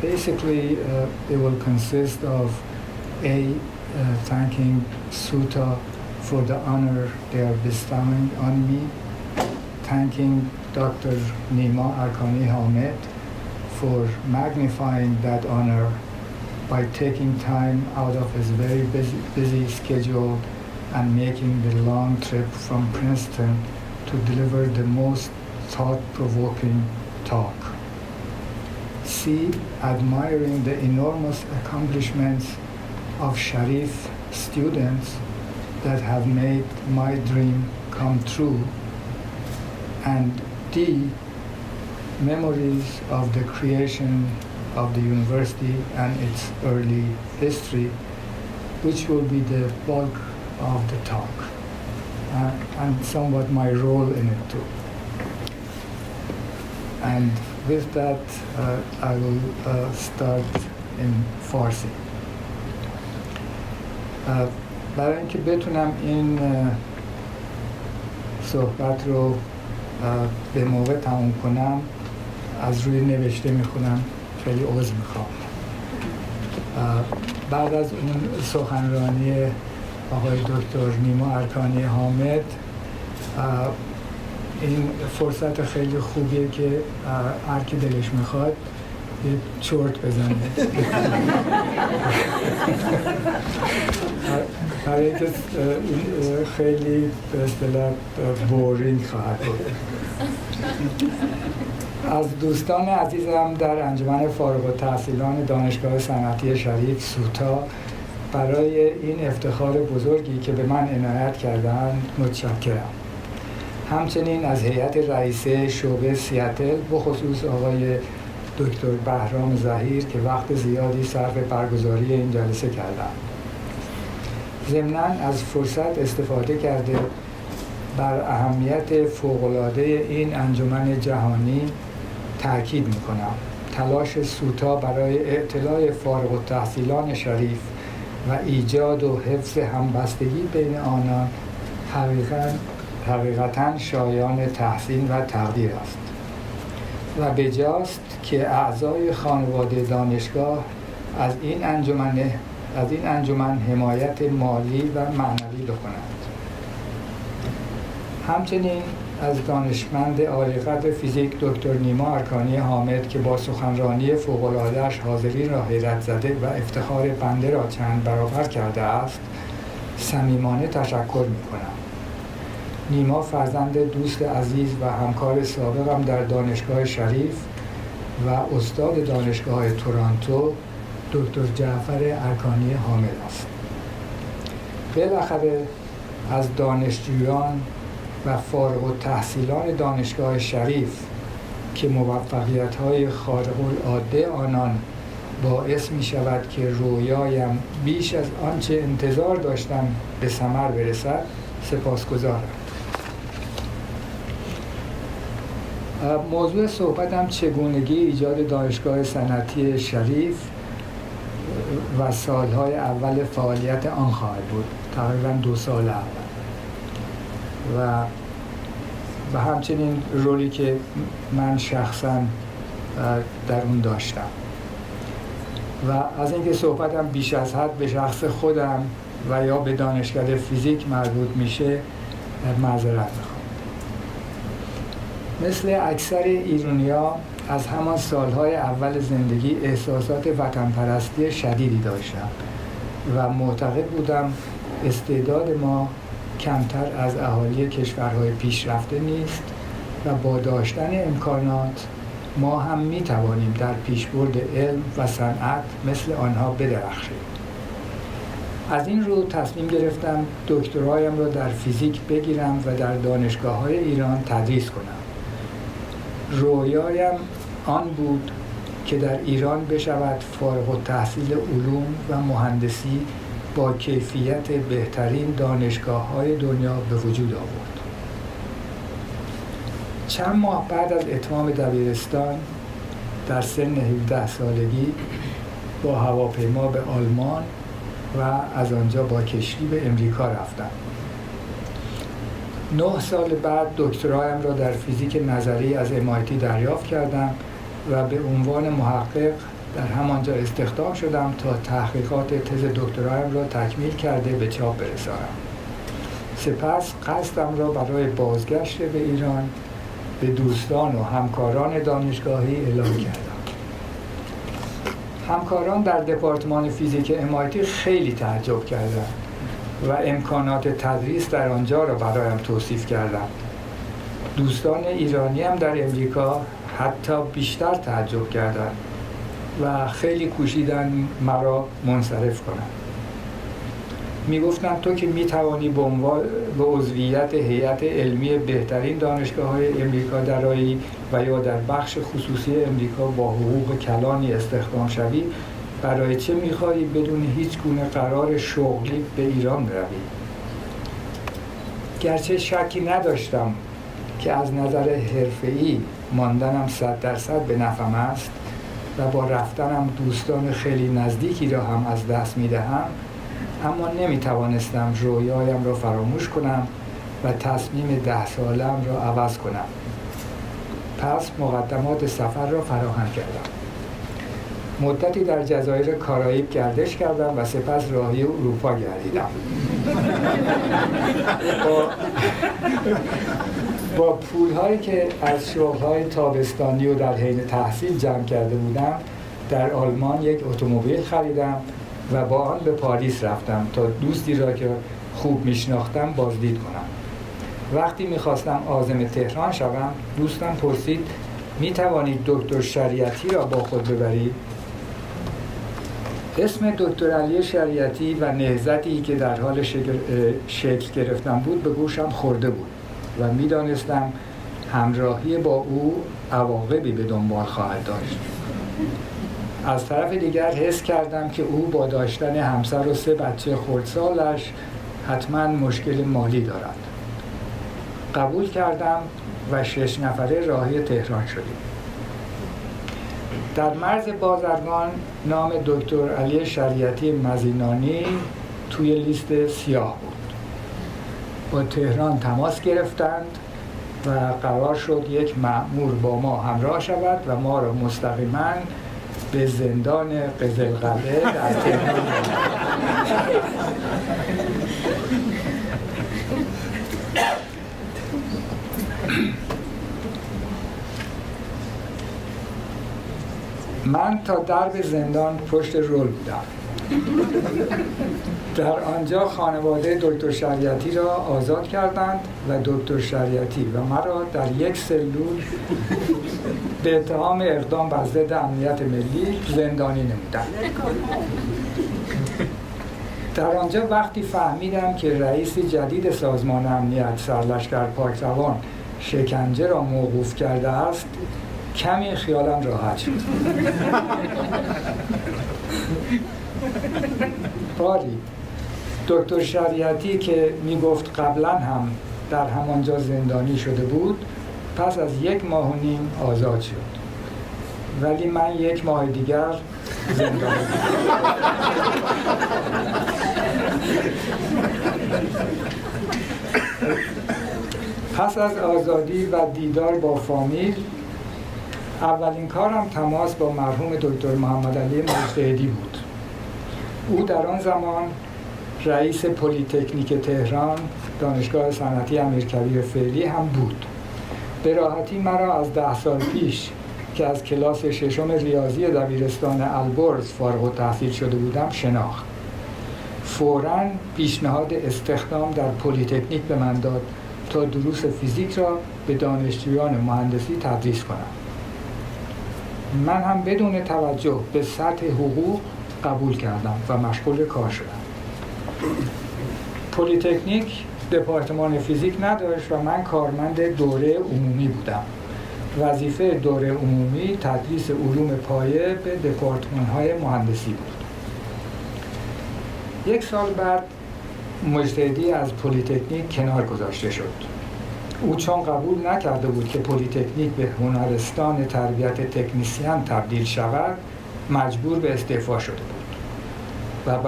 Speaker 10: Basically, it will consist of thanking SUTA for the honor they are bestowing on me, thanking Dr. Nima Arkani-Hamed for magnifying that honor by taking time out of his very busy schedule and making the long trip from Princeton to deliver the most thought-provoking talk. C, admiring the enormous accomplishments of Sharif students that have made my dream come true. And D, memories of the creation of the university and its early history, which will be the bulk of the talk, and somewhat my role in it too. And with that, I will start in Farsi. برای اینکه بتونم این صحبت رو به موقع تموم کنم از روی نوشته میخونم، خیلی عذر میخوام. بعد از اون سخنرانی آقای دکتر نیما ارکانی حامد، این فرصت خیلی خوبیه که هر کی دلش میخواد یه چرت بزنه. برای اینکه خیلی به اصطلاح بورینگ خواهد بود. از دوستان عزیزم در انجمن فارغ التحصیلان دانشگاه صنعتی شریف سوتا برای این افتخار بزرگی که به من عنایت کردند متشکرم. همچنین از هیئت رئیسه شعبه سیاتل بخصوص آقای دکتر بهرام ظهیر که وقت زیادی صرف برگزاری این جلسه کردند. ضمناً از فرصت استفاده کرده بر اهمیت فوق‌العاده این انجمن جهانی تأکید می‌کنم. تلاش سوتا برای اطلاع فارغ التحصیلان شریف و ایجاد و حفظ همبستگی بین آنان حقیقتاً شایان تحسین و تقدیر است و بجاست که اعضای خانواده دانشگاه از این انجمن حمایت مالی و معنوی بکنند. همچنین از دانشمند عالی‌قدر فیزیک دکتر نیما ارکانی حامد که با سخنرانی فوق‌العاده‌اش حاضرین را حیرت زده و افتخار بنده را چند برابر کرده است صمیمانه تشکر می‌کنم. نیما فرزند دوست عزیز و همکار سابقم در دانشگاه شریف و استاد دانشگاه تورنتو دکتر جعفر ارکانی حامد است. بالاخره از دانشجویان و فارغ التحصیلان دانشگاه شریف که موفقیت‌های خارق‌العاده آنان باعث می شود که رویایم بیش از آنچه انتظار داشتم به ثمر برسد سپاسگزارم. موضوع صحبتم چگونگی ایجاد دانشگاه صنعتی شریف و سالهای اول فعالیت آن خواهد بود، تقریباً 2 سال اول، و همچنین رولی که من شخصاً در اون داشتم. و از اینکه صحبتم بیش از حد به شخص خودم و یا به دانشکده فیزیک مربوط میشه معذرت میخوام. مثل اکثر ایرانی‌ها از همان سالهای اول زندگی احساسات وطن پرستی شدیدی داشتم و معتقد بودم استعداد ما کمتر از اهالی کشورهای پیشرفته نیست و با داشتن امکانات ما هم می توانیم در پیشبرد علم و صنعت مثل آنها بدرخشیم. از این رو تصمیم گرفتم دکترایم را در فیزیک بگیرم و در دانشگاه‌های ایران تدریس کنم. رویایم آن بود که در ایران بشود فارغ التحصیل علوم و مهندسی با کیفیت بهترین دانشگاه‌های دنیا به وجود آورد. چند ماه بعد از اتمام دبیرستان در سن 17 سالگی با هواپیما به آلمان و از آنجا با کشتی به امریکا رفتم. 9 سال بعد دکترایم را در فیزیک نظری از MIT دریافت کردم و به عنوان محقق در همانجا استخدام شدم تا تحقیقات تز دکترایم را تکمیل کرده به چاپ برسانم. سپس قصدم را برای بازگشت به ایران به دوستان و همکاران دانشگاهی اعلام کردم. همکاران در دپارتمان فیزیک MIT خیلی تعجب کردند و امکانات تدریس در آنجا را برایم توصیف کردند. دوستان ایرانی هم در امریکا حتی بیشتر تعجب کردند و خیلی کوشیدن مرا منصرف کنند. میگفتند تو که میتوانی به عضویت هیئت علمی بهترین دانشگاه‌های امریکا درآیی و یا در بخش خصوصی امریکا با حقوق کلانی استخدام شوی، برای چه میخواهی بدون هیچ گونه قرار شغلی به ایران بروی؟ گرچه شکی نداشتم که از نظر حرفه‌ای ماندنم 100% به نفعم است و با رفتنم دوستان خیلی نزدیکی را هم از دست میدهم، اما نمیتوانستم رویایم را فراموش کنم و تصمیم 10 سالم را عوض کنم. پس مقدمات سفر را فراهم کردم. مدتی در جزایر کارائیب گردش کردم و سپس راهی اروپا گردیدم. با پولهایی که از شغل‌های تابستانی و در حین تحصیل جمع کرده بودم، در آلمان یک اتومبیل خریدم و با آن به پاریس رفتم تا دوستی را که خوب میشناختم بازدید کنم. وقتی میخواستم عازم تهران شوم، دوستم پرسید میتوانید دکتر شریعتی را با خود ببرید؟ اسم دکتر علی شریعتی و نهضتی که در حال شکل گرفتن بود به گوشم خورده بود و میدانستم همراهی با او عواقبی به دنبال خواهد داشت. از طرف دیگر حس کردم که او با داشتن همسر و 3 بچه خردسالش حتما مشکل مالی دارد. قبول کردم و 6 نفره راهی تهران شدیم. در مرز بازرگان نام دکتر علی شریعتی مزینانی توی لیست سیاه بود. با تهران تماس گرفتند و قرار شد یک مأمور با ما همراه شود و ما را مستقیما به زندان قزلقلعه در تهران من تا درب زندان پشت رول بودم. در آنجا خانواده دکتر شریعتی را آزاد کردند و دکتر شریعتی و مرا در یک سلول به اتهام اقدام بر ضد امنیت ملی زندانی نمودند. در آنجا وقتی فهمیدم که رئیس جدید سازمان امنیت سرلشکر پاکروان شکنجه را موقوف کرده است، کمی خیالم راحت شد. باری دکتر شریعتی که میگفت قبلا هم در همانجا زندانی شده بود، پس از 1.5 ماه آزاد شد، ولی من 1 ماه دیگر زندانی بودم. پس از آزادی و دیدار با فامیل، اولین کارم تماس با مرحوم دکتر محمد علی مجتهدی بود. او در آن زمان رئیس پلی‌تکنیک تهران، دانشگاه صنعتی امیرکبیر فعلی هم بود. به راحتی مرا از 10 سال پیش که از کلاس 6 ریاضی دبیرستان البرز فارغ التحصیل شده بودم شناخت. فوراً پیشنهاد استخدام در پلی‌تکنیک به من داد تا دروس فیزیک را به دانشجویان مهندسی تدریس کنم. من هم بدون توجه به سطح حقوق قبول کردم و مشغول کار شدم. پلی‌تکنیک دپارتمان فیزیک نداشت و من کارمند دوره عمومی بودم. وظیفه دوره عمومی تدریس علوم پایه به دپارتمان‌های مهندسی بود. 1 سال بعد مجتهدی از پلی‌تکنیک کنار گذاشته شد. او چون قبول نکرده بود که پلی‌تکنیک به هنرستان تربیت تکنیسیان تبدیل شود، مجبور به استعفا شده بود و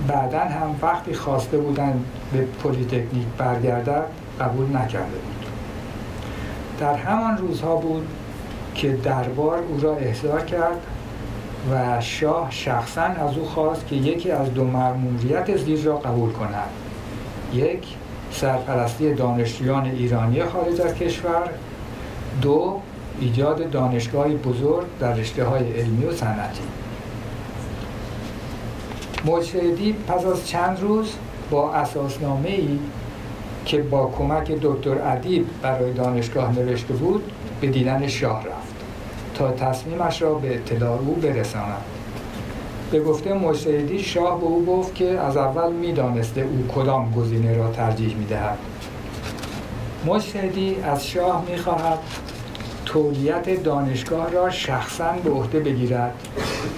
Speaker 10: بعداً هم وقتی خواسته بودند به پلی‌تکنیک برگردد قبول نکرده بود. در همان روزها بود که دربار او را احضار کرد و شاه شخصاً از او خواست که یکی از 2 مأموریت زیر را قبول کند: 1. سرپرستی دانشجویان ایرانی خارج از کشور، 2. ایجاد دانشگاهی بزرگ در رشته‌های علمی و صنعتی. مجتهدی پس از چند روز با اساسنامه‌ای که با کمک دکتر ادیب برای دانشگاه نوشته بود به دیدن شاه رفت تا تصمیمش را به اطلاع او برساند. به گفته مجتهدی شاه به او گفت که از اول می‌دانسته او کدام گزینه را ترجیح می‌دهد. مجتهدی از شاه می‌خواهد تولیت دانشگاه را شخصاً به عهده بگیرد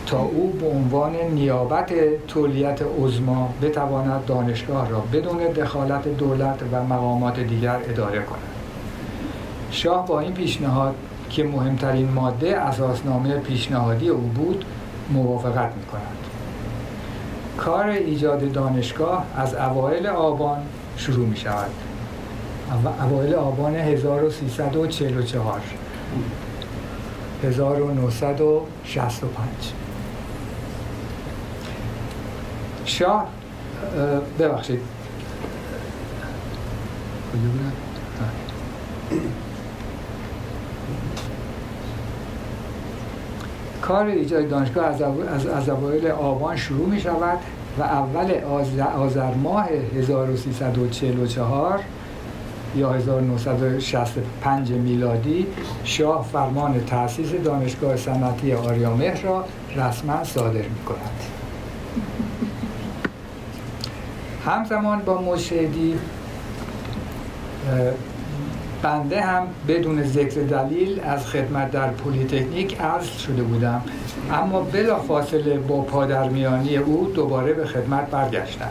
Speaker 10: تا او به عنوان نیابت تولیت عظما بتواند دانشگاه را بدون دخالت دولت و مقامات دیگر اداره کند. شاه با این پیشنهاد که مهمترین ماده اساسنامه پیشنهادی او بود موافقت می‌کند. کار ایجاد دانشگاه از اوایل آبان شروع می‌شود. اوایل آبان 1344 1965 شاه ببخشید کار ایجاد دانشگاه از اوایل آبان شروع می شود و اول آذر ماه 1344 یا 1965 میلادی شاه فرمان تأسیس دانشگاه صنعتی آریامهر را رسما صادر می کند. همزمان با مجتهدی بنده هم بدون ذکر دلیل از خدمت در پلی‌تکنیک عزل شده بودم، اما بلافاصله با پادرمیانی او دوباره به خدمت برگشتم.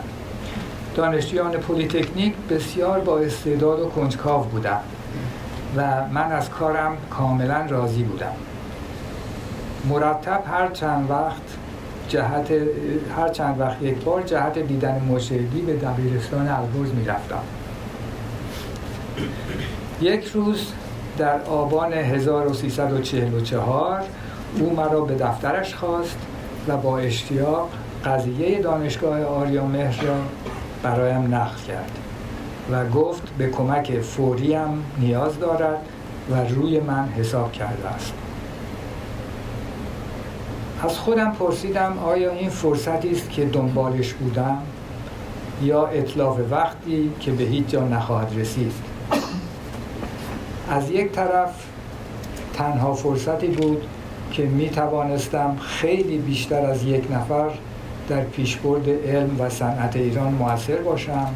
Speaker 10: دانشجویان پلی‌تکنیک بسیار با استعداد و کنجکاو بودند و من از کارم کاملا راضی بودم. مرتب هر چند وقت یک بار جهت دیدن مجتهدی به دبیرستان البرز می رفتم. یک روز در آبان 1344 او مرا به دفترش خواست و با اشتیاق قضیه دانشگاه آریامهر را برایم نقل کرد و گفت به کمک فوریم نیاز دارد و روی من حساب کرده است. از خودم پرسیدم آیا این فرصتی است که دنبالش بودم یا اتلاف وقتی که به هیچ جا نخواهد رسید. از یک طرف تنها فرصتی بود که می توانستم خیلی بیشتر از یک نفر در پیشبرد علم و صنعت ایران مؤثر باشم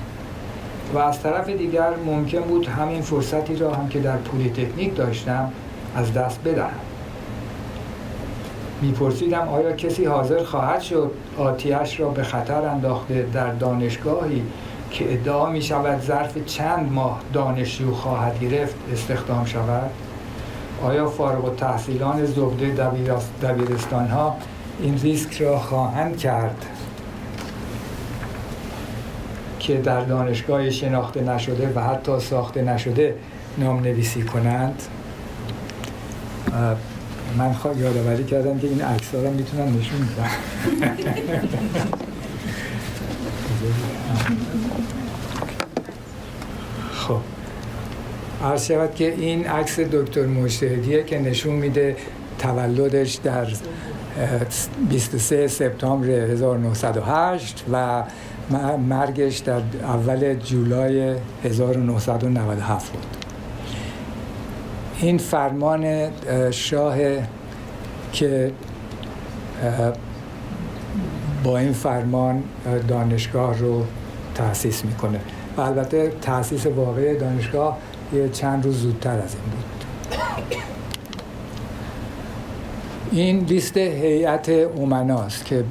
Speaker 10: و از طرف دیگر ممکن بود همین فرصتی را هم که در پلی‌تکنیک داشتم از دست بدهم. میپرسیدم آیا کسی حاضر خواهد شد آتیش را به خطر انداخته در دانشگاهی که ادعا می شود ظرف چند ماه دانشجو خواهد گرفت استخدام شود؟ آیا فارغ التحصیلان زبده دبیرستان ها این ریسک را خواهند کرد که در دانشگاه شناخته نشده و حتی ساخته نشده نام‌نویسی کنند؟ من یادآوری کردم که این عکس‌ها را میتونم نشون بدم. خب عرض شود که این عکس دکتر مجتهدیه که نشون میده تولدش در 23 سپتامبر 1908 و مرگش در اول جولای 1997 بود. این فرمان شاه که با این فرمان دانشگاه رو تأسیس میکنه و البته تأسیس واقعی دانشگاه یه چند روز زودتر از این بود. این لیست هیئت امناست که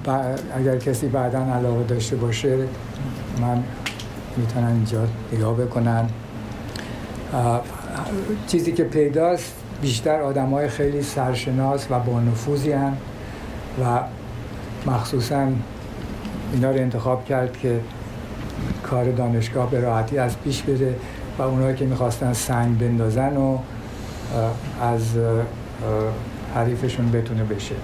Speaker 10: اگر کسی بعداً علاقه داشته باشه من میتونن اینجا نگاه بکنن. چیزی که پیداست بیشتر آدم‌های خیلی سرشناس و با نفوذی هستند و مخصوصاً اینا رو انتخاب کرد که کار دانشگاه به راحتی از پیش بره و اونایی که می‌خواستن سنگ بندازن و از حریفشون بتونه بشه.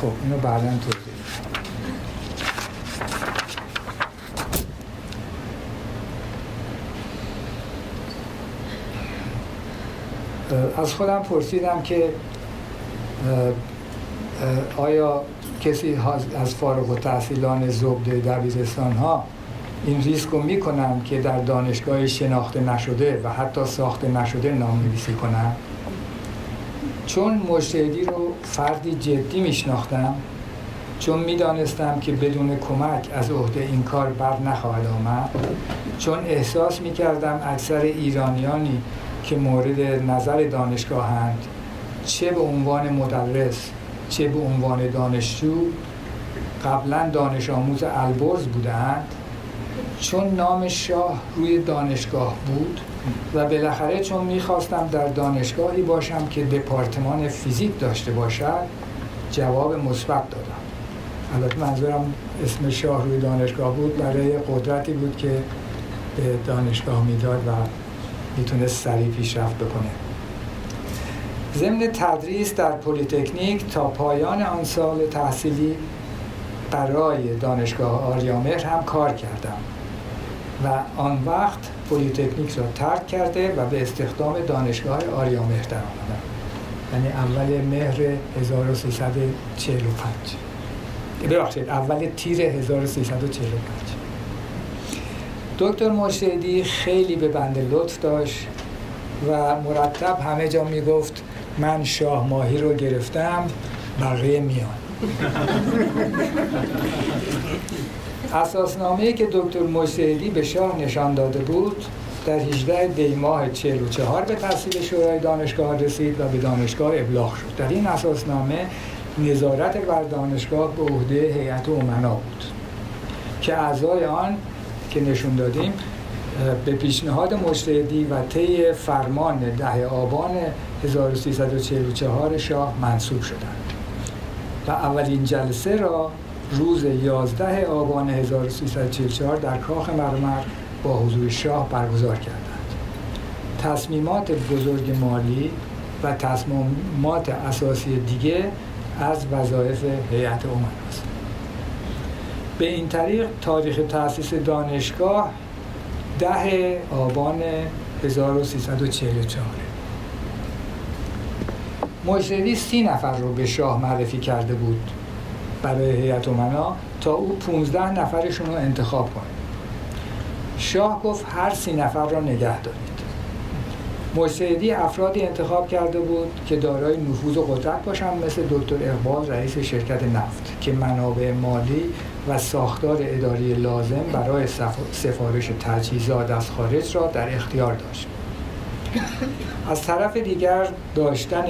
Speaker 10: خب اینو بعداً توضیح از خودم پرسیدم که آیا کسی از فارغ التحصیلان زبده دبیرستان ها این ریسک رو میکنن که در دانشگاه شناخته نشده و حتی ساخته نشده نام‌نویسی کنن؟ چون مجتهدی رو فردی جدی میشناختم، چون میدانستم که بدون کمک از عهده این کار بر نخواهد آمد، چون احساس میکردم اکثر ایرانیانی که مورد نظر دانشگاهند چه به عنوان مدرس چه به عنوان دانشجو قبلا دانش آموز البرز بودند، چون نام شاه روی دانشگاه بود و بالاخره چون میخواستم در دانشگاهی باشم که دپارتمان فیزیک داشته باشد جواب مثبت دادم. البته منظورم اسم شاه روی دانشگاه بود برای قدرتی بود که به دانشگاه میداد و میتونست سریع پیشرفت بکنه. ضمن تدریس در پلی‌تکنیک تا پایان آن سال تحصیلی برای دانشگاه آریامهر هم کار کردم و آن وقت پلی‌تکنیک را ترک کرده و به استخدام دانشگاه آریامهر در آمدم، یعنی اول مهر 1345 اول تیر 1345. دکتر مجتهدی خیلی به بنده لطف داشت و مرتب همه جا میگفت من شاه ماهی رو گرفتم، بقیه میان. اساسنامه‌ای که دکتر مجتهدی به شاه نشان داده بود در 18 دی ماه 44 به تصویب شورای دانشگاه رسید و به دانشگاه ابلاغ شد. در این اساسنامه نظارت بر دانشگاه به عهده هیئت امنا بود که اعضای آن که نشون دادیم به پیشنهاد مجتهدی و طی فرمان 10 آبان 1344 شاه منصوب شدند و اولین جلسه را روز 11 آبان 1344 در کاخ مرمر با حضور شاه برگزار کردند. تصمیمات بزرگ مالی و تصمیمات اساسی دیگه از وظایف هیئت امناست. به این طریق تاریخ تأسیس دانشگاه 10 آبان 1344. مجتهدی 30 نفر رو به شاه معرفی کرده بود برای هیئت امنا تا او 15 نفرشون رو انتخاب کنه. شاه گفت هر 30 نفر را نگه دارید. مجتهدی افرادی انتخاب کرده بود که دارای نفوذ و قدرت باشن، مثل دکتر اقبال رئیس شرکت نفت که منابع مالی و ساختار اداری لازم برای سفارش تجهیزات از خارج را در اختیار داشت. از طرف دیگر داشتن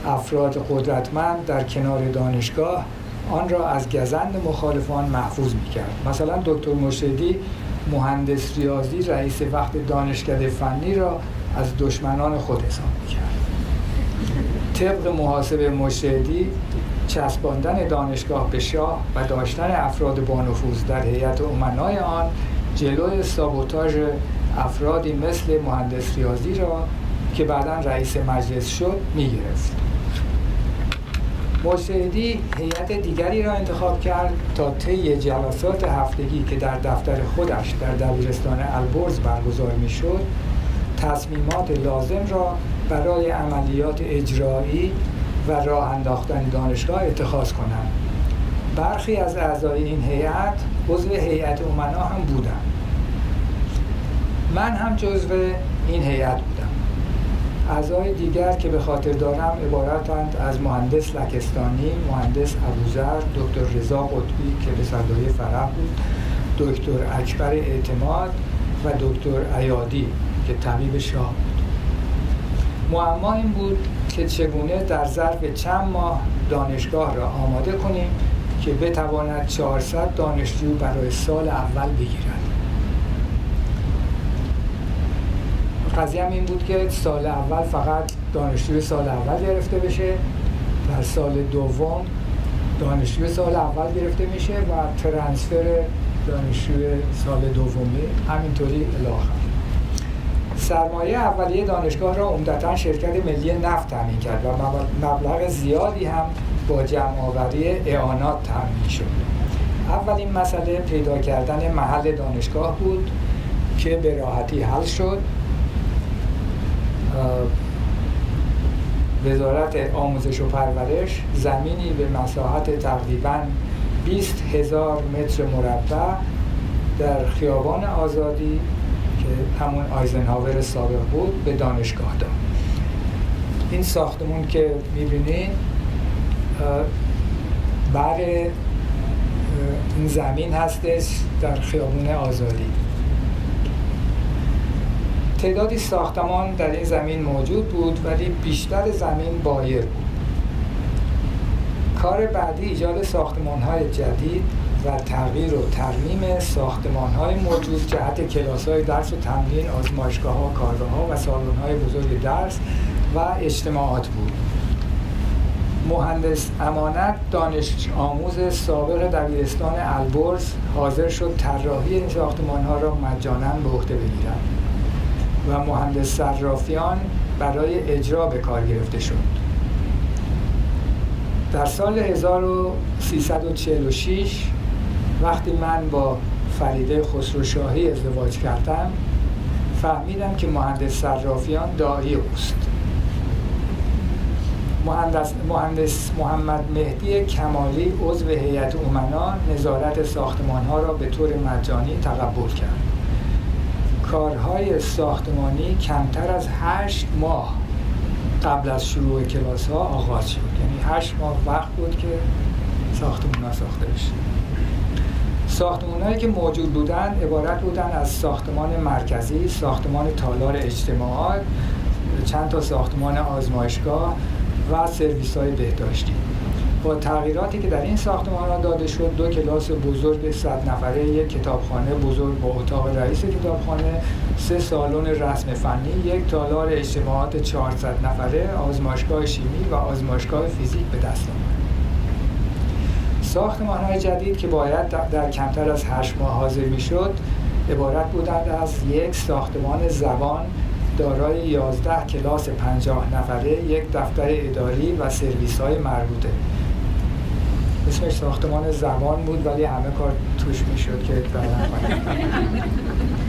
Speaker 10: افراد قدرتمند در کنار دانشگاه آن را از گزند مخالفان محفوظ می‌کرد. مثلا دکتر مجتهدی مهندس ریاضی رئیس وقت دانشکده فنی را از دشمنان خود حساب می‌کرد. طبق محاسبه مجتهدی چسباندن دانشگاه به شاه و داشتن افراد با نفوذ در هیئت امنای آن جلوی سابوتاژ افرادی مثل مهندس ریاضی را که بعداً رئیس مجلس شد می‌گرفت. مجتهدی هیئت دیگری را انتخاب کرد تا طی جلسات هفتگی که در دفتر خودش در دبیرستان البرز برگزار می‌شد، تصمیمات لازم را برای عملیات اجرایی و راه انداختن دانشگاه اتخاذ کنند. برخی از اعضای این هیئت عضو هیئت امنا هم بودند. من هم جزو این هیئت بودم. اعضای دیگر که به خاطر دارم عبارتند از مهندس لکستانی، مهندس ابوذر، دکتر رضا قطبی که به صدای فرح بود، دکتر اکبر اعتماد و دکتر عیادی که طبیب شاه بود. معما این بود که چگونه در ظرف چند ماه دانشگاه را آماده کنیم که بتواند 400 دانشجو برای سال اول بگیرد. قضیه هم این بود که سال اول فقط دانشجوی سال اول گرفته بشه، در سال دوم دانشجوی سال اول گرفته میشه و ترانسفر دانشجوی سال دومی همینطوری الی آخر. سرمایه اولیه دانشگاه را عمدتاً شرکت ملی نفت تامین کرد و مبلغ زیادی هم با جمع‌آوری اعانات تامین شد. اولین مسئله پیدا کردن محل دانشگاه بود که به راحتی حل شد وزارت آموزش و پرورش زمینی به مساحت تقریباً 20,000 متر مربع در خیابان آزادی که همون آیزنهاور سابق بود به دانشگاه داد. این ساختمون که می‌بینید بر این زمین هستش در خیابان آزادی. تعدادی ساختمان در این زمین موجود بود ولی بیشتر زمین بایر بود. کار بعدی ایجاد ساختمان‌های جدید و تغییر و ترمیم ساختمان‌های موجود جهت کلاس‌های درس و تمرین، آزمایشگاه‌ها، کارگاه‌ها و سالن‌های بزرگ درس و اجتماعات بود. مهندس امانت دانش آموز سابق دبیرستان البرز حاضر شد طراحی این ساختمان‌ها را مجاناً به عهده بگیرد و مهندس صرافیان برای اجرا به کار گرفته شد. در سال 1346 وقتی من با فریده خسروشاهی ازدواج کردم فهمیدم که مهندس صرافیان داعی اوست. مهندس محمد مهدی کمالی عضو هیئت امنا نظارت ساختمان‌ها را به طور مجانی تقبل کرد. کارهای ساختمانی کمتر از 8 ماه قبل از شروع کلاس‌ها آغاز شد. یعنی 8 ماه وقت بود که ساختمان‌ها ساخته بشه. ساختمان‌هایی که موجود بودند عبارت بودند از ساختمان مرکزی، ساختمان تالار اجتماعات، چند تا ساختمان آزمایشگاه و سرویس‌های بهداشتی. با تغییراتی که در این ساختمان‌ها داده شد، 2 کلاس بزرگ 100 نفره، 1 کتابخانه بزرگ با اتاق رئیس کتابخانه، 3 سالن رسم فنی، 1 تالار اجتماعات 400 نفره، آزمایشگاه شیمی و آزمایشگاه فیزیک به دست آمد. ساختمان‌های جدید که باید در کمتر از 8 ماه حاضر می‌شد، عبارت بودند از 1 ساختمان زبان دارای 11 کلاس 50 نفره، 1 دفتر اداری و سرویس‌های مربوطه. اسمش ساختمان زبان بود ولی همه کار توش میشد که دارن کنیم.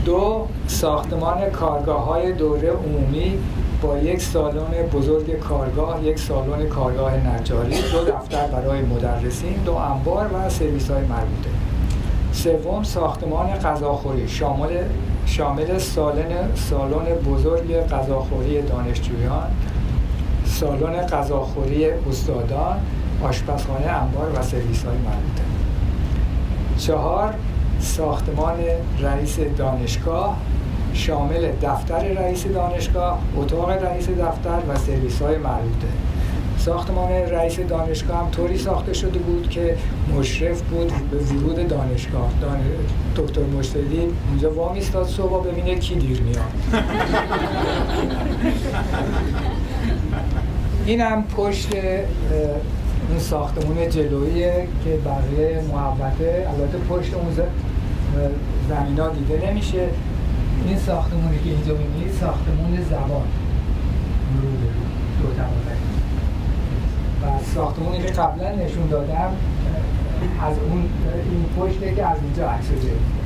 Speaker 10: 2 ساختمان کارگاه‌های دوره عمومی با 1 سالن بزرگ کارگاه، 1 سالن کارگاه نجاری، 2 دفتر برای مدرسین، 2 انبار و سرویس‌های مربوطه. 3 ساختمان غذاخوری شامل سالن بزرگ غذاخوری دانشجویان، سالن غذاخوری استادان، آشپزخانه، انبار و سرویس‌های مربوطه. 4 ساختمان رئیس دانشگاه شامل دفتر رئیس دانشگاه، اتاق رئیس دفتر و سرویس‌های مربوطه. ساختمان رئیس دانشگاه هم طوری ساخته شده بود که مشرف بود به ورود دانشگاه. دکتر مجتهدی اونجا وام ایستاد صبح ببینه کی دیر میاد. این هم پشت اون ساختمون جلوییه که بقیه محوطه، البته پشت اون زمینا دیده نمیشه. این ساختمونی که اینجا می‌بینید ساختمون زبان رو به رو 2 طبقه و ساختمونی که قبلا نشون دادم از اون این پشته که از اینجا عکس گرفته.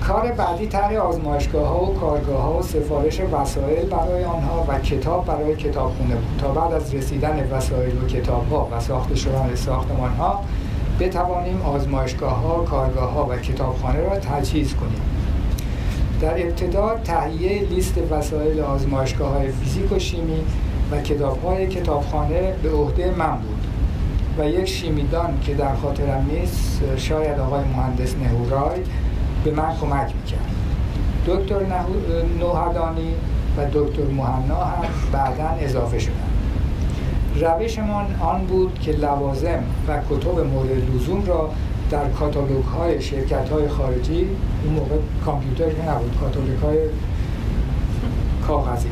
Speaker 10: کار بعدی طرح آزمایشگاه‌ها و کارگاه‌ها و سفارش وسایل برای آنها و کتاب برای کتابخونه بود تا بعد از رسیدن وسایل و کتاب‌ها و ساخته شدن ساختمان‌ها بتوانیم آزمایشگاه‌ها، کارگاه‌ها و کتابخانه را تجهیز کنیم. در ابتدا تهیه لیست وسایل آزمایشگاه‌های فیزیک و شیمی و کتاب‌های کتابخانه به عهده من بود و یک شیمیدان که در خاطرم نیست، شاید آقای مهندس نهورای، به من کمک میکرد. دکتر نوهدانی و دکتر مهنا هم بعداً اضافه شدند. روشمان آن بود که لوازم و کتب مورد لزوم را در کاتالوگ‌های شرکت‌های خارجی، اون موقع کامپیوتر که نبود، کاتالوگ‌های کاغذی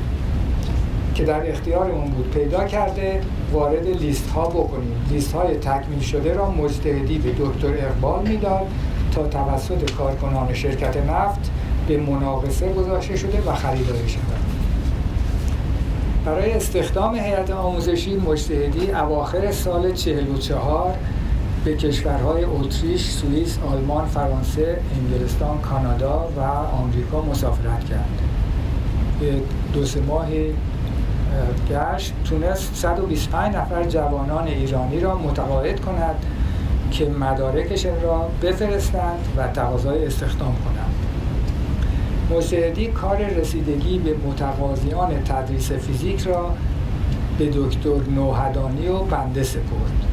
Speaker 10: که در اختیارمون بود پیدا کرده وارد لیست‌ها بکنیم. لیست‌های تکمیل شده را مجتهدی به دکتر اقبال میداد تا توسط کارکنان شرکت نفت به مناقصه گذاشته شده و خریداری شده. برای استخدام هیئت آموزشی مجتهدی اواخر سال 44 به کشورهای اتریش، سوئیس، آلمان، فرانسه، انگلستان، کانادا و آمریکا مسافرت کرد. به 2-3 ماهی گشت، تونست 125 نفر جوانان ایرانی را متقاعد کند که مدارکشان را بفرستند و تقاضای استخدام کنند. مجتهدی کار رسیدگی به متقاضیان تدریس فیزیک را به دکتر نوحدانی و بنده سپرد.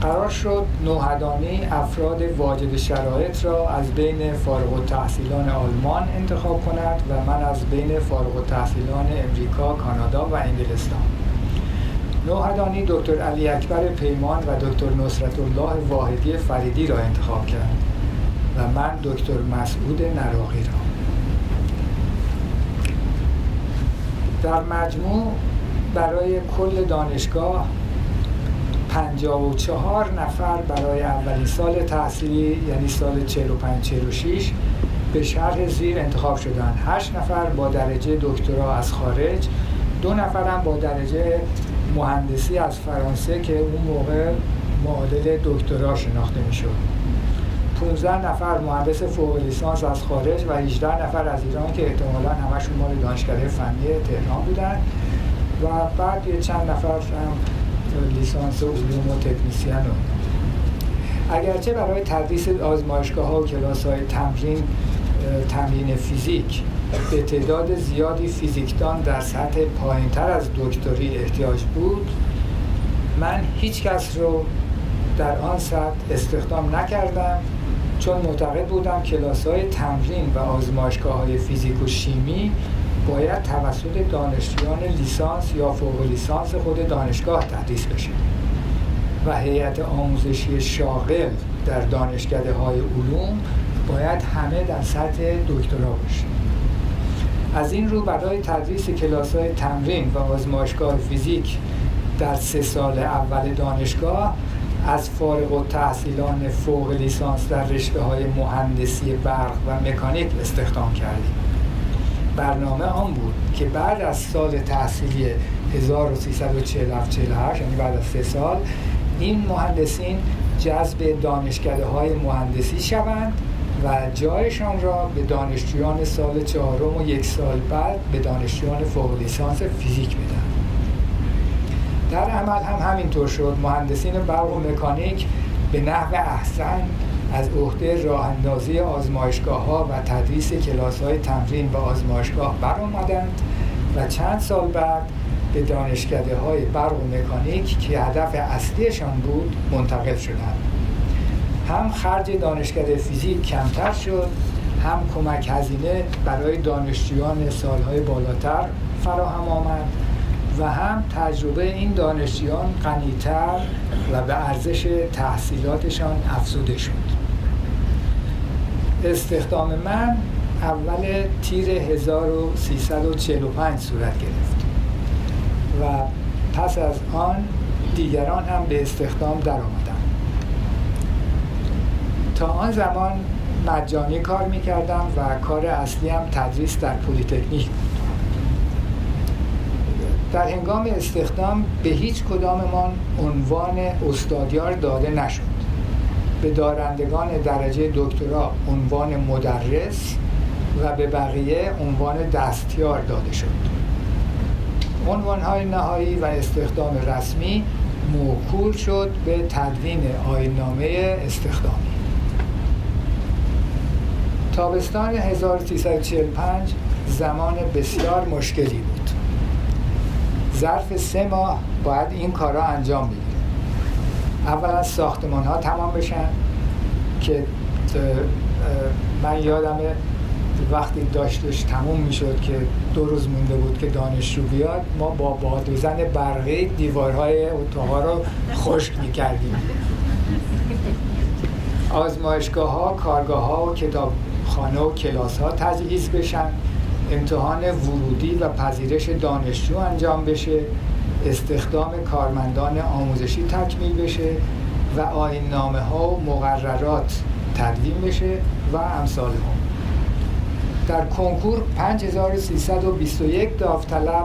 Speaker 10: قرار شد نوحدانی افراد واجد شرایط را از بین فارغ التحصیلان آلمان انتخاب کند و من از بین فارغ التحصیلان امریکا، کانادا و انگلستان. نوحدانی دکتر علی اکبر پیمان و دکتر نصرت الله واحدی فریدی را انتخاب کرد و من دکتر مسعود نراقی را. در مجموع برای کل دانشگاه 54 نفر برای اولین سال تحصیلی، یعنی سال 45-46 به شرح زیر انتخاب شدند. 8 نفر با درجه دکترا از خارج، 2 نفر هم با درجه مهندسی از فرانسه که اون موقع معادل دکترا شناخته میشد. 15 نفر مهندس فوق لیسانس از خارج و 18 نفر از ایران که احتمالاً همشون مال دانشکده فنی تهران بودن و بعد یه چند نفر هم لیسانس علوم و تکنیسیان رو. اگرچه برای تدریس آزمایشگاه‌ها و کلاس‌های تمرین فیزیک به تعداد زیادی فیزیکدان در سطح پایین‌تر از دکتری احتیاج بود، من هیچ کس رو در آن سطح استخدام نکردم، چون معتقد بودم کلاس‌های تمرین و آزمایشگاه‌های فیزیک و شیمی باید توسط دانشجویان لیسانس یا فوق لیسانس خود دانشگاه تدریس بشه و هیئت آموزشی شاغل در دانشکده‌های علوم باید همه در سطح دکترا باشه. از این رو برای تدریس کلاس‌های تمرین و آزمایشگاه فیزیک در 3 سال اول دانشگاه از فارغ التحصیلان فوق لیسانس در رشته‌های مهندسی برق و مکانیک استخدام کردیم. برنامه آن بود که بعد از سال تحصیلی 1347-48، یعنی بعد از 3 سال، این مهندسین جذب دانشکده‌های مهندسی شوند و جایشان را به دانشجویان سال 4 و 1 سال بعد به دانشجویان فوق لیسانس فیزیک بدن. در عمل هم همینطور شد. مهندسین برق و مکانیک به نحو احسن از عهده راه اندازی آزمایشگاه‌ها و تدریس کلاس‌های تمرین و آزمایشگاه برآمدند و چند سال بعد به دانشکده‌های برق و مکانیک که هدف اصلیشان بود منتقل شدند. هم خرج دانشکده فیزیک کمتر شد، هم کمک هزینه برای دانشجویان سالهای بالاتر فراهم آمد و هم تجربه این دانشجویان غنی‌تر و به ارزش تحصیلاتشان افزوده شد. استخدام من اول تیر 1345 صورت گرفت و پس از آن دیگران هم به استخدام در آمدند. تا آن زمان مجانی کار می‌کردم و کار اصلی هم تدریس در پلی‌تکنیک بود. در هنگام استخدام به هیچ کداممان عنوان استادیار داده نشد. به دارندگان درجه دکترا عنوان مدرس و به بقیه عنوان دستیار داده شد. عنوان‌های نهایی و استخدام رسمی موکول شد به تدوین آیین‌نامه استخدامی. تابستان 1345 زمان بسیار مشکلی بود. ظرف 3 ماه باید این کارا انجام بگیره. اولا ساختمان ها تمام بشن که من یادمه وقتی داشتش تموم میشد که 2 روز مونده بود که دانشجو بیاد، ما با بادوزن برقی دیوارهای اتاقا رو خشک میکردیم. آزمایشگاه ها، کارگاه ها و کتابخانه و کلاس ها تجهیز بشن، امتحان ورودی و پذیرش دانشجو انجام بشه، استخدام کارمندان آموزشی تکمیل بشه و آیین‌نامه ها و مقررات تدوین بشه و امثال هم. در کنکور 5321 داوطلب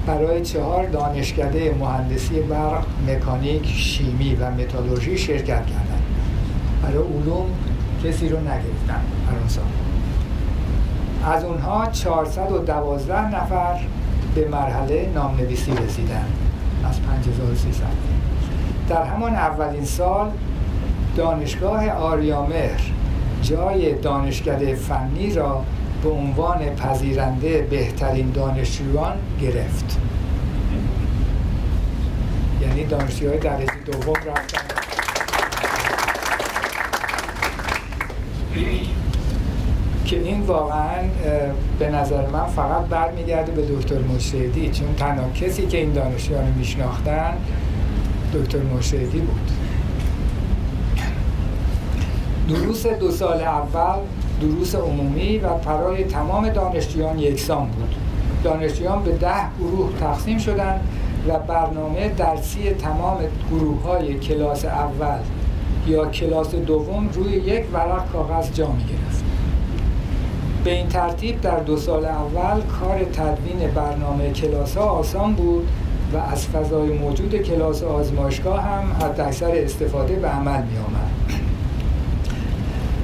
Speaker 10: برای 4 دانشکده مهندسی برق، مکانیک، شیمی و متالورژی شرکت کردند. برای علوم کسی رو نگرفتن هر اون سال. از اونها 412 نفر به مرحله نامنویسی رسیدن از 5300. در همان اولین سال دانشگاه آریامهر جای دانشکده فنی را به عنوان پذیرنده بهترین دانشجویان گرفت. یعنی دانشجوهای درجه دوم رفتن. که این واقعا به نظر من فقط برمیگرده به دکتر مشهدی، چون تنها کسی که این دانشجویان رو میشناختن دکتر مشهدی بود. دروس 2 سال اول دروس عمومی و برای تمام دانشجویان یکسان بود. دانشجویان به 10 گروه تقسیم شدند و برنامه درسی تمام گروه‌های کلاس اول یا کلاس دوم روی یک ورق کاغذ جا می‌گرفت. به این ترتیب در 2 سال اول کار تدوین برنامه کلاس‌ها آسان بود و از فضای موجود کلاس آزمایشگاه هم حداکثر استفاده به عمل می‌آمد.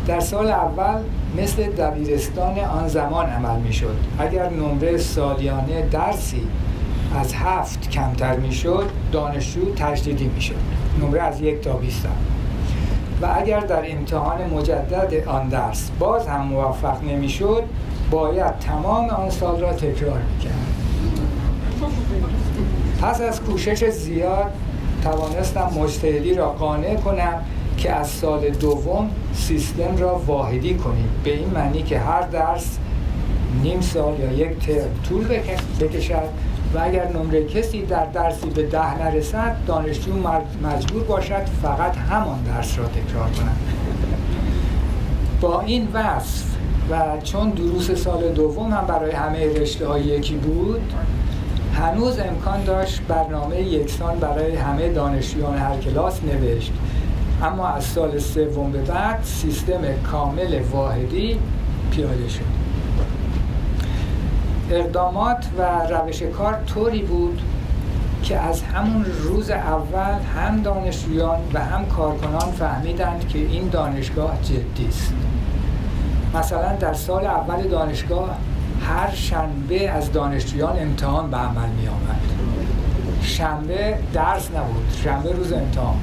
Speaker 10: در سال اول مثل دبیرستان آن زمان عمل می‌شد. اگر نمره سالیانه درسی از 7 کمتر می‌شد، دانشجو تجدیدی می‌شد. نمره از 1 تا 20. و اگر در امتحان مجدد آن درس باز هم موفق نمی‌شد، باید تمام آن سال را تکرار می‌کرد. پس از کوشش زیاد توانستم مجتهدی را قانع کنم که از سال دوم سیستم را واحدی کنیم، به این معنی که هر درس نیم سال یا 1 ترم طول بکشد و اگر نمره کسی در درسی به 10 نرسد، دانشجو مجبور باشد فقط همان درس را تکرار کند. با این وصف و چون دروس سال دوم هم برای همه رشته‌های یکی بود، هنوز امکان داشت برنامه یکسان برای همه دانشجویان هر کلاس نوشت. اما از سال سوم به بعد سیستم کامل واحدی پیاده شد. اقدامات و روش کار طوری بود که از همون روز اول هم دانشجویان و هم کارکنان فهمیدند که این دانشگاه جدی است. مثلا در سال اول دانشگاه هر شنبه از دانشجویان امتحان به عمل می آمد. شنبه درس نبود، شنبه روز امتحان.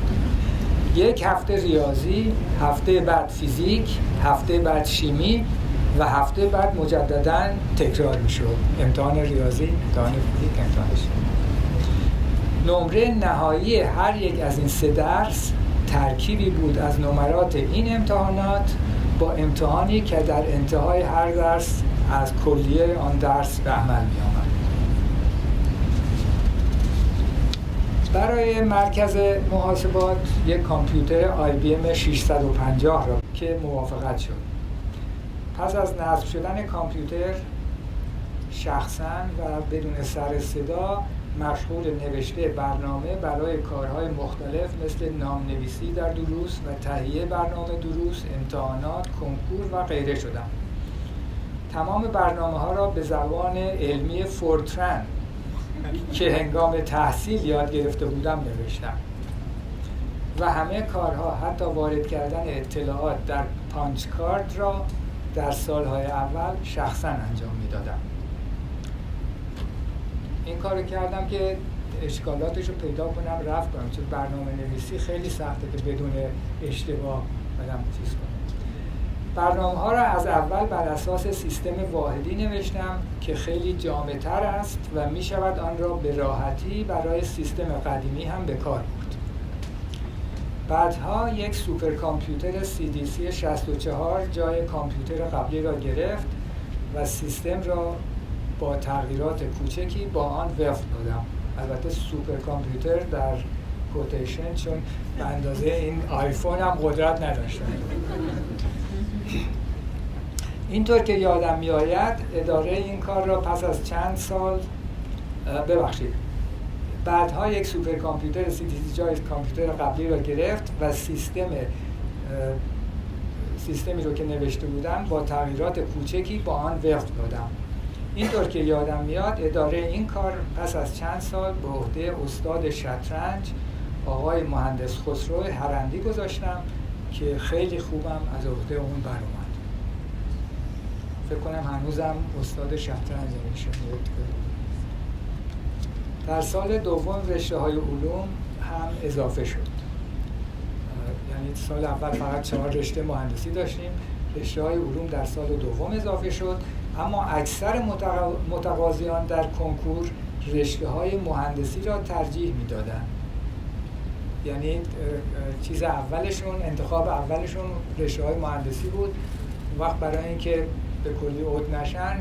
Speaker 10: 1 هفته ریاضی، هفته بعد فیزیک، هفته بعد شیمی و هفته بعد مجدداً تکرار میشد. امتحان ریاضی، امتحان فیزیک، امتحان شیمی. نمره نهایی هر یک از این 3 درس ترکیبی بود از نمرات این امتحانات با امتحانی که در انتهای هر درس از کلیه آن درس به عمل می آمد. برای مرکز محاسبات یک کامپیوتر IBM 650 را که موافقت شد. پس از نصب شدن کامپیوتر شخصاً و بدون سر صدا مشغول نوشته برنامه برای کارهای مختلف مثل نامنویسی در دروس و تهیه برنامه دروس، امتحانات، کنکور و غیره شدم. تمام برنامه‌ها را به زبان علمی فورترن که هنگام تحصیل یاد گرفته بودم نوشتم و همه کارها حتی وارد کردن اطلاعات در پانچ کارد را در سالهای اول شخصا انجام میدادم. این کارو کردم که اشکالاتش رو پیدا کنم رفع کنم، چون برنامه نویسی خیلی سخته که بدون اشتباه بدم چیز کنم. برنامه ها را از اول بر اساس سیستم واحدی نوشتم که خیلی جامع‌تر است و می شود آن را به راحتی برای سیستم قدیمی هم به کار برد. بعدها یک سوپر کامپیوتر CDC 64 جای کامپیوتر قبلی را گرفت و سیستم را با تغییرات کوچکی با آن وفق دادم. البته سوپر کامپیوتر در کوتیشن، چون به اندازه این آیفون هم قدرت نداشتم. اینطور که یادم میآید اداره این کار را پس از چند سال بعدها یک سوپر کامپیوتر CDC جای کامپیوتر قبلی را گرفت و سیستمی رو که نوشته بودم با تغییرات کوچکی با آن وفق دادم. اینطور که یادم میاد اداره این کار پس از چند سال به عهده استاد شطرنج آقای مهندس خسرو هرندی گذاشتم که خیلی خوبم از عهده اون برآمد. فکر کنم هنوزم استاد شطرنج میشه. در سال دوم رشته‌های علوم هم اضافه شد. یعنی سال اول فقط 4 رشته مهندسی داشتیم، رشته‌های علوم در سال دوم اضافه شد، اما اکثر متقاضیان در کنکور رشته‌های مهندسی را ترجیح میدادند. یعنی چیز اولشون، انتخاب اولشون رشته‌های مهندسی بود. اون وقت برای اینکه به کلی عد نشن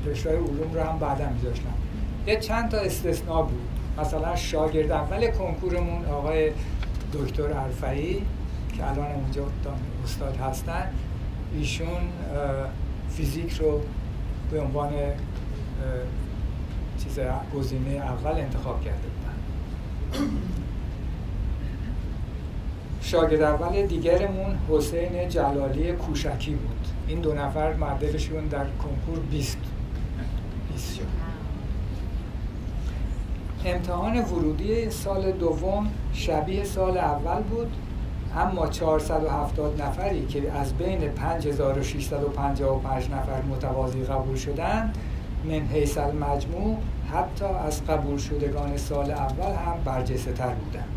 Speaker 10: رشته‌های علوم رو هم بعدا می‌ذاشتن. یه چند تا استثناء بود. مثلا شاگرد اول کنکورمون آقای دکتر عرفایی که الان اونجا استاد هستن، ایشون فیزیک رو به عنوان گزینه اول انتخاب کرده بودن. شاگرد اول دیگرمون حسین جلالی کوشکی بود. این 2 نفر معدلشون در کنکور 20 شد. امتحان ورودی سال دوم شبیه سال اول بود، اما 470 نفری که از بین 5655 نفر متقاضی قبول شدند من حیث المجموع حتی از قبول شدگان سال اول هم برجسته تر بودند.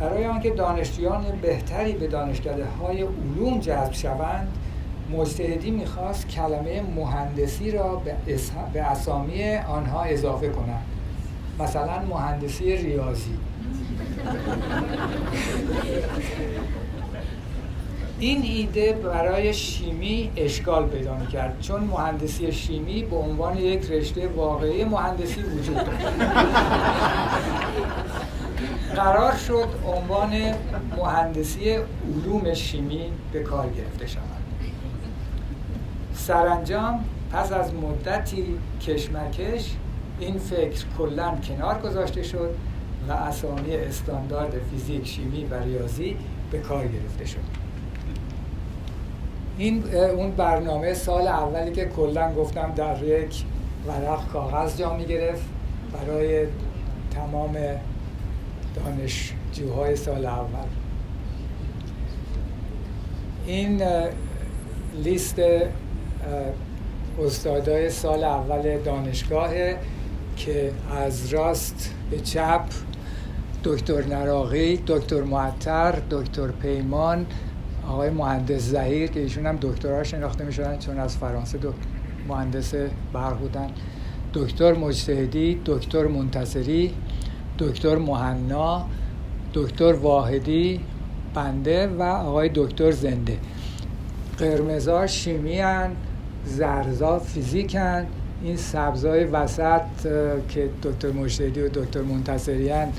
Speaker 10: برای آنکه دانشجویان بهتری به دانشکده‌های علوم جذب شوند، مجتهدی می‌خواست کلمه مهندسی را به اسامی آنها اضافه کنند. مثلا مهندسی ریاضی. این ایده برای شیمی اشکال پیدا می‌کرد، چون مهندسی شیمی به عنوان یک رشته واقعی مهندسی وجود دارد. قرار شد عنوان مهندسی علوم شیمی به کار گرفته شود. سرانجام پس از مدتی کشمکش این فکر کلاً کنار گذاشته شد و اسامی استاندارد فیزیک، شیمی و ریاضی به کار گرفته شد. این اون برنامه سال اولی که کلاً گفتم در یک ورق کاغذ جا می گرفت برای تمام دانشجوهای سال اول. این لیست استادای سال اول دانشگاهه که از راست به چپ دکتر نراقی، دکتر معطر، دکتر پیمان، آقای مهندس زهیر که ایشون هم دکترا شناخته می‌شدن چون از فرانسه مهندس برق بودن، دکتر مجتهدی، دکتر منتصری، دکتر مهنا، دکتر واحدی، بنده و آقای دکتر زنده. قرمزا شیمی هن، زرزا فیزیک هن، این سبزای وسط که دکتر مجتهدی و دکتر منتصری هن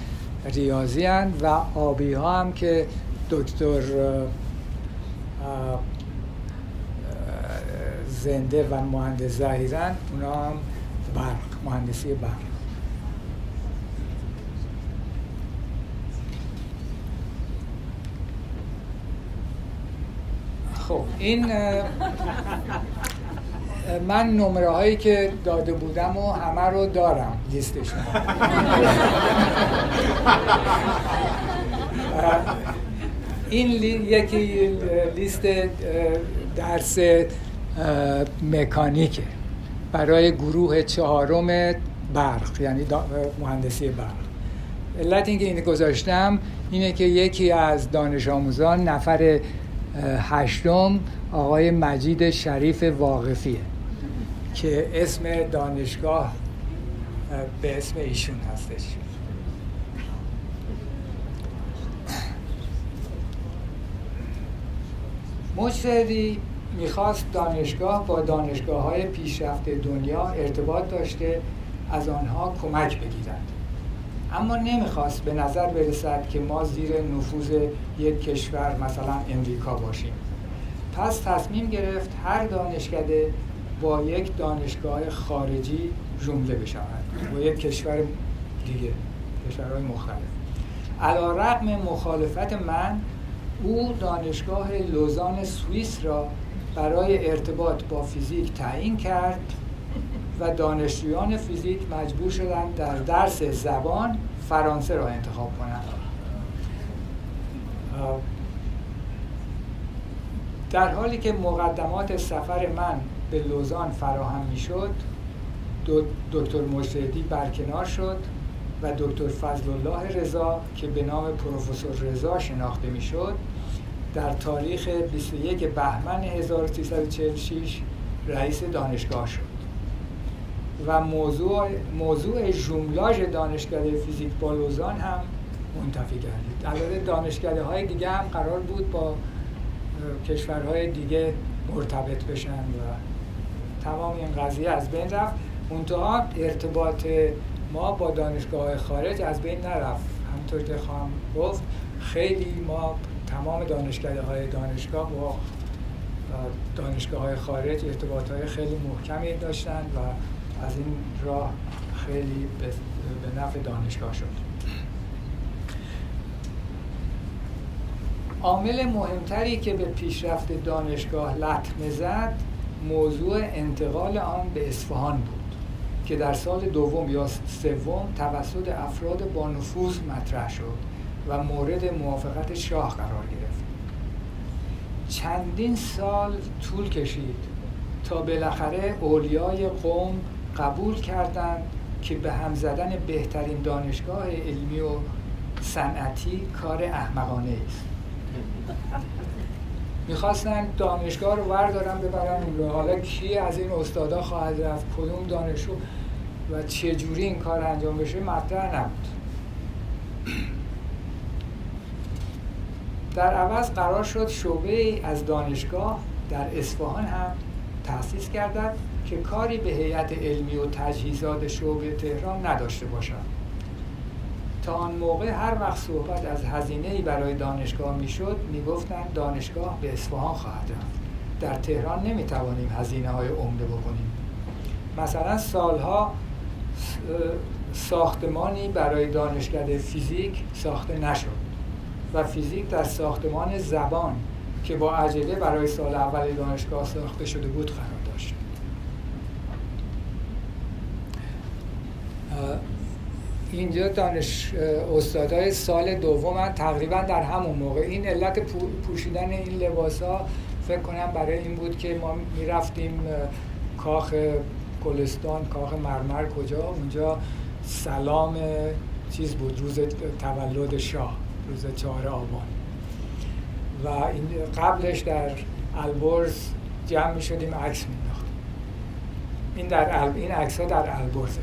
Speaker 10: ریاضی هن و آبی ها هم که دکتر زنده و مهندس ظهیرن، اونا هم برق، مهندسی برق. خب این من نمره هایی که داده بودم و همه رو دارم لیستشون. این یکی لیست درس مکانیکه برای گروه 4 برق، یعنی مهندسی برق. علت اینکه اینو گذاشتم اینه که یکی از دانش آموزان نفر 8 آقای مجید شریف واقفیه که اسم دانشگاه به اسم ایشون هستش. مجتهدی میخواست دانشگاه با دانشگاه‌های پیشرفته دنیا ارتباط داشته از آنها کمک بگیرد، اما نمیخواست به نظر برسد که ما زیر نفوذ یک کشور مثلا امریکا باشیم. پس تصمیم گرفت هر دانشکده با یک دانشگاه خارجی ژونگله بشود، با یک کشور دیگه، کشورهای مختلف. علی‌رغم مخالفت من، او دانشگاه لوزان سوئیس را برای ارتباط با فیزیک تعیین کرد و دانشجویان فیزیک مجبور شدند در درس زبان فرانسه را انتخاب کنند. در حالی که مقدمات سفر من به لوزان فراهم می‌شد، دکتر مشهدی برکنار شد و دکتر فضلالله رضا که به نام پروفسور رضا شناخته می‌شد، در تاریخ 21 بهمن 1346 رئیس دانشگاه شد و موضوع ژوملاژ دانشکده فیزیک با لوزان هم منتفی گردید. البته دانشکده‌های دیگه هم قرار بود با کشورهای دیگه مرتبط بشن و تمام این قضیه از بین رفت. منتها ارتباط ما با دانشگاه خارج از بین نرفت. همونطور که خواهم گفت خیلی ما تمام دانشکده‌های دانشگاه با دانشگاه‌های خارج ارتباط‌های خیلی محکمی داشتن و از این راه خیلی به نفع دانشگاه شد. عامل مهمتری که به پیشرفت دانشگاه لطمه زد موضوع انتقال آن به اصفهان بود که در سال دوم یا سوم توسط افراد با نفوذ مطرح شد و مورد موافقت شاه قرار گرفت. چندین سال طول کشید تا بالاخره اولیای قوم قبول کردند که به هم زدن بهترین دانشگاه علمی و صنعتی کار احمقانه است. میخواستن دانشگاه رو وردارن ببرن اون رو. حالا کی از این استادا خواهد رفت، کدوم دانشجو و چه جوری این کار انجام بشه مطرح نبود. در عوض قرار شد شعبه از دانشگاه در اصفهان هم تأسیس گردد که کاری به هیئت علمی و تجهیزات شعبه تهران نداشته باشد. تا آن موقع هر وقت صحبت از هزینه‌ای برای دانشگاه میشد میگفتند دانشگاه به اصفهان خواهد رفت. در تهران نمیتوانیم هزینه‌های عمده بکنیم. مثلا سالها ساختمانی برای دانشکده فیزیک ساخته نشد و فیزیک در ساختمان زبان که با عجله برای سال اول دانشگاه ساخته شده بود قرار داشت. اینجا استادای سال دوم تقریبا در همون موقع این علت پوشیدن این لباسا فکر کنم برای این بود که ما میرفتیم کاخ گلستان، کاخ مرمر کجا، اونجا سلام چیز بود، روز تولد شاه، روز 4 آبان و این قبلش در البرز جمع می شدیم عکس می انداختیم. این عکس ها در البرزه.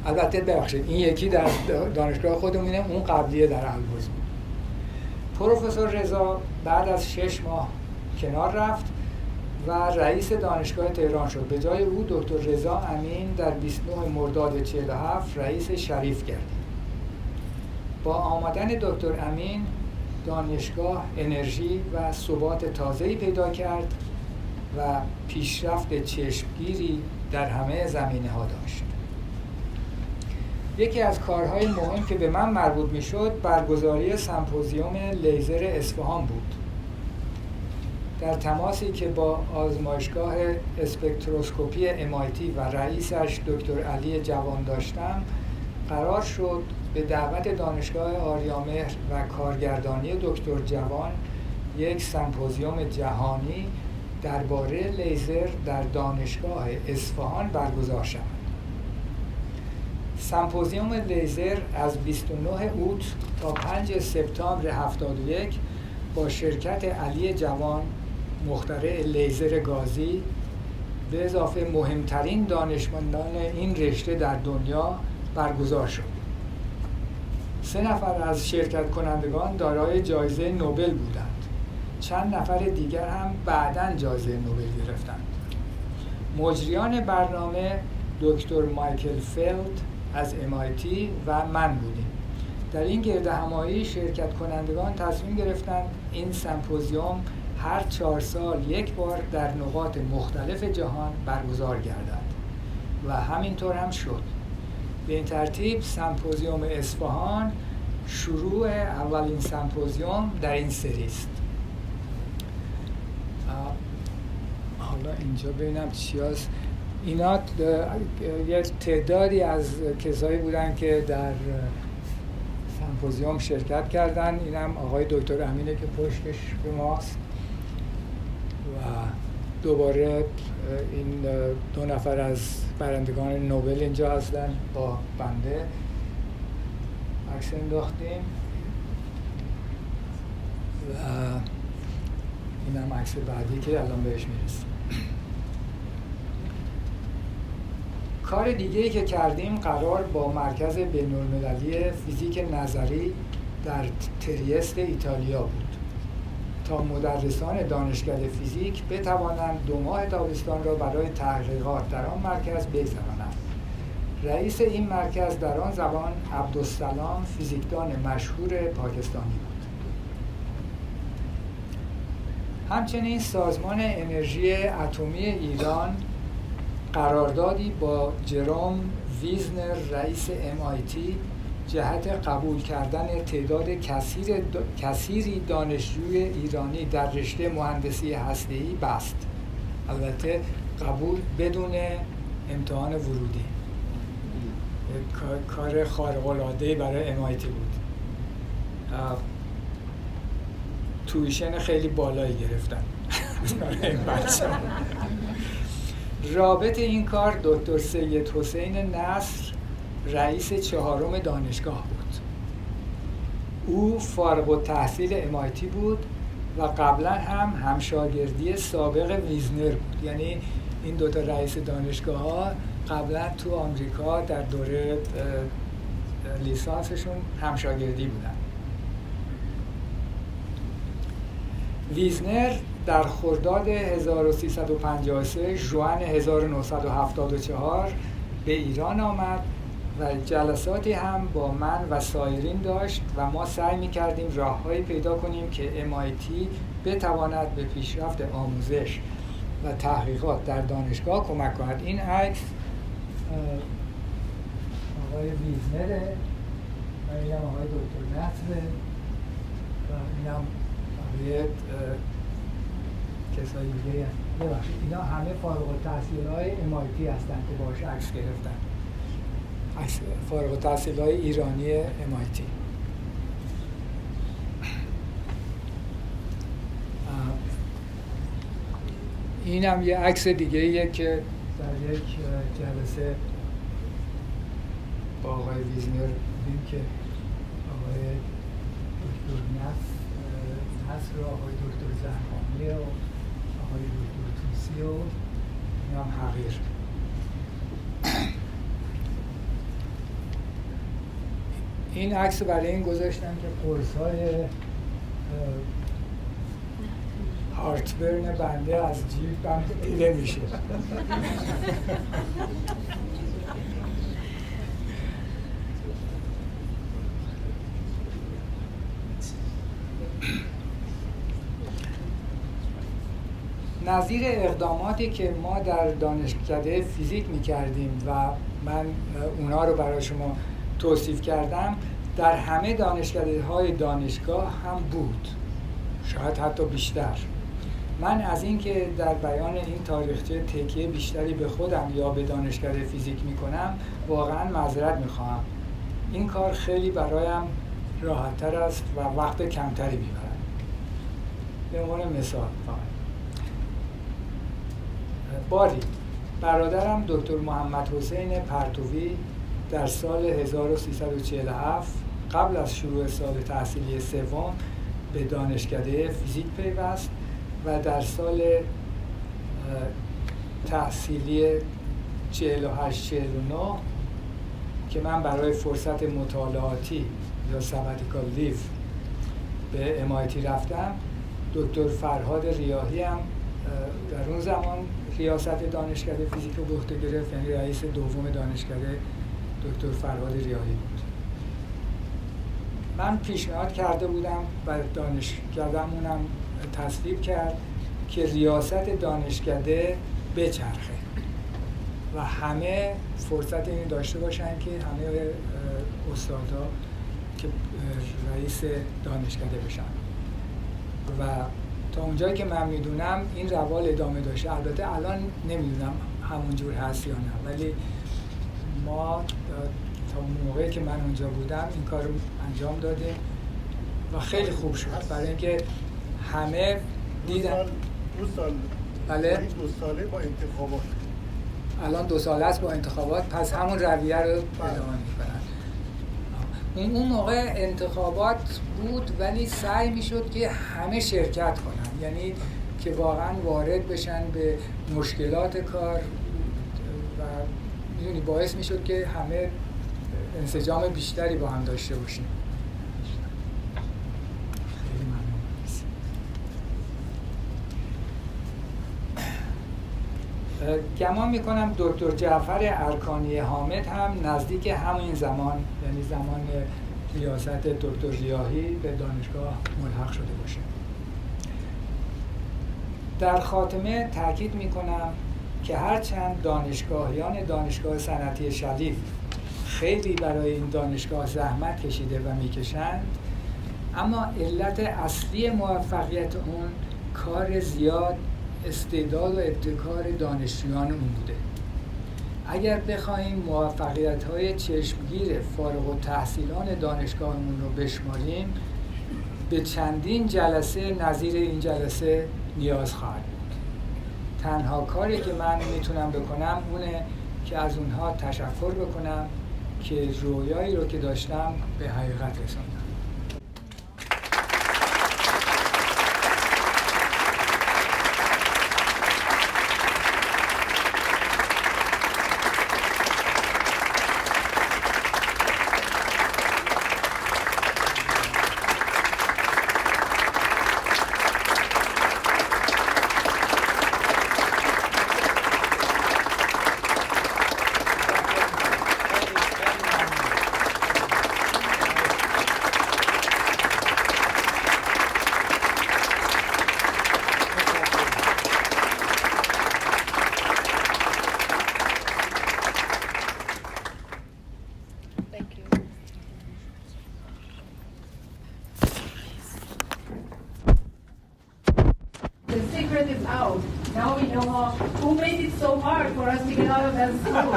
Speaker 10: البته ببخشید این یکی در دانشگاه خودمونه، اون قبلیه در البرز بود. پروفسور رضا بعد از 6 ماه کنار رفت و رئیس دانشگاه تهران شد. به جای او دکتر رضا امین در 29 مرداد 47 رئیس شریف گردید. با آمدن دکتر امین دانشگاه انرژی و ثبات تازه‌ای پیدا کرد و پیشرفت چشمگیری در همه زمینه‌ها داشت. یکی از کارهای مهم که به من مربوط می‌شد برگزاری سمپوزیوم لیزر اصفهان بود. در تماسی که با آزمایشگاه اسپکتروسکوپی MIT و رئیسش دکتر علی جوان داشتم، قرار شد به دعوت دانشگاه آریامهر و کارگردانی دکتر جوان یک سمپوزیوم جهانی درباره لیزر در دانشگاه اصفهان برگزار شود. سمپوزیوم لیزر از 29 اوت تا 5 سپتامبر 71 با شرکت علی جوان مخترع لیزر گازی به اضافه مهمترین دانشمندان این رشته در دنیا برگزار شد. 3 نفر از شرکت کنندگان دارای جایزه نوبل بودند. چند نفر دیگر هم بعداً جایزه نوبل گرفتند. مجریان برنامه دکتر مایکل فلد از MIT و من بودیم. در این گردهمایی شرکت کنندگان تصمیم گرفتند این سمپوزیوم هر 4 سال یک بار در نقاط مختلف جهان برگزار گردد و همینطور هم شد. به این ترتیب سمپوزیوم اصفهان شروع اولین سمپوزیوم در این سری است. اینجا ببینم چی هست. اینا یه تعدادی از کسایی بودن که در سمپوزیوم شرکت کردن. اینم آقای دکتر امینه که پشتش به ماست و دوباره این 2 نفر از برندگان نوبل اینجا هستن با بنده. عکس انداختیم و اینم عکس بعدی که الان بهش میرسیم. کار دیگه‌ای که کردیم قرار با مرکز بین‌المللی فیزیک نظری در تریست ایتالیا بود تا مدرسان دانشکده فیزیک بتوانند 2 ماه تابستان را برای تحقیقات در آن مرکز بگذرانند. رئیس این مرکز در آن زمان عبدالسلام فیزیکدان مشهور پاکستانی بود. همچنین سازمان انرژی اتمی ایران قراردادی با جروم ویزنر رئیس MIT جهت قبول کردن تعداد کثیری دانشجوی ایرانی در رشته مهندسی هسته‌ای بست. البته قبول بدون امتحان ورودی. کار خارق‌العاده‌ای برای MIT بود. تویشن خیلی بالایی گرفتن برای این بچه. رابط این کار دکتر سید حسین نصر رئیس 4م دانشگاه بود. او فارغ التحصیل MIT بود و قبلا هم همشاگردی سابق ویزنر بود. یعنی این 2 تا رئیس دانشگاه ها قبلا تو آمریکا در دوره لیسانسشون همشاگردی بودن. ویزنر در خرداد 1353 ژوئن 1974 به ایران آمد و جلساتی هم با من و سایرین داشت و ما سعی می‌کردیم راه‌هایی پیدا کنیم که MIT بتواند به پیشرفت آموزش و تحقیقات در دانشگاه کمک کند. این عکس آقای ویزنره و اینم آقای دکتر نصره و اینم آقای کسایی دیگه هستن. اینا همه فارغ التحصیل‌های MIT هستن که باهاش عکس گرفتن. فارغ التحصیل‌های ایرانی MIT. اینم یه عکس دیگه‌ایه که در یک جلسه با آقای ویزنر دیدیم که آقای دکتر نصر و آقای دکتر زرخانی و آقای دکتر توسی و اینم حقیر. این عکس برای این گذاشتم که قرص‌های هارتبرن بنده از جیبم دیده میشه. نظیر اقداماتی که ما در دانشکده فیزیک می‌کردیم و من اونا رو برای شما توصیف کردم در همه دانشکده‌های دانشگاه هم بود، شاید حتی بیشتر. من از اینکه در بیان این تاریخچه تکیه بیشتری به خودم یا به دانشکده فیزیک می‌کنم واقعاً معذرت می‌خواهم. این کار خیلی برایم راحت‌تر است و وقت کمتری می‌برد. به عنوان مثال باری برادرم دکتر محمد حسین پرتوی در سال 1347 قبل از شروع سال تحصیلی سوم به دانشکده فیزیک پیوست و در سال تحصیلی 48-49 که من برای فرصت مطالعاتی یا سباتیکال لیو به MIT رفتم، دکتر فرهاد ریاحی هم در اون زمان ریاست دانشکده فیزیک رو به عهده گرفت، یعنی رئیس دوم دانشکده دکتر فرهاد ریاحی بود. من پیشنهاد کرده بودم و دانشکده‌مونم تصویب کرد که ریاست دانشکده بچرخه و همه فرصت این داشته باشن که همه استادا که رئیس دانشکده بشن و تا اونجایی که من میدونم این روال ادامه داشته. البته الان نمیدونم همونجور هست یا نه، ولی ما تا اون موقعی که من اونجا بودم این کار رو انجام دادیم و خیلی خوب شد، برای اینکه همه دیدن.
Speaker 5: 2 سال
Speaker 10: بله؟
Speaker 5: 2 ساله با انتخابات.
Speaker 10: الان 2 سال است با انتخابات، پس همون رویه رو ادامه میکنن. اون موقع انتخابات بود ولی سعی میشد که همه شرکت کنن، یعنی که واقعا وارد بشن به مشکلات کار و میدونی باعث میشد که همه انسجام بیشتری با هم داشته باشیم. خیلی ممنون. گمان میکنم دکتر جعفر ارکانی حامد هم نزدیک همین زمان، یعنی زمان ریاست دکتر ریاحی، به دانشگاه ملحق شده باشه. در خاتمه تاکید میکنم که هرچند دانشگاهیان دانشگاه صنعتی شلیف خیلی برای این دانشگاه زحمت کشیده و میکشند، اما علت اصلی موفقیت اون کار زیاد، استعداد و ابتکار دانشجویان اون بوده. اگر بخوایم موفقیت‌های چشمگیر فارغ التحصیلان دانشگاهمون رو بشماریم، به چندین جلسه نظیر این جلسه نیاز خواهد بود. تنها کاری که من میتونم بکنم اونه که از اونها تشکر بکنم که رویایی رو که داشتم به حقیقت رسوندم.
Speaker 1: Who made it so hard for us to get out of that school?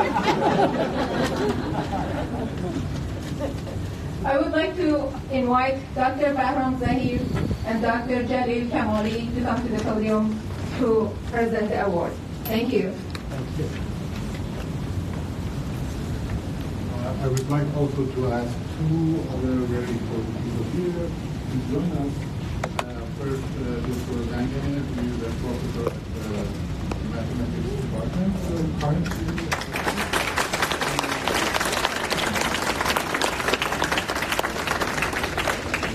Speaker 1: I would like to invite Dr. Bahram Zahir and Dr. Jalil Kamali to come to the podium to present the award. Thank you.
Speaker 5: I would like also to ask 2 other very important people here to join us. First, Dr. Dangane, who is a professor at the Mathematics Department currently.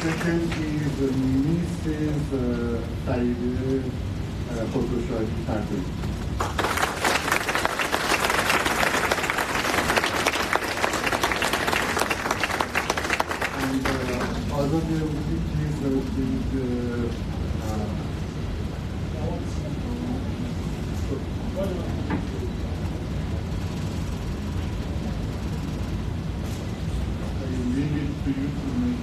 Speaker 5: Second is Mrs. Saeed Partovi. And although there will be I leave it to you to make.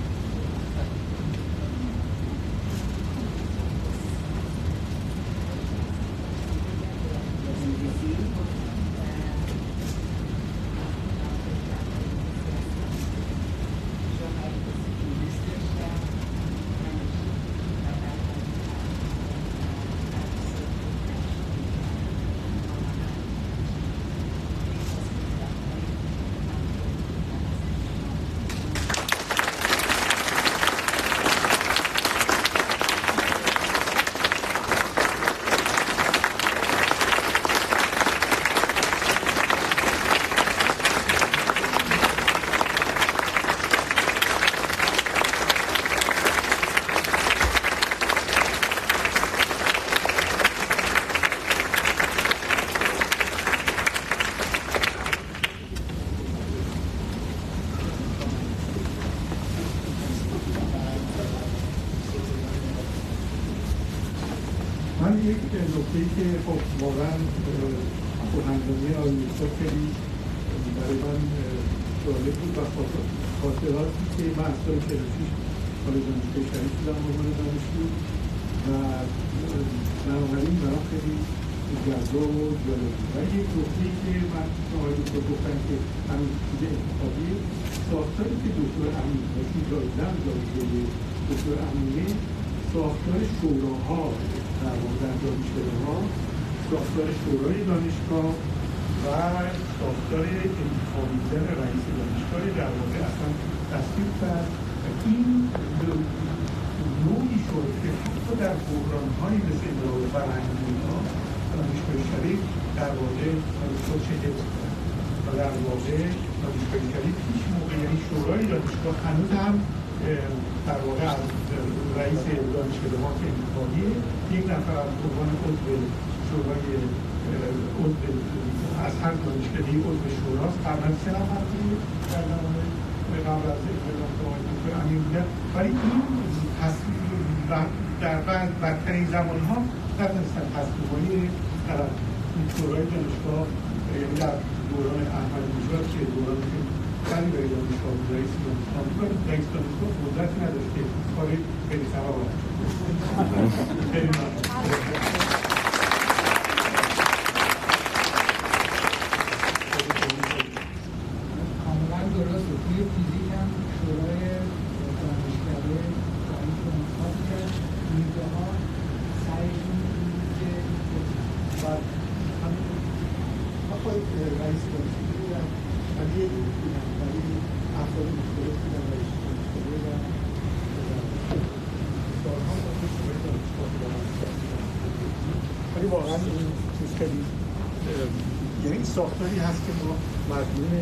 Speaker 5: من یک نکته‌ای که خب واقعا سخنرانی آقای یوسف خیلی برای من جالب بود و خاطراتی که من از سال 46 سال دانشگاه شریف بودم به عنوان دانشجو
Speaker 11: و بنابراین برام خیلی جذاب و جالب و یک نکته‌ای که من آقای دکتر گفتن که همین چیز انتخابی ساختاری که دکتر امین باشون جایزه دکتر امینه ساختار شوراها در واقع در دانشگاه‌ها، ساختار شورای دانشگاه و ساختار انتخابیدن رئیس دانشگاه در واقع اصلا تصویب کرد. این نوعی شد که حتی در بحران‌هایی مثل انقلاب فرهنگی دانشگاه شریف در واقع شد شکست و در واقع دانشگاه شریف هیچ موقع، یعنی شورای دانشگاه هنوز هم در واقع از رئیس دانشگاهات انتخابی یک نفر از عنوان عضو شورای از هر دانشگاهی عضو شوراست. قبلا 3 نفر بود در زمان قبل از انقلاب دکتر امین بودن، ولی این تصویر در بدترین زمانها نتونستن تصویب‌های در این شورای دانشگاه، یعنی در دوران احمد نژاد که دوران که خیلی برای دانشگاه بود، رئیس دانشگاه بود، رئیس دانشگاه قدرتی نداشت که کاری خیلی خراب بود. خیلی ممنون.
Speaker 10: کاملا درست. توی فیزیک هم شورای دانشکده رئیس دانشگاه که میزها سعیشون که بعد همین خود رئیس دانشگاه بودن ولی یه گروه بودن، ولی افراد مختلف بودن رئیس دانشگاه و سالها باید شورای دانشگاه بودن. ولی واقعا این چیز خیلی یعنی این ساختاری هست که ما مدیون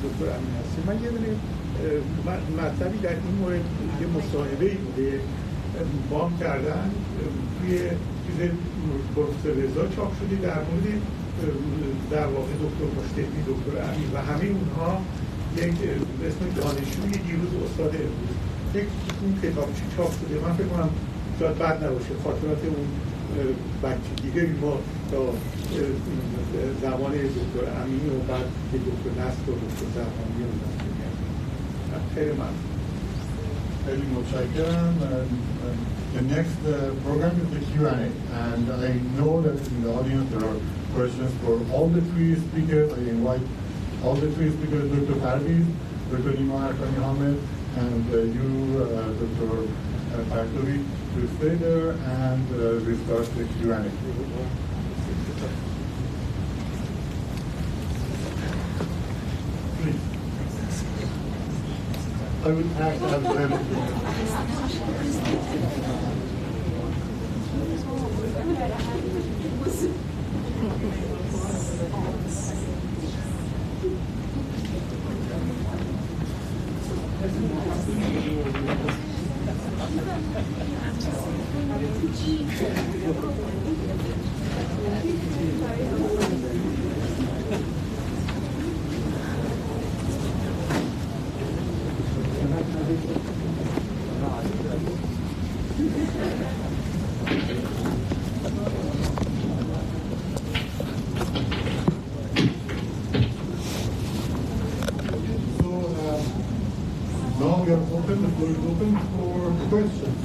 Speaker 10: دکتر امین هستیم. من یه دونه مطلبی در این مورد یه مصاحبه‌ای بوده با هم کردن توی چیز پروفسور رضا چاپ شده در مورد در واقع دکتر مشتهی، دکتر امین و همه اونها یک اسم دانشجوی دیروز استاد امروز یک اون کتابچه چاپ شده. من فکر کنم شاید بد نباشه خاطرات اون بچگی ما تا زمان دکتر امین و بعد دکتر نصر و دکتر زرمانی رو خیلی ممنون.
Speaker 5: خیلی متشکرم. The next program is the Q&A, and I know that in the audience there are questions for all the 3 speakers. I invite all the 3 speakers, Dr. Parviz, Dr. Nima, Arkani-Hamed, and you, Dr. Partovi, to stay there and we start the Q&A. Please. I would act as them. Now we are open, the floor is open for questions.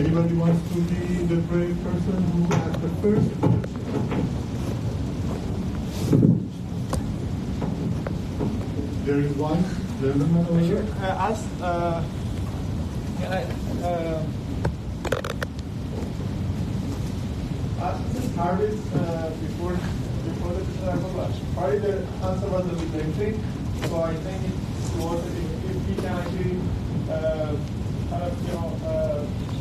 Speaker 5: Anybody wants to be the brave person who asked the first question? There is one gentleman over here.
Speaker 12: Parviz, before the probably the answer was a bit lengthy, so I think it was if we can actually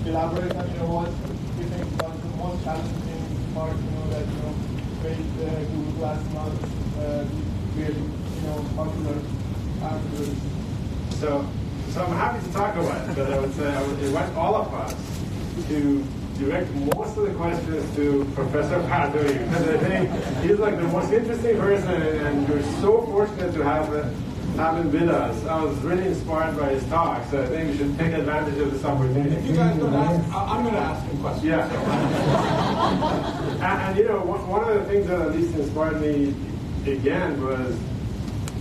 Speaker 12: elaborate on what we think was the most challenging part, that made Google Glass not really popular afterwards.
Speaker 4: So I'm happy to talk about it, but I would say I would invite all of us to direct most of the questions to Professor Partovi, because I think he's like the most interesting person, and we're so fortunate to have him with us. I was really inspired by his talk, so I think we should take advantage of this opportunity.
Speaker 6: If you guys don't ask, I'm going to ask him questions.
Speaker 4: Yeah. and one of the things that at least inspired me again was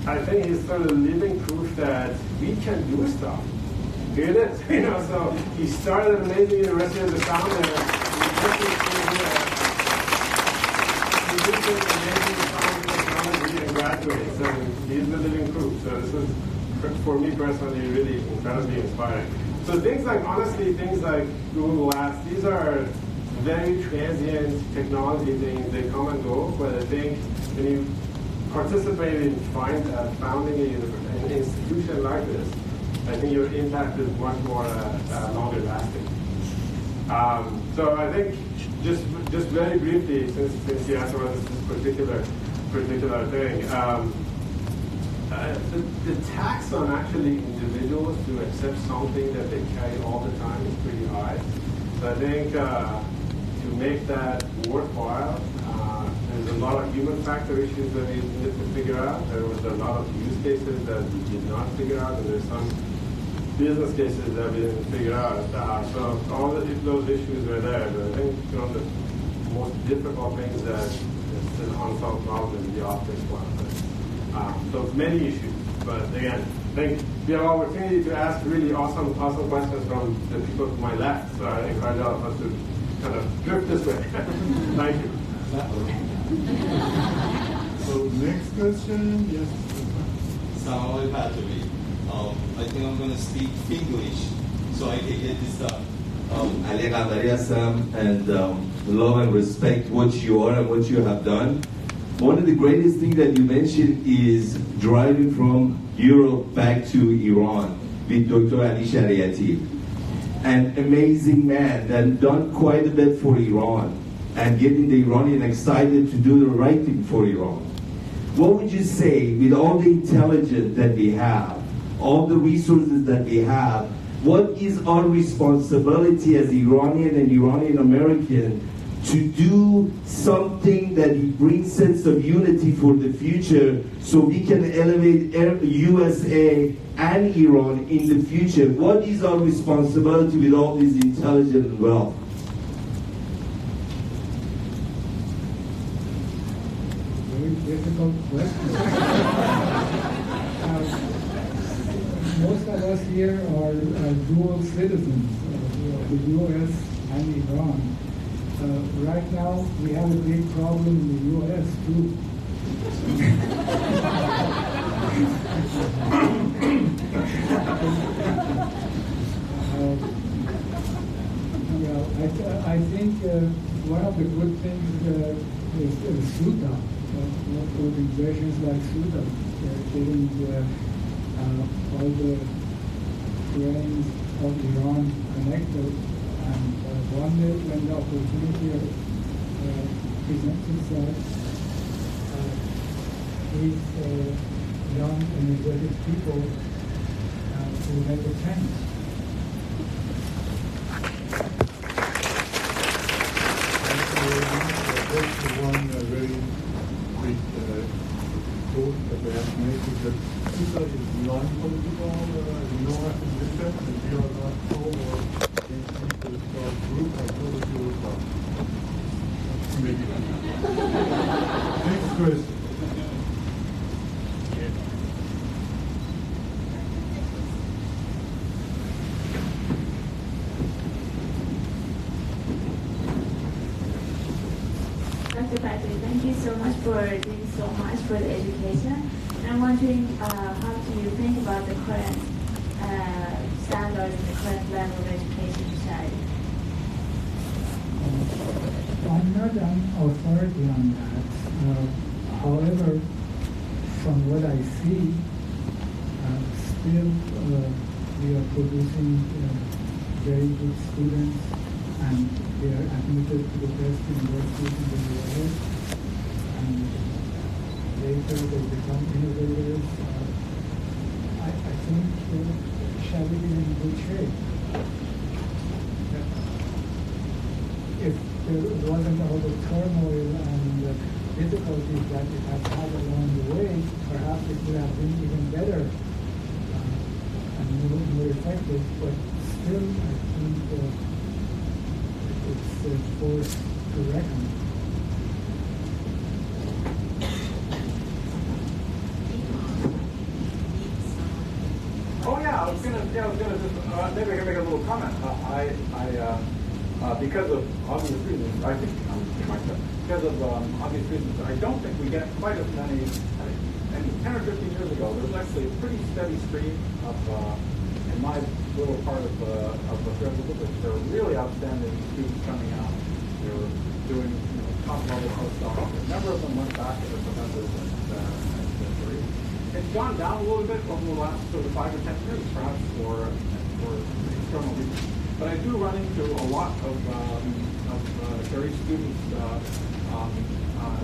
Speaker 4: I think he's sort of living proof that we can do stuff. here it is. So he started an amazing university as a founder. He did this amazing science technology and graduates, and he's the living proof. So this is, for me personally, really incredibly inspiring. So things like, honestly, things like Google Glass, these are very transient technology things. They come and go, but I think when you participate in founding an institution like this, I think your impact is much more longer lasting. So I think just very briefly, since you asked about this particular thing, the tax on actually individuals to accept something that they carry all the time is pretty high. So I think to make that worthwhile, there's a lot of human factor issues that we need to figure out. There was a lot of use cases that we did not figure out, and there's some business cases that we didn't figure out. So all of those issues were there. But I think the most difficult things that is an unsolved problem is the optics one. So many issues, but again, I think we have an opportunity to ask really awesome questions from the people to my left. So I encourage all of us to kind of drift this way. Thank you.
Speaker 5: So next question, yes.
Speaker 13: Samuel Partovi. I think I'm going to speak English so I can get this done. Ali Qadari Assam, and love and respect what you are and what you have done. One of the greatest things that you mentioned is driving from Europe back to Iran with Dr. Ali Shariati. An amazing man that done quite a bit for Iran and getting the Iranian excited to do the right thing for Iran. What would you say, with all the intelligence that we have, all the resources that we have, what is our responsibility as Iranian and Iranian American to do something that brings sense of unity for the future so we can elevate USA and Iran in the future? What is our responsibility with all this intelligence and wealth?
Speaker 10: Very difficult question. Most of us here are dual citizens of the U.S. and Iran. Right now, we have a big problem in the U.S. too. I think one of the good things is SUTA. Organizations like SUTA, getting all the brains of Iran connected. And one day when the opportunity presents itself, these young, energetic people will make a change.
Speaker 5: One very quick quote that I have to make is that SUTA is non-political, no affiliation, and we are not pro or group. I told you maybe not. Next question.
Speaker 14: Dr. Partovi, thank you so much for doing so much for the education. And I'm wondering how do you think about the current standards and the current level of education in Shari?
Speaker 10: I'm not an authority on that. However, from what I see, still we are producing very good students, and they are admitted to the best universities in the U.S. And later they become innovators. I think Shari is in good shape. If there wasn't all the turmoil and the difficulties that it has had along the way, perhaps it would have been even better and more effective. But still, I think it's a force to reckon.
Speaker 6: Oh yeah, I was gonna just Maybe I can make a little comment. Because of obvious reasons, I think, because of obvious reasons, I don't think we get quite as many. I mean, 10 or 15 years ago, there was actually a pretty steady stream of, in my little part of the field, there were really outstanding students coming out. They were doing top-level postdocs. A number of them went back as professors at Paris. It's gone down a little bit over the last sort of 5 or 10 years, perhaps for external reasons. But I do run into a lot of Paris students at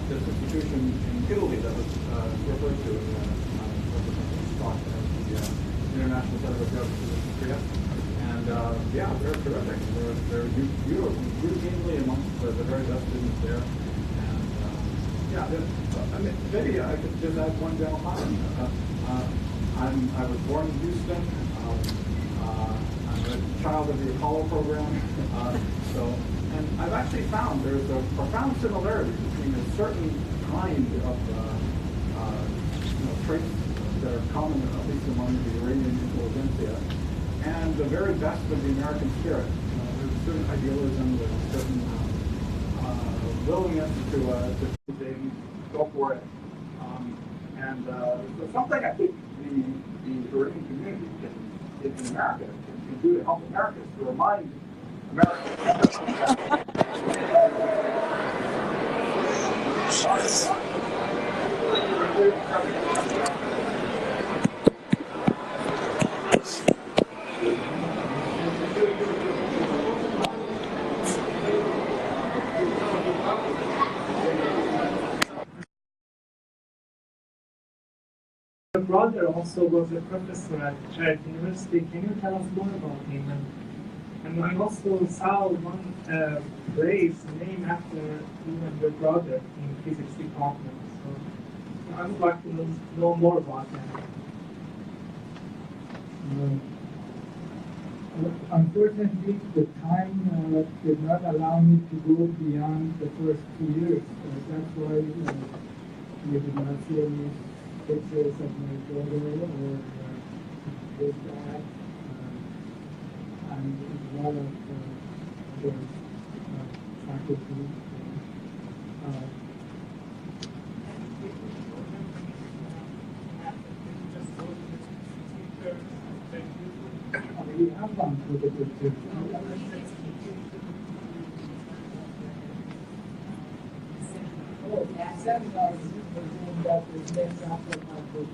Speaker 6: this institution in Italy that was referred to in the talk at the International Center of Geography in Korea. And yeah, they're terrific. They're routinely amongst the very best students there. And yeah, I mean, maybe I could just add one general comment. I was born in Houston. I'm a child of the Apollo program. And I've actually found there's a profound similarity between a certain kind of traits that are common, at least among the Iranian intelligentsia, and the very best of the American spirit. There's a certain idealism, there's a certain willingness to go for it. And something I think the Iranian community in America can do to help America is to remind America.
Speaker 2: Your brother also was a professor at Charity University. Can you tell us more about him? And we also saw one place named after even your brother in physics department. So I would like to know more about that.
Speaker 10: Unfortunately, the time did not allow me to go beyond the first 2 years. That's why you did not see any pictures of my brother or his dad. And a lot of the faculty. We have one with the picture. Oh, seminar that is named after my book.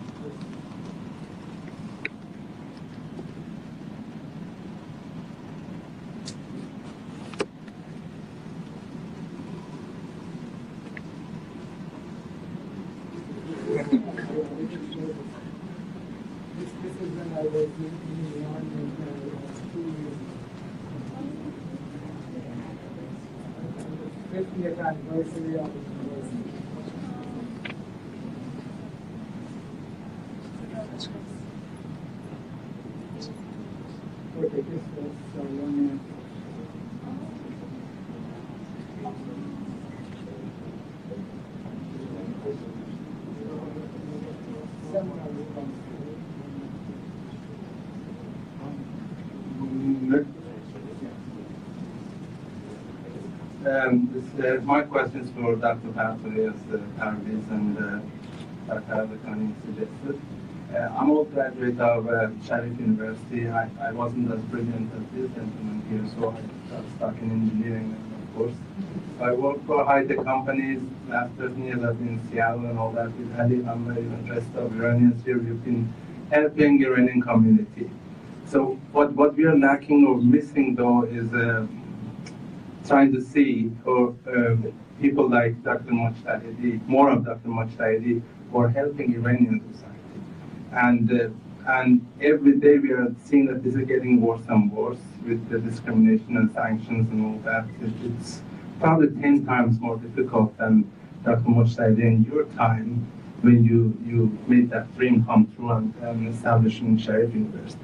Speaker 10: This is when I was in the army 2 years ago. 50th anniversary of the university. Okay, this was 1 minute.
Speaker 15: My question is for Dr. Partovi, as Parviz and Dr. Arkani suggested. I'm a graduate of Sharif University. I wasn't as brilliant as this gentleman here, so I got stuck in engineering, of course. I worked for high-tech companies. Last 13 years I've been in Seattle and all that with Ali Hamad and the rest of Iranians here. We've been helping Iranian community. So what we are lacking or missing, though, is trying to see people like Dr. Mujtahidi, more of Dr. Mujtahidi, who are helping Iranian society. And every day we are seeing that this is getting worse and worse with the discrimination and sanctions and all that. It's probably 10 times more difficult than Dr. Mujtahidi in your time when you made that dream come true and establishing Sharif University.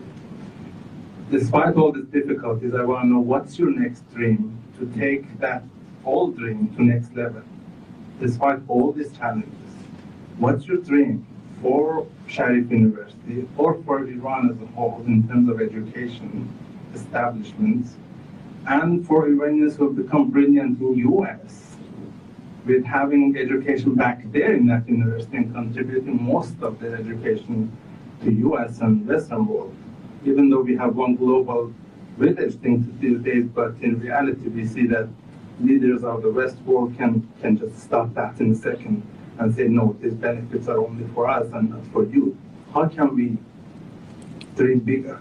Speaker 15: Despite all these difficulties, I want to know, what's your next dream to take that old dream to next level? Despite all these challenges, what's your dream for Sharif University or for Iran as a whole in terms of education establishments, and for Iranians who have become brilliant in US with having education back there in that university and contributing most of their education to US and Western world, even though we have one global village thing these days, but in reality we see that leaders of the West world can just stop that in a second and say, no, these benefits are only for us and not for you. How can we dream bigger?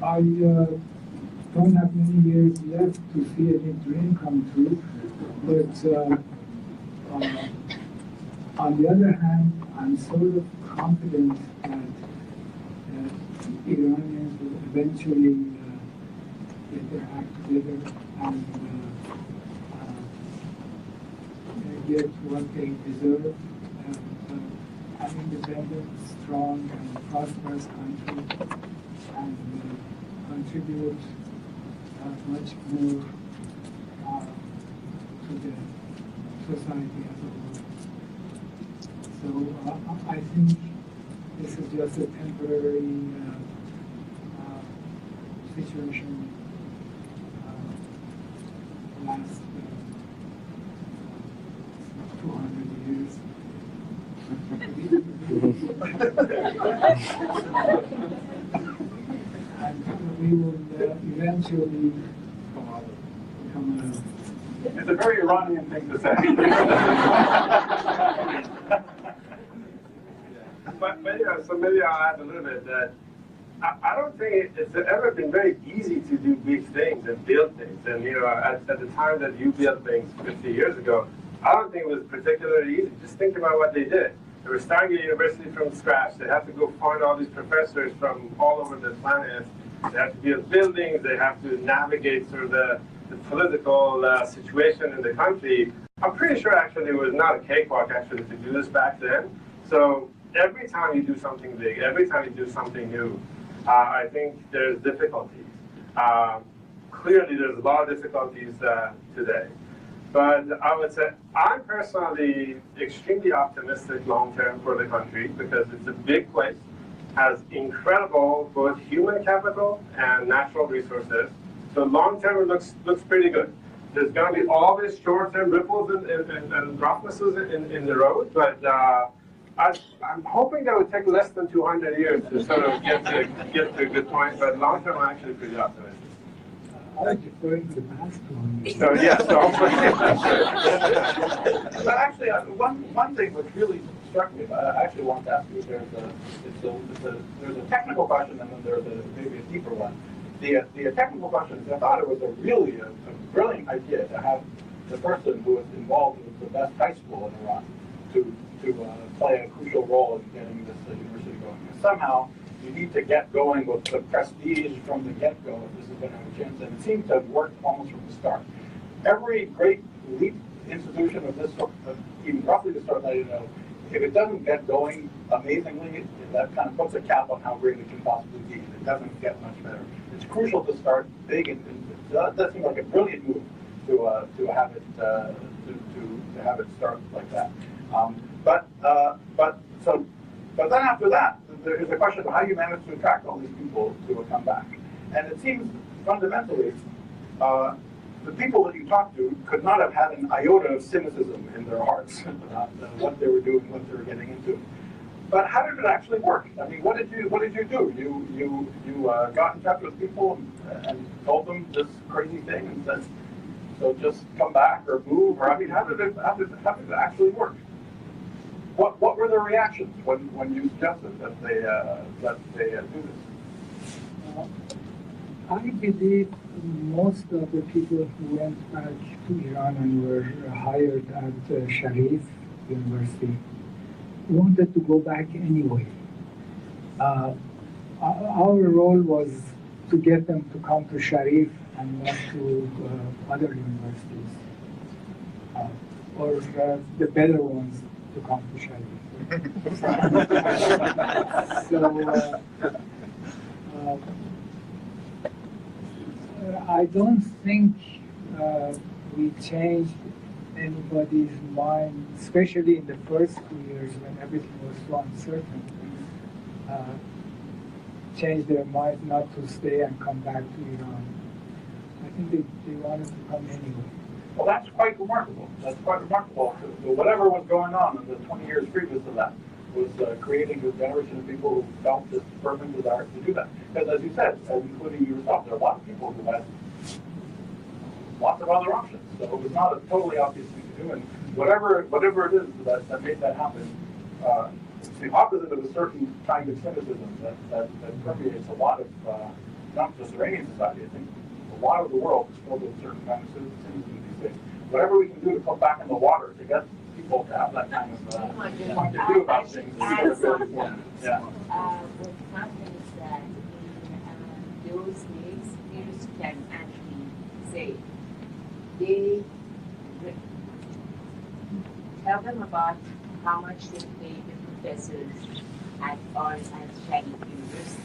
Speaker 11: I don't have many years left to see any dream come true, but on the other hand, I'm sort of confident that Iranians will eventually get their act together and get what they deserve. An independent, strong, and prosperous country, and contribute much more to the society as a whole. So I think this is just a temporary situation. Last 200 years. And we will eventually come out.
Speaker 6: It's a very Iranian thing to say.
Speaker 16: But yeah, so maybe I'll add a little bit that I don't think it's ever been very easy to do big things and build things. And at the time that you built things 50 years ago, I don't think it was particularly easy. Just think about what they did. They were starting a university from scratch. They had to go find all these professors from all over the planet. They have to build buildings. They have to navigate through the political situation in the country. I'm pretty sure actually it was not a cakewalk actually to do this back then. So every time you do something big, every time you do something new, I think there's difficulties. Clearly there's a lot of difficulties today. But I would say I'm personally extremely optimistic long-term for the country because it's a big place, has incredible both human capital and natural resources. So long-term it looks pretty good. There's going to be all these short-term ripples and roughnesses in the road, but I'm hoping that would take less than 200 years to sort of get to a good point, but long-term I'm actually pretty optimistic.
Speaker 11: I like referring to the past one.
Speaker 16: So yes,
Speaker 6: But actually, one thing which really struck me, I actually want to ask you, there's a technical question and then there's maybe a deeper one. The technical question is I thought it was a brilliant idea to have the person who was involved with the best high school in Iran to play a crucial role in getting this university going. And somehow, you need to get going with the prestige from the get-go if this is going to have a chance. And it seems to have worked almost from the start. Every great elite institution of this sort, even roughly the sort that you know, if it doesn't get going amazingly, that kind of puts a cap on how great it can possibly be. It doesn't get much better. It's crucial to start big, and that seems like a brilliant move to have it start like that. But then after that, there's a question of how you manage to attract all these people to come back. And it seems fundamentally, the people that you talked to could not have had an iota of cynicism in their hearts about what they were doing, what they were getting into. But how did it actually work? I mean, what did you do? You got in touch with people and told them this crazy thing and said, so just come back or move, or I mean, how did it actually work? What were their reactions when you suggested that they do this?
Speaker 11: I believe most of the people who went back to Iran and were hired at Sharif University wanted to go back anyway. Our role was to get them to come to Sharif and not to other universities, or the better ones to come to Sharif. So I don't think
Speaker 10: we changed anybody's mind, especially in the first 2 years when everything was so uncertain. Changed their mind not to stay and come back to Iran. I think they wanted to come anyway.
Speaker 6: Well, that's quite remarkable. That's quite remarkable. Whatever was going on in the 20 years previous to that was creating a generation of people who felt this fervent desire to do that. Because as you said, including yourself, there are a lot of people who had lots of other options. So it was not a totally obvious thing to do. And whatever it is that made that happen, it's the opposite of a certain kind of cynicism that permeates a lot of, not just Iranian society, I think, a lot of the world is filled with a certain kind of cynicism these days. Whatever we can do to put back in the water to get people to have that kind of point of view about things is very important. Yeah.
Speaker 17: What happened is that in those days, leaders can actually say, they tell them about how much they pay the professors at Sharif University.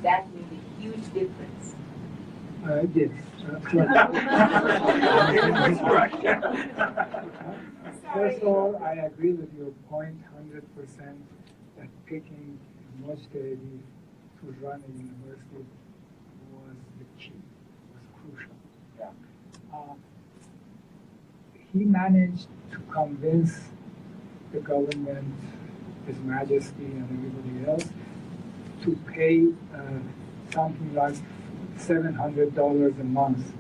Speaker 17: That made a huge difference.
Speaker 10: Yes. First of all, I agree with your point 100% that picking Mujtahidi to run a university was the key, was crucial.
Speaker 6: Yeah.
Speaker 10: He managed to convince the government, His Majesty and everybody else to pay something like $700 a month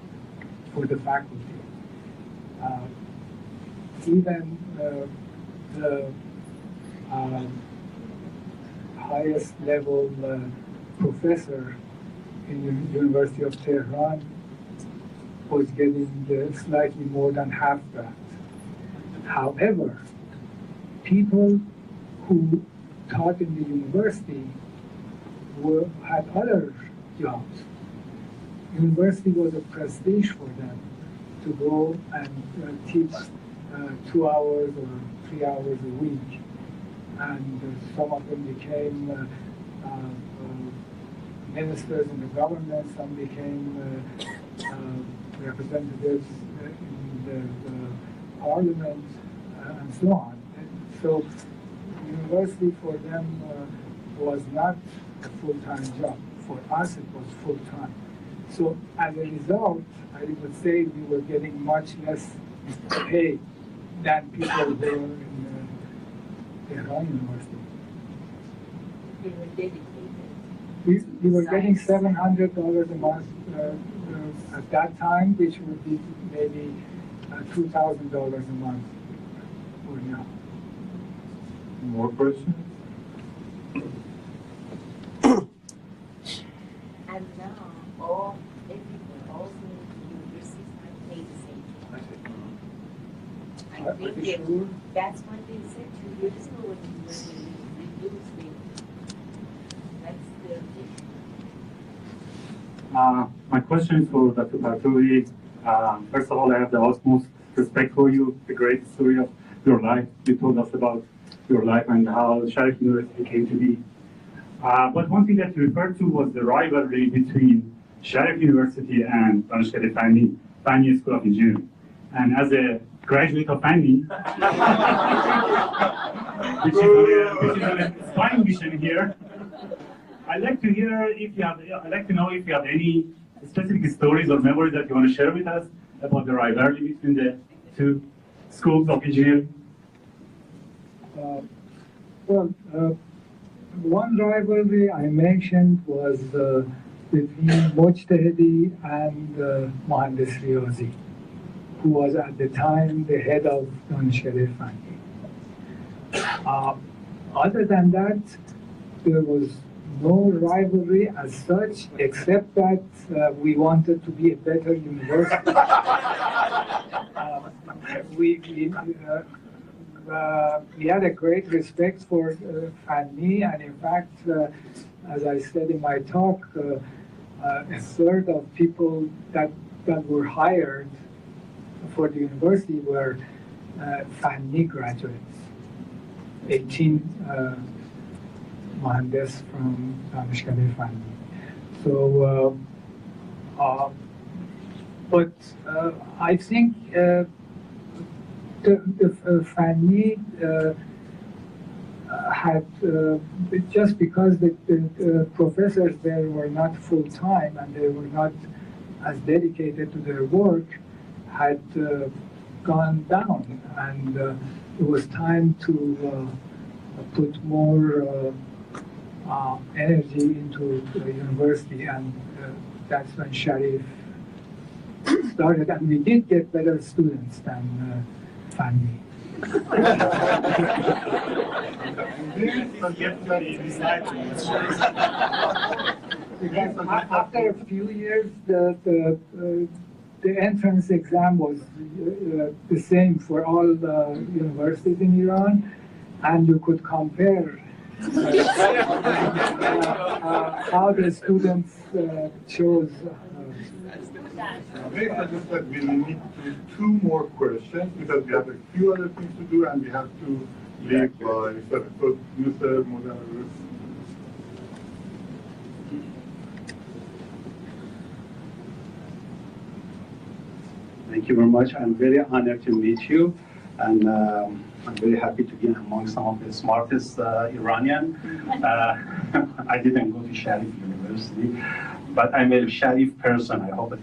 Speaker 10: for the faculty. Even the highest level professor in the University of Tehran was getting slightly more than half that. However, people who taught in the university had other jobs. University was a prestige for them to go and teach 2 hours or 3 hours a week. And some of them became ministers in the government, some became representatives in the parliament, and so on. So university for them was not a full-time job. For us, it was full-time. So as a result, I would say we were getting much less pay than people who were in Tehran University.
Speaker 17: They were dedicated.
Speaker 10: We were getting $700 a month at that time, which would be maybe $2,000 a month for now.
Speaker 5: More questions?
Speaker 17: And now, all universities are paid the same. I think that's what they said 2 years ago when they reduced it. That's the issue.
Speaker 11: My question is for Dr. Partovi. First of all, I have the utmost respect for you, the great story of your life. You told us about your life and how Sharif University came to be. But one thing that you referred to was the rivalry between Sharif University and Danishgah Fani School of Engineering. And as a graduate of Fani, which is on a spying mission here, I'd like to know if you have any specific stories or memories that you want to share with us about the rivalry between the two schools of engineering.
Speaker 10: One rivalry I mentioned was between Mujtahidi and Mohandes Riazi, who was at the time the head of Danishgah Fani. Other than that, there was no rivalry as such, except that we wanted to be a better university. We had a great respect for Fani, and in fact, as I said in my talk, a third of people that were hired for the university were Fani graduates, 18 Mohandes from Danishgah Fani. So But I think the Fani had, just because the professors there were not full-time and they were not as dedicated to their work, had gone down, and it was time to put more energy into the university, and that's when Sharif started, and we did get better students than Fani. After a few years, the entrance exam was the same for all the universities in Iran, and you could compare how the students chose.
Speaker 5: Maybe I just said we need two more questions because we have a few other things to do and we have to leave by 7. So, Mr. Moderator.
Speaker 15: Thank you very much. I'm very honored to meet you, and I'm very happy to be among some of the smartest Iranian. I didn't go to Sharif University, but I'm a Sharif person, I hope.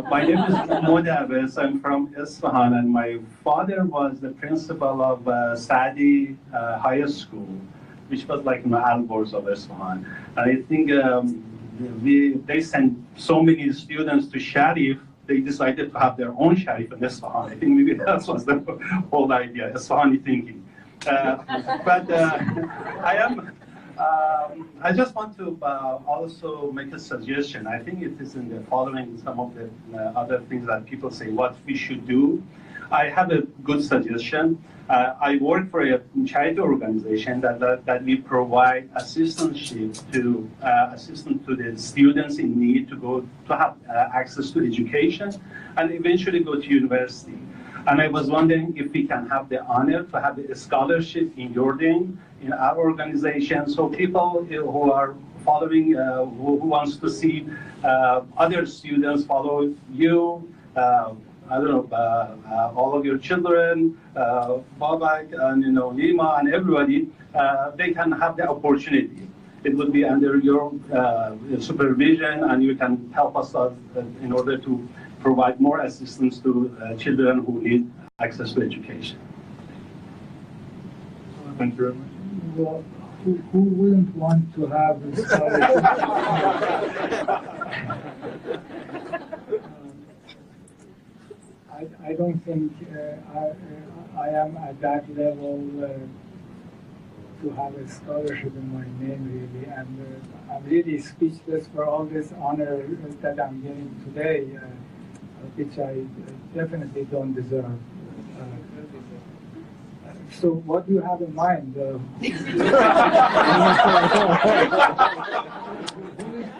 Speaker 15: My name is Moderator. I'm from Isfahan, and my father was the principal of Sadi High School, which was like Alborz of Isfahan. And I think they sent so many students to Sharif, they decided to have their own Sharif in Isfahan. I think maybe that was the whole idea, Isfahani thinking. But I just want to also make a suggestion. I think it is in the following some of the other things that people say what we should do. I have a good suggestion. I work for a charity organization that we provide assistance to the students in need to have access to education and eventually go to university. And I was wondering if we can have the honor to have a scholarship in Jordan in our organization, so people who are following, who wants to see other students follow you, I don't know, all of your children, Babak and Nima and everybody, they can have the opportunity. It would be under your supervision, and you can help us in order to provide more assistance to children who need access to education.
Speaker 5: Thank you very much.
Speaker 10: Well, who wouldn't want to have a scholarship? I don't think I am at that level to have a scholarship in my name, really, and I'm really speechless for all this honor that I'm getting today, which I definitely don't deserve. So what do you have in mind? Who is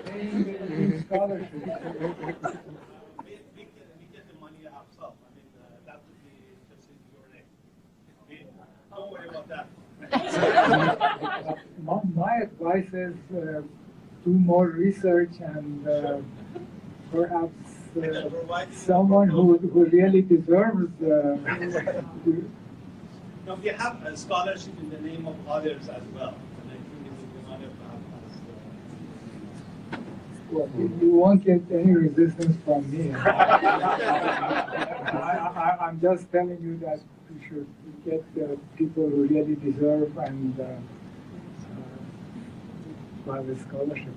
Speaker 10: paying the scholarship?
Speaker 15: Don't worry about that.
Speaker 10: My advice is do more research and perhaps someone who really deserves.
Speaker 15: No, we have a scholarship in the name of others as well. And I think it would be an honor to have us.
Speaker 10: Well, you won't get any resistance from me. I'm just telling you that you should get the people who really deserve and have a scholarship.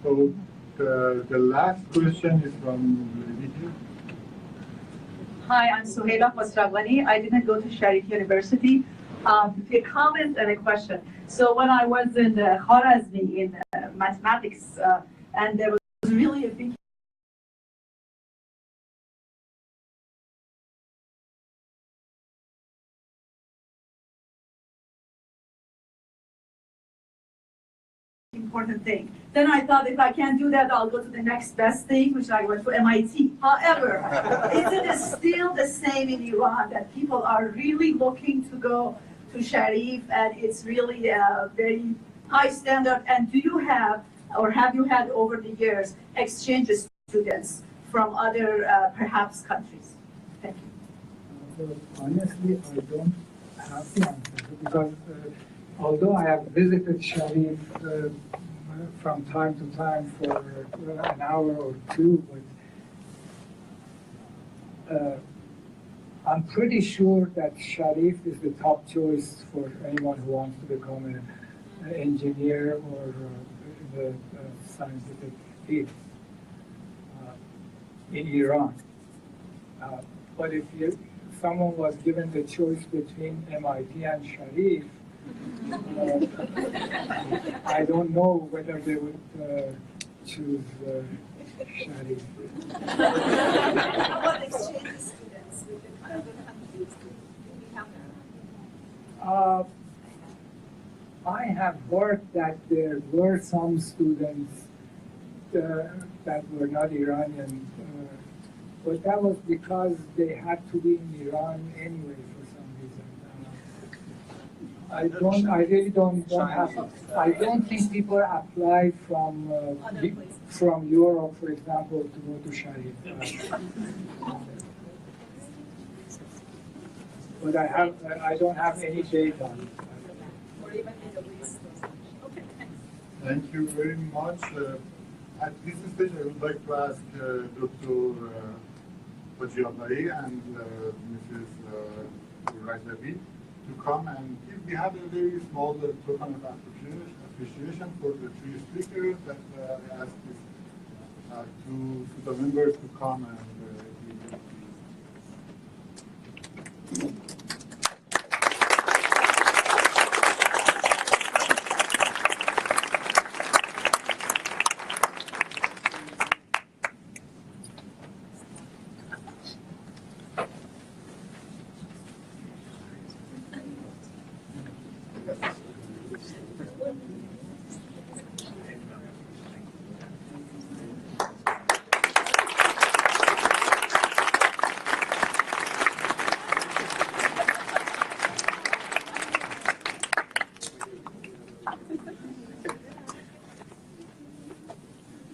Speaker 5: So the last question is from Lydia.
Speaker 18: Hi, I'm Suhaila Khosrawani. I didn't go to Sharif University. A comment and a question. So when I was in Khwarazmi in mathematics, and there was really a big important thing. Then I thought if I can't do that, I'll go to the next best thing, which I went to MIT. However, isn't it still the same in Iran that people are really looking to go to Sharif, and it's really a very high standard? And do you have, or have you had over the years, exchange students from other perhaps countries? Thank you.
Speaker 10: Well, honestly, I don't have the answer because although I have visited Sharif from time to time for an hour or two, but I'm pretty sure that Sharif is the top choice for anyone who wants to become an engineer or the scientific field in Iran. But if someone was given the choice between MIT and Sharif, I don't know whether they would choose Sharif.
Speaker 18: How about exchange students with other countries? Do we have that?
Speaker 10: I have heard that there were some students that were not Iranian, but that was because they had to be in Iran anyway for some reason. I really don't have. I don't think people apply from Europe, for example, to go to Sharif. But I don't have any data on it.
Speaker 5: Thank you very much. At this stage, I would like to ask Dr. Hojiabai and Mrs. Rajabi to come and we have a very small token of appreciation for the three speakers that I asked these two SUTA members to come and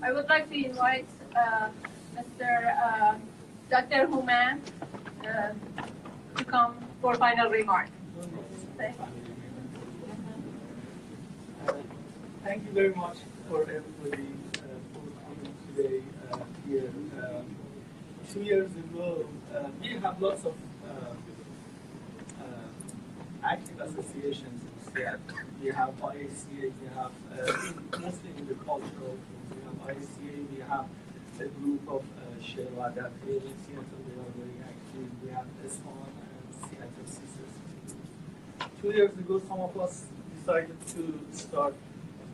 Speaker 1: I would like to invite Mr. Dr. Human to come for final remarks.
Speaker 11: Thank you very much for everybody for coming today here. 2 years ago, we have lots of active associations in Seattle. We have IACA, we have mostly in the cultural field. We have IACA, we have a group of Sherwadat here in Seattle, they are very active. We have Isfahan and Seattle Sisters. 2 years ago, some of us decided to start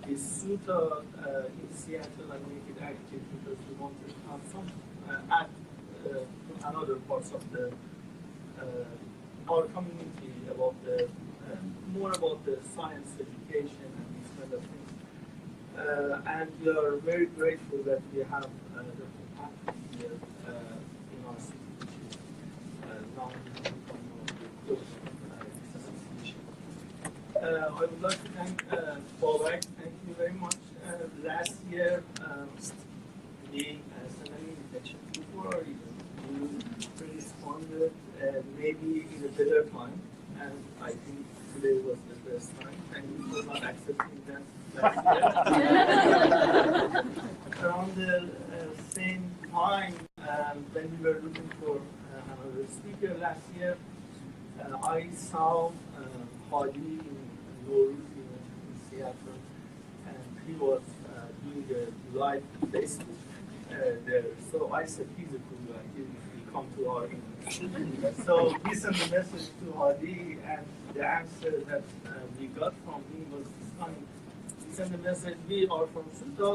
Speaker 11: a SUTA in Seattle and make it active because we wanted to have some act another parts of the our community about the more about the science education and these kind of things. And we are very grateful that we have the Partovi here in our city, which is now becoming one of the close this association. I would like to thank Babak. Thank you very much. Last year, we sent an invitation before you responded maybe in a better time, and I think today was the best time. Thank you for not accepting that last year. Around the same time, when we were looking for another speaker last year, I saw Hadi in Noruz in Seattle, and he was doing a live Facebook there. So I said, he's a cool guy, he will come to our event. So we sent a message to Hadi, and the answer that we got from him was stunning. We sent a message, we are from SUTA,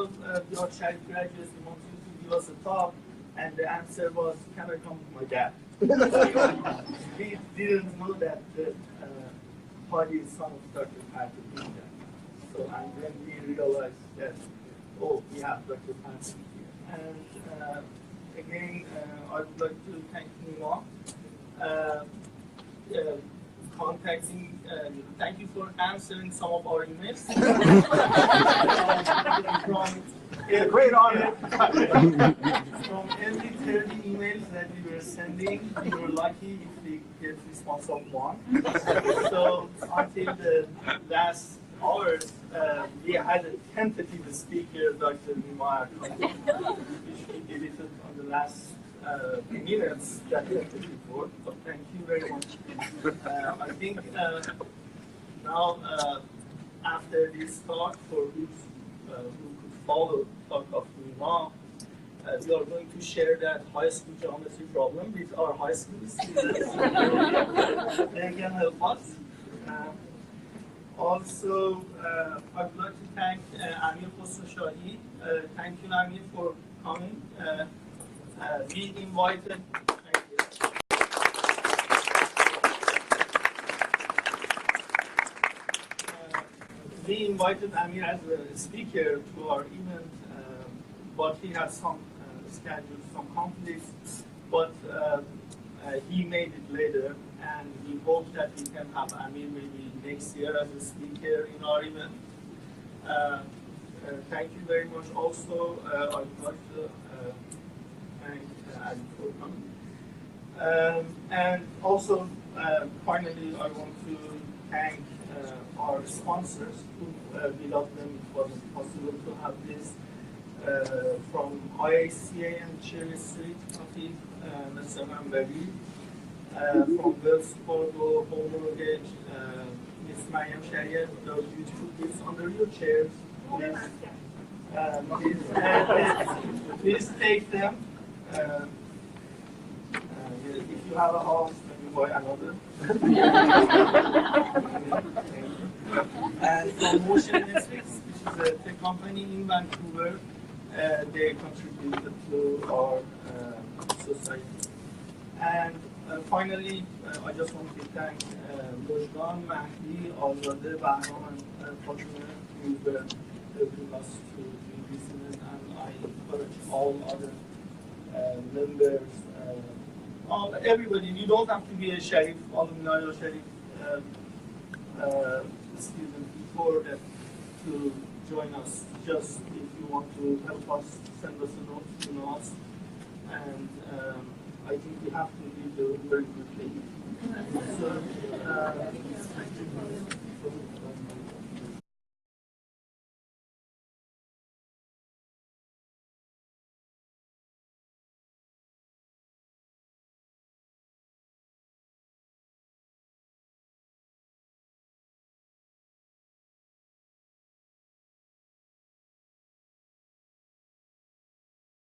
Speaker 11: we are Sharif graduates, we want you to give us a talk, and the answer was, can I come with my dad? We didn't know that Hadi is son of Dr. Partovi. So, and then we realized that, oh, we have Dr. Partovi here. And again, I would like to thank Nima. Contacting, thank you for answering some of our emails.
Speaker 6: It's a great honor.
Speaker 12: From every 30 emails that we were sending, we were lucky if we get response of one. So until the last hours, we had a tentative speaker, Dr. Nima, which we deleted on the last minutes that we had before. So thank you very much. I think now after this talk, for who could follow talk of Nima, we are going to share that high school geometry problem with our high school students. They can help us. Also, I would like to thank Amin Khosrowshahi. Thank you, Amin, for coming. We invited. We invited Amir as a speaker to our event, but he had some scheduled, some conflicts, but he made it later, and we hope that we can have Amir maybe next year as a speaker in our event. Thank you very much. Also, I would like to thank Amin for coming. And also, finally, I want to thank our sponsors who without them it wasn't possible to have this. From IACA and Cherry Street, Coffee, Mr. Mambari, from Wells Fargo, Home Mortgage, Ms. Mayam Shariat, those beautiful gifts under your chairs. Please take them. If you have a house, then you buy another. And from Motion Metrics, which is a tech company in Vancouver, they contributed to our society. And finally, I just want to thank Lojdan, Mahdi, Azade, Bahram, and Fatima who were helping us to do this event. And I encourage all other members, everybody. You don't have to be a Sharif alumni or Sharif student before that to join us. Just if you want to help us, send us a note to us, and I think we have to lead a very good lead. So, thank you.